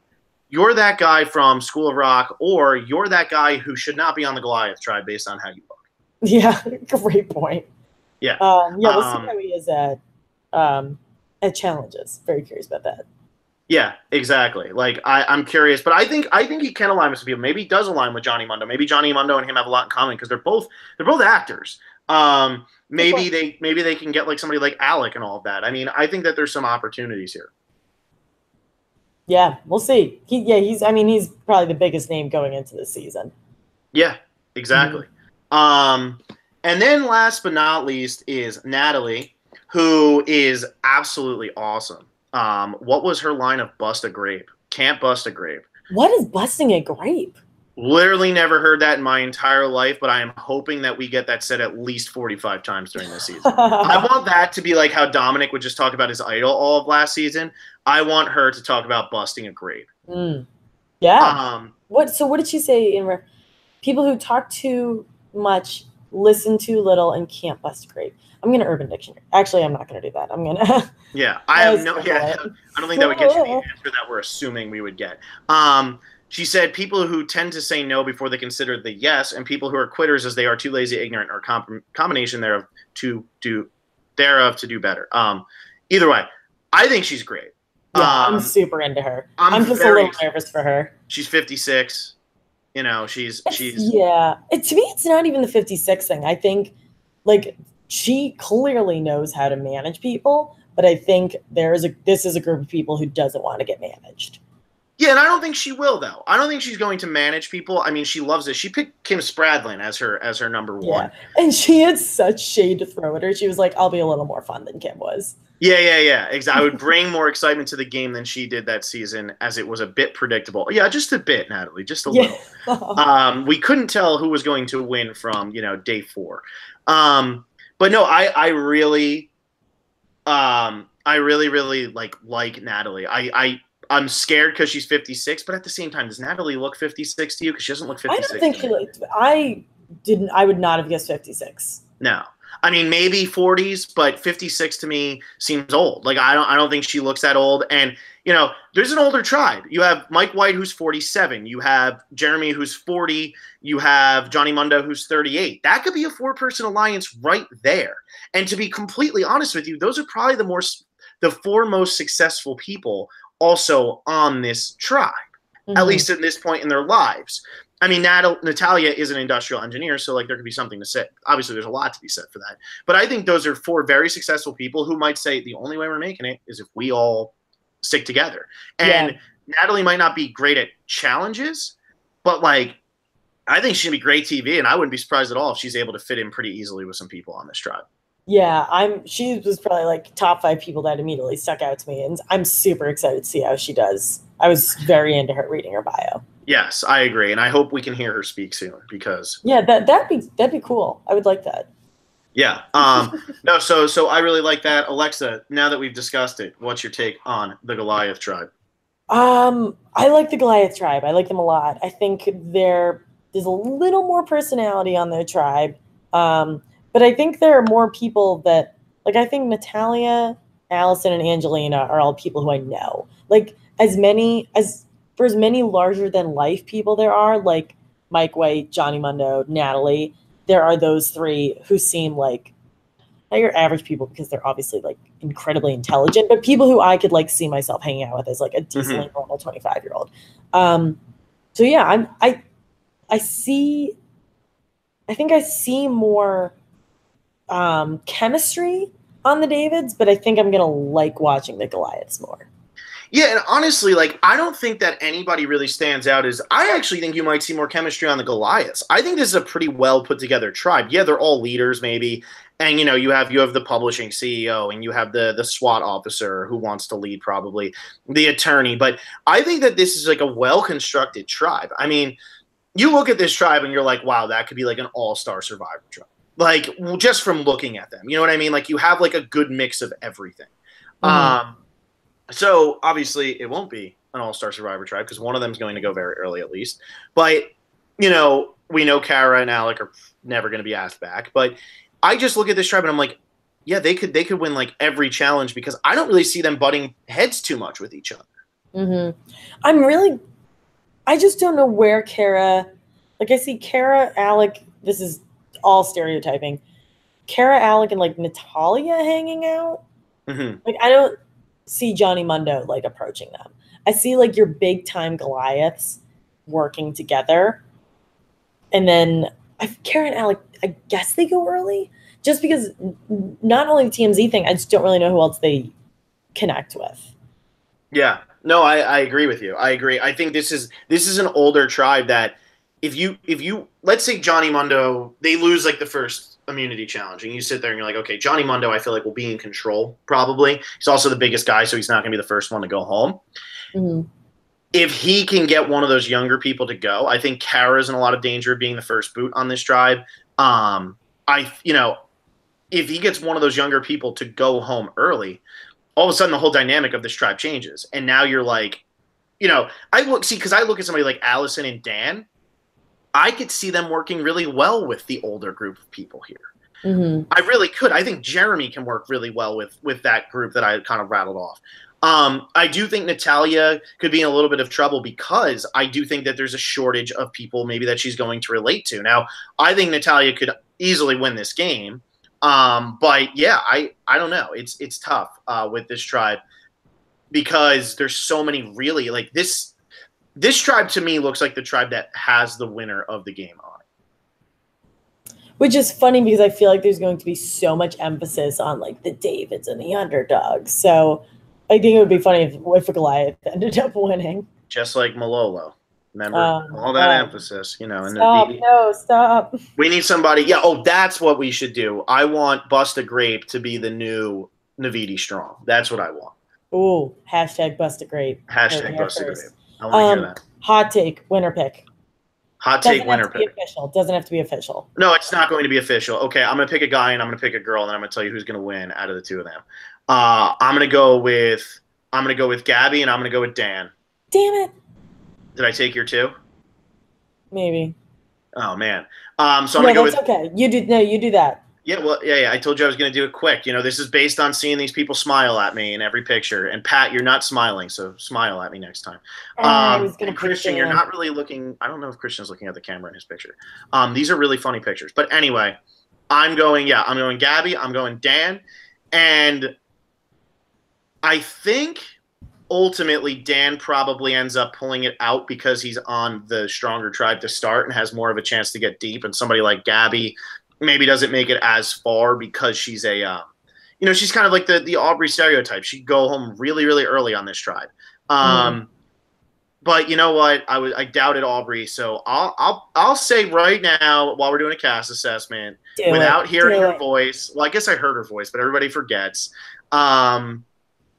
you're that guy from School of Rock, or you're that guy who should not be on the Goliath tribe based on how you look. Yeah, great point. Yeah. We'll see how he is at challenges. Very curious about that. Yeah, exactly. Like I'm curious, but I think he can align with some people. Maybe he does align with Johnny Mundo. Maybe Johnny Mundo and him have a lot in common because they're both actors. Maybe they can get like somebody like Alec and all of that. I mean, I think that there's some opportunities here. Yeah, we'll see. He's probably the biggest name going into the season. Yeah, exactly. Mm-hmm. And then last but not least is Natalie, who is absolutely awesome. What was her line of bust a grape? Can't bust a grape. What is busting a grape? Literally never heard that in my entire life, but I am hoping that we get that said at least 45 times during this season. I want that to be like how Dominic would just talk about his idol all of last season. I want her to talk about busting a grape. Yeah. What did she say in people who talk too much, listen too little, and can't bust a grape? I'm going to Urban Dictionary. Actually, I'm not going to do that. I'm going to. Yeah. I don't think that would get you the answer that we're assuming we would get. She said people who tend to say no before they consider the yes, and people who are quitters as they are too lazy, ignorant, or combination thereof to do better. Either way, I think she's great. Yeah, I'm super into her. I'm just a little nervous for her. She's 56. She's yeah. To me, it's not even the 56 thing. I think like she clearly knows how to manage people, but I think this is a group of people who doesn't want to get managed. Yeah, and I don't think she will, though. I don't think she's going to manage people. I mean, she loves it. She picked Kim Spradlin as her number one. Yeah, and she had such shade to throw at her. She was like, I'll be a little more fun than Kim was. Yeah. Exactly. I would bring more excitement to the game than she did that season, as it was a bit predictable. Yeah, just a bit, Natalie, just a little. We couldn't tell who was going to win from, day 4. But no, I really like Natalie. I'm scared because she's 56, but at the same time, does Natalie look 56 to you? Because she doesn't look 56. I don't think she looked. I would not have guessed 56. No. I mean, maybe 40s, but 56 to me seems old. Like, I don't think she looks that old. And, there's an older tribe. You have Mike White, who's 47. You have Jeremy, who's 40. You have Johnny Mundo, who's 38. That could be a 4-person alliance right there. And to be completely honest with you, those are probably the 4 most successful people also on this tribe, at least at this point in their lives. I mean, Natalia is an industrial engineer, so like there could be something to say. Obviously, there's a lot to be said for that. But I think those are 4 very successful people who might say the only way we're making it is if we all stick together. And Natalie might not be great at challenges, but like I think she'd be great TV, and I wouldn't be surprised at all if she's able to fit in pretty easily with some people on this tribe. Yeah, she was probably like top 5 people that immediately stuck out to me, and I'm super excited to see how she does. I was very into her reading her bio. Yes, I agree, and I hope we can hear her speak soon because that'd be cool. I would like that. Yeah. No. So I really like that. Alexa, now that we've discussed it, what's your take on the Goliath tribe? I like the Goliath tribe. I like them a lot. I think there's a little more personality on their tribe. But I think there are more people that, like, I think Natalia, Allison, and Angelina are all people who I know. Like, for as many larger than life people there are, like Mike White, Johnny Mundo, Natalie, there are those 3 who seem like not your average people because they're obviously like incredibly intelligent, but people who I could like see myself hanging out with as like a decently normal 25-year-old. So yeah, I think I see more chemistry on the Davids, but I think I'm gonna like watching the Goliaths more. Yeah, and honestly, like, I don't think that anybody really stands out as I actually think you might see more chemistry on the Goliaths. I think this is a pretty well put together tribe. Yeah, they're all leaders, maybe. And you have the publishing CEO and you have the SWAT officer who wants to lead, probably the attorney. But I think that this is like a well constructed tribe. I mean, you look at this tribe and you're like, wow, that could be like an all-star Survivor tribe. Like, just from looking at them. You know what I mean? Like, you have like a good mix of everything. So obviously it won't be an all-star Survivor tribe because one of them is going to go very early at least. But, we know Kara and Alec are never going to be asked back. But I just look at this tribe and I'm like, yeah, they could win like every challenge because I don't really see them butting heads too much with each other. I just don't know where Kara, like I see Kara, Alec, this is all stereotyping. Kara, Alec, and like Natalia hanging out. Like I don't see Johnny Mundo like approaching them. I see like your big time Goliaths working together. And then Kara and Alec, I guess they go early just because not only the TMZ thing, I just don't really know who else they connect with. Yeah, no, I agree with you. I agree. I think this is an older tribe that if you let's say Johnny Mundo, they lose like the first immunity challenge and you sit there and you're like, okay, Johnny Mundo I feel like will be in control probably. He's also the biggest guy, so he's not going to be the first one to go home. If he can get one of those younger people to go, I think Kara's in a lot of danger of being the first boot on this tribe. If he gets one of those younger people to go home early, all of a sudden the whole dynamic of this tribe changes. And now you're like, I look at somebody like Allison and Dan, I could see them working really well with the older group of people here. I really could. I think Jeremy can work really well with that group that I kind of rattled off. I do think Natalia could be in a little bit of trouble because I do think that there's a shortage of people maybe that she's going to relate to. Now, I think Natalia could easily win this game. But yeah, I don't know. It's tough with this tribe because there's so many really like this tribe to me looks like the tribe that has the winner of the game on it. Which is funny because I feel like there's going to be so much emphasis on like the Davids and the underdogs. So I think it would be funny if Goliath ended up winning. Just like Malolo. Remember all that emphasis, and stop. We need somebody. Yeah. Oh, that's what we should do. I want Bust a Grape to be the new Navidi Strong. That's what I want. Ooh, hashtag Bust a Grape. Hashtag Bust a Grape. I want to hear that. Hot take, winner pick. Hot take, winner pick. Doesn't have to be official. No, it's not going to be official. Okay, I'm going to pick a guy and I'm going to pick a girl, and then I'm going to tell you who's going to win out of the two of them. I'm going to go with Gabby, and I'm going to go with Dan. Damn it. Did I take your two? Maybe. Oh man. So I'm going to go with. Okay. You do that. Yeah, well, yeah. I told you I was going to do it quick. This is based on seeing these people smile at me in every picture. And Pat, you're not smiling, so smile at me next time. And Christian, you're not really looking. I don't know if Christian's looking at the camera in his picture. These are really funny pictures. But anyway, I'm going Gabby. I'm going Dan, and I think ultimately Dan probably ends up pulling it out because he's on the stronger tribe to start and has more of a chance to get deep. And somebody like Gabby maybe doesn't make it as far because she's she's kind of like the Aubrey stereotype. She'd go home really, really early on this tribe. But you know what? I doubted Aubrey, so I'll say right now while we're doing a cast assessment without hearing her voice. Well, I guess I heard her voice, but everybody forgets.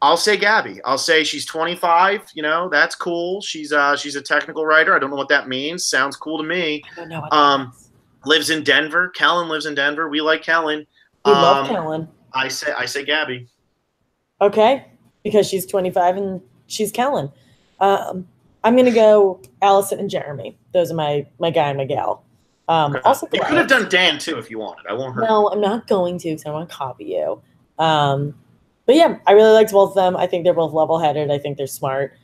I'll say Gabby. I'll say she's 25. That's cool. She's a technical writer. I don't know what that means. Sounds cool to me. I don't know what that means. Lives in Denver. Kellen lives in Denver. We like Kellen. We love Kellen. I say Gabby. Okay, because she's 25 and she's Kellen. I'm gonna go Allison and Jeremy. Those are my guy and my gal. Okay. Also, you could have done Dan too if you wanted. I won't hurt. No, I'm not going to because I want to copy you. But yeah, I really liked both of them. I think they're both level-headed. I think they're smart.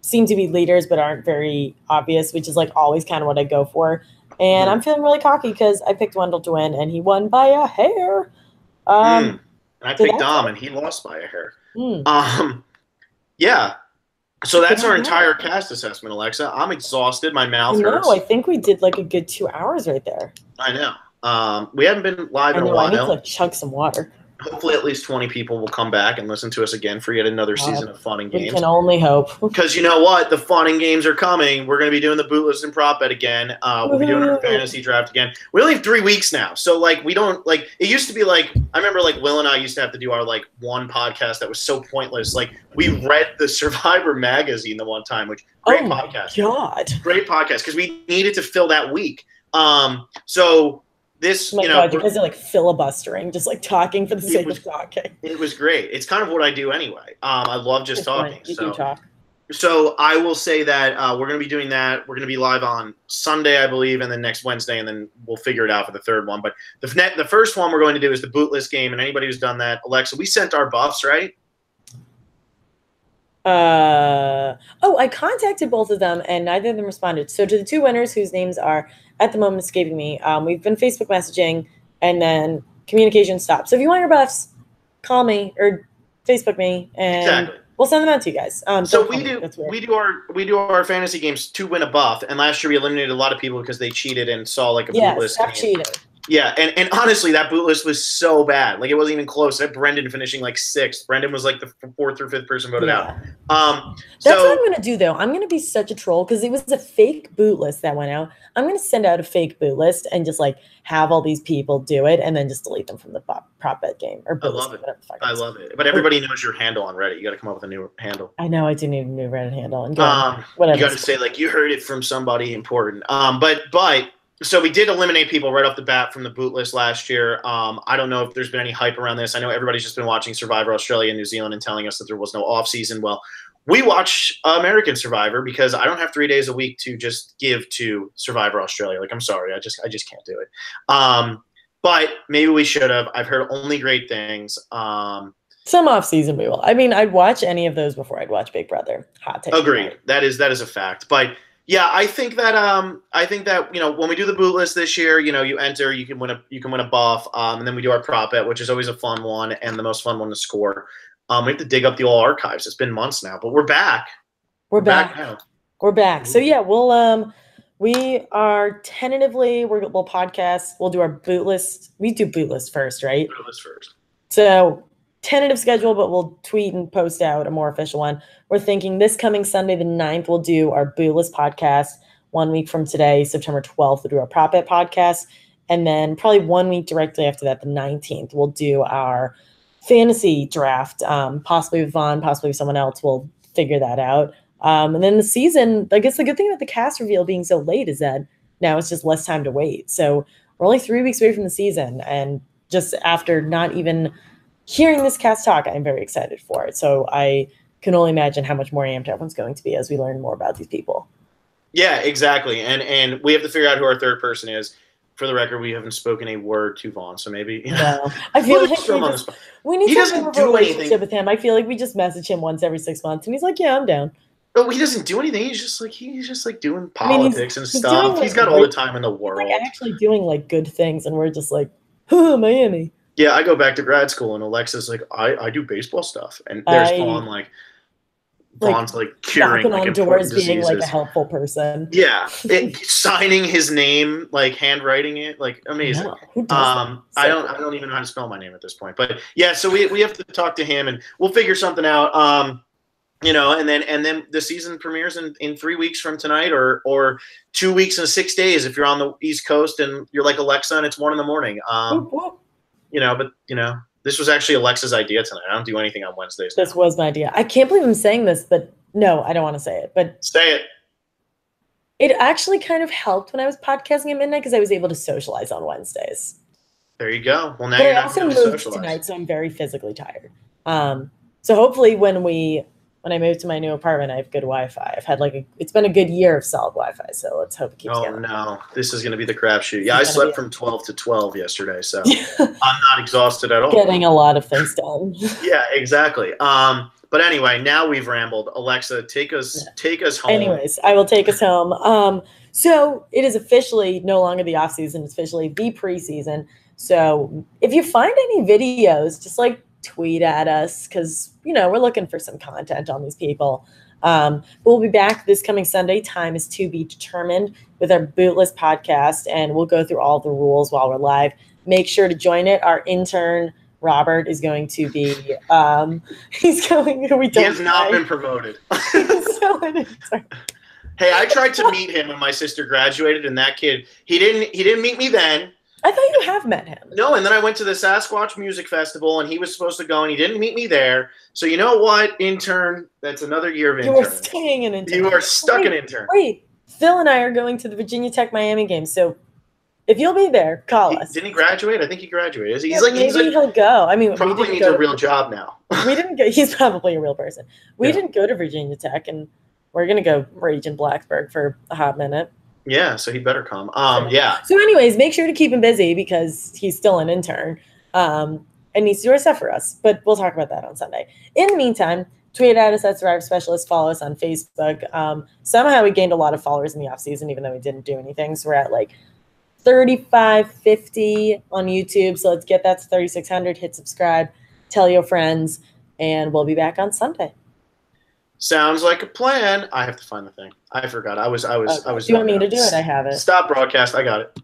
Seem to be leaders, but aren't very obvious, which is like always kind of what I go for. And I'm feeling really cocky because I picked Wendell to win, and he won by a hair. And I picked Dom, and he lost by a hair. Yeah. So that's our entire cast assessment, Alexa. I'm exhausted. My mouth hurts. I think we did like a good 2 hours right there. I know. We haven't been live in a while. I need to chug some water. Hopefully at least 20 people will come back and listen to us again for yet another season of fun and games. We can only hope. Because you know what? The fun and games are coming. We're going to be doing the bootless and prop bet again. We'll be doing our fantasy draft again. We only have 3 weeks now. So, like, we don't, like, it used to be, like, I remember, like, Will and I used to have to do our, like, one podcast that was so pointless. Like, we read the Survivor magazine the one time, which, great podcast. God. Great podcast, because we needed to fill that week. So... This, you guys are like filibustering, just like talking for the sake of talking. It was great. It's kind of what I do anyway. I love just talking. You do talk. So I will say that we're going to be doing that. We're going to be live on Sunday, I believe, and then next Wednesday, and then we'll figure it out for the third one. But the first one we're going to do is the bootless game, and anybody who's done that, Alexa, we sent our buffs, right? I contacted both of them, and neither of them responded. So to the 2 winners whose names are at the moment escaping me, we've been Facebook messaging, and then communication stopped. So if you want your buffs, call me or Facebook me, and we'll send them out to you guys. So we do our fantasy games to win a buff, and last year we eliminated a lot of people because they cheated and saw like a bootless game. Cheating. Yeah, and honestly, that bootless was so bad. Like, it wasn't even close. I had Brendan finishing like 6th. Brendan was like the 4th or 5th person voted out. That's what I'm going to do, though. I'm going to be such a troll because it was a fake boot list that went out. I'm going to send out a fake boot list and just like have all these people do it and then just delete them from the prop bet game. Or I love it. I love it. But everybody knows your handle on Reddit. You got to come up with a new handle. I know. I do need a new Reddit handle. And whatever. You got to say, like, you heard it from somebody important. But so we did eliminate people right off the bat from the boot list last year. I don't know if there's been any hype around this. I know everybody's just been watching Survivor Australia and New Zealand and telling us that there was no off season. Well, we watch American Survivor because I don't have 3 days a week to just give to Survivor Australia. Like, I'm sorry, I just can't do it. But maybe we should have. I've heard only great things. Some off season we will. I mean, I'd watch any of those before I'd watch Big Brother. Hot take. Agreed. That is a fact. But yeah, I think that when we do the boot list this year, you enter, you can win a buff, and then we do our prop bet, which is always a fun one and the most fun one to score. We have to dig up the old archives. It's been months now, but we're back. We're back now. We're back. So yeah, we are tentatively we'll podcast. We'll do our boot list. We do boot list first, right? Boot list first. So tentative schedule, but we'll tweet and post out a more official one. We're thinking this coming Sunday, the 9th, we'll do our bootless podcast. 1 week from today, September 12th, we'll do our prop bet podcast. And then probably 1 week directly after that, the 19th, we'll do our fantasy draft, possibly with Vaughn, possibly with someone else. We'll figure that out. And then the season, I guess the good thing about the cast reveal being so late is that now it's just less time to wait. So we're only 3 weeks away from the season. And just after not even hearing this cast talk, I'm very excited for it. So I can only imagine how much more amped everyone's going to be as we learn more about these people. Yeah, exactly. And we have to figure out who our third person is. For the record, we haven't spoken a word to Vaughn, so maybe. No. I feel like we need to have a relationship with him. I feel like we just message him once every 6 months, and he's like, "Yeah, I'm down." Oh, he doesn't do anything. He's just like doing politics and stuff. He's got all the time in the world. He's like actually doing like good things, and we're just like, "Oh, Miami." Yeah, I go back to grad school, and Alexa's like, I do baseball stuff, and there's Vaughn's like curing like doors, being like a helpful person. Yeah, signing his name, like handwriting it, like amazing. No, who does that? I don't even know how to spell my name at this point, but yeah. So we have to talk to him, and we'll figure something out. And then the season premieres in 3 weeks from tonight, or 2 weeks and 6 days if you're on the East Coast and you're like Alexa and it's 1 a.m. This was actually Alexa's idea tonight. I don't do anything on Wednesdays. This was my idea. I can't believe I'm saying this, but no, I don't want to say it. But say it. It actually kind of helped when I was podcasting at midnight because I was able to socialize on Wednesdays. There you go. Well, now you're not going to socialize tonight, so I'm very physically tired. So hopefully when I moved to my new apartment, I have good Wi-Fi. I've had it's been a good year of solid Wi-Fi, so let's hope it keeps going. Oh no, this is going to be the crapshoot. Yeah, I slept from 12 to 12 yesterday, so I'm not exhausted at all. Getting a lot of things done. Yeah, exactly. But anyway, now we've rambled. Alexa, take us home. Anyways, I will take us home. So it is officially no longer the off season; it's officially the preseason. So if you find any videos, just tweet at us because we're looking for some content on these people. We'll be back this coming Sunday. Time is to be determined with our Bootless podcast, and we'll go through all the rules while we're live. Make sure to join it. Our intern Robert is going to be he has not been promoted. Hey, I tried to meet him when my sister graduated, and that kid, he didn't meet me then. I thought you have met him. No, and then I went to the Sasquatch Music Festival, and he was supposed to go, and he didn't meet me there. So you know what, intern? That's another year of intern. You are staying an intern. You are stuck an intern. Wait, Phil and I are going to the Virginia Tech Miami game, so if you'll be there, call us. Didn't he graduate? I think he graduated. Maybe he'll go. I mean, probably needs a real job now. We didn't go. He's probably a real person. We didn't go to Virginia Tech, and we're going to go rage in Blacksburg for a hot minute. Yeah, so he better come. Yeah. So anyways, make sure to keep him busy because he's still an intern and needs to do our stuff for us. But we'll talk about that on Sunday. In the meantime, tweet at us at Survivor Specialist. Follow us on Facebook. Somehow we gained a lot of followers in the offseason, even though we didn't do anything. So we're at like 3,550 on YouTube. So let's get that to 3,600. Hit subscribe. Tell your friends. And we'll be back on Sunday. Sounds like a plan. I have to find the thing. I forgot. I was. Do you want me to do it? I have it. Stop broadcast. I got it.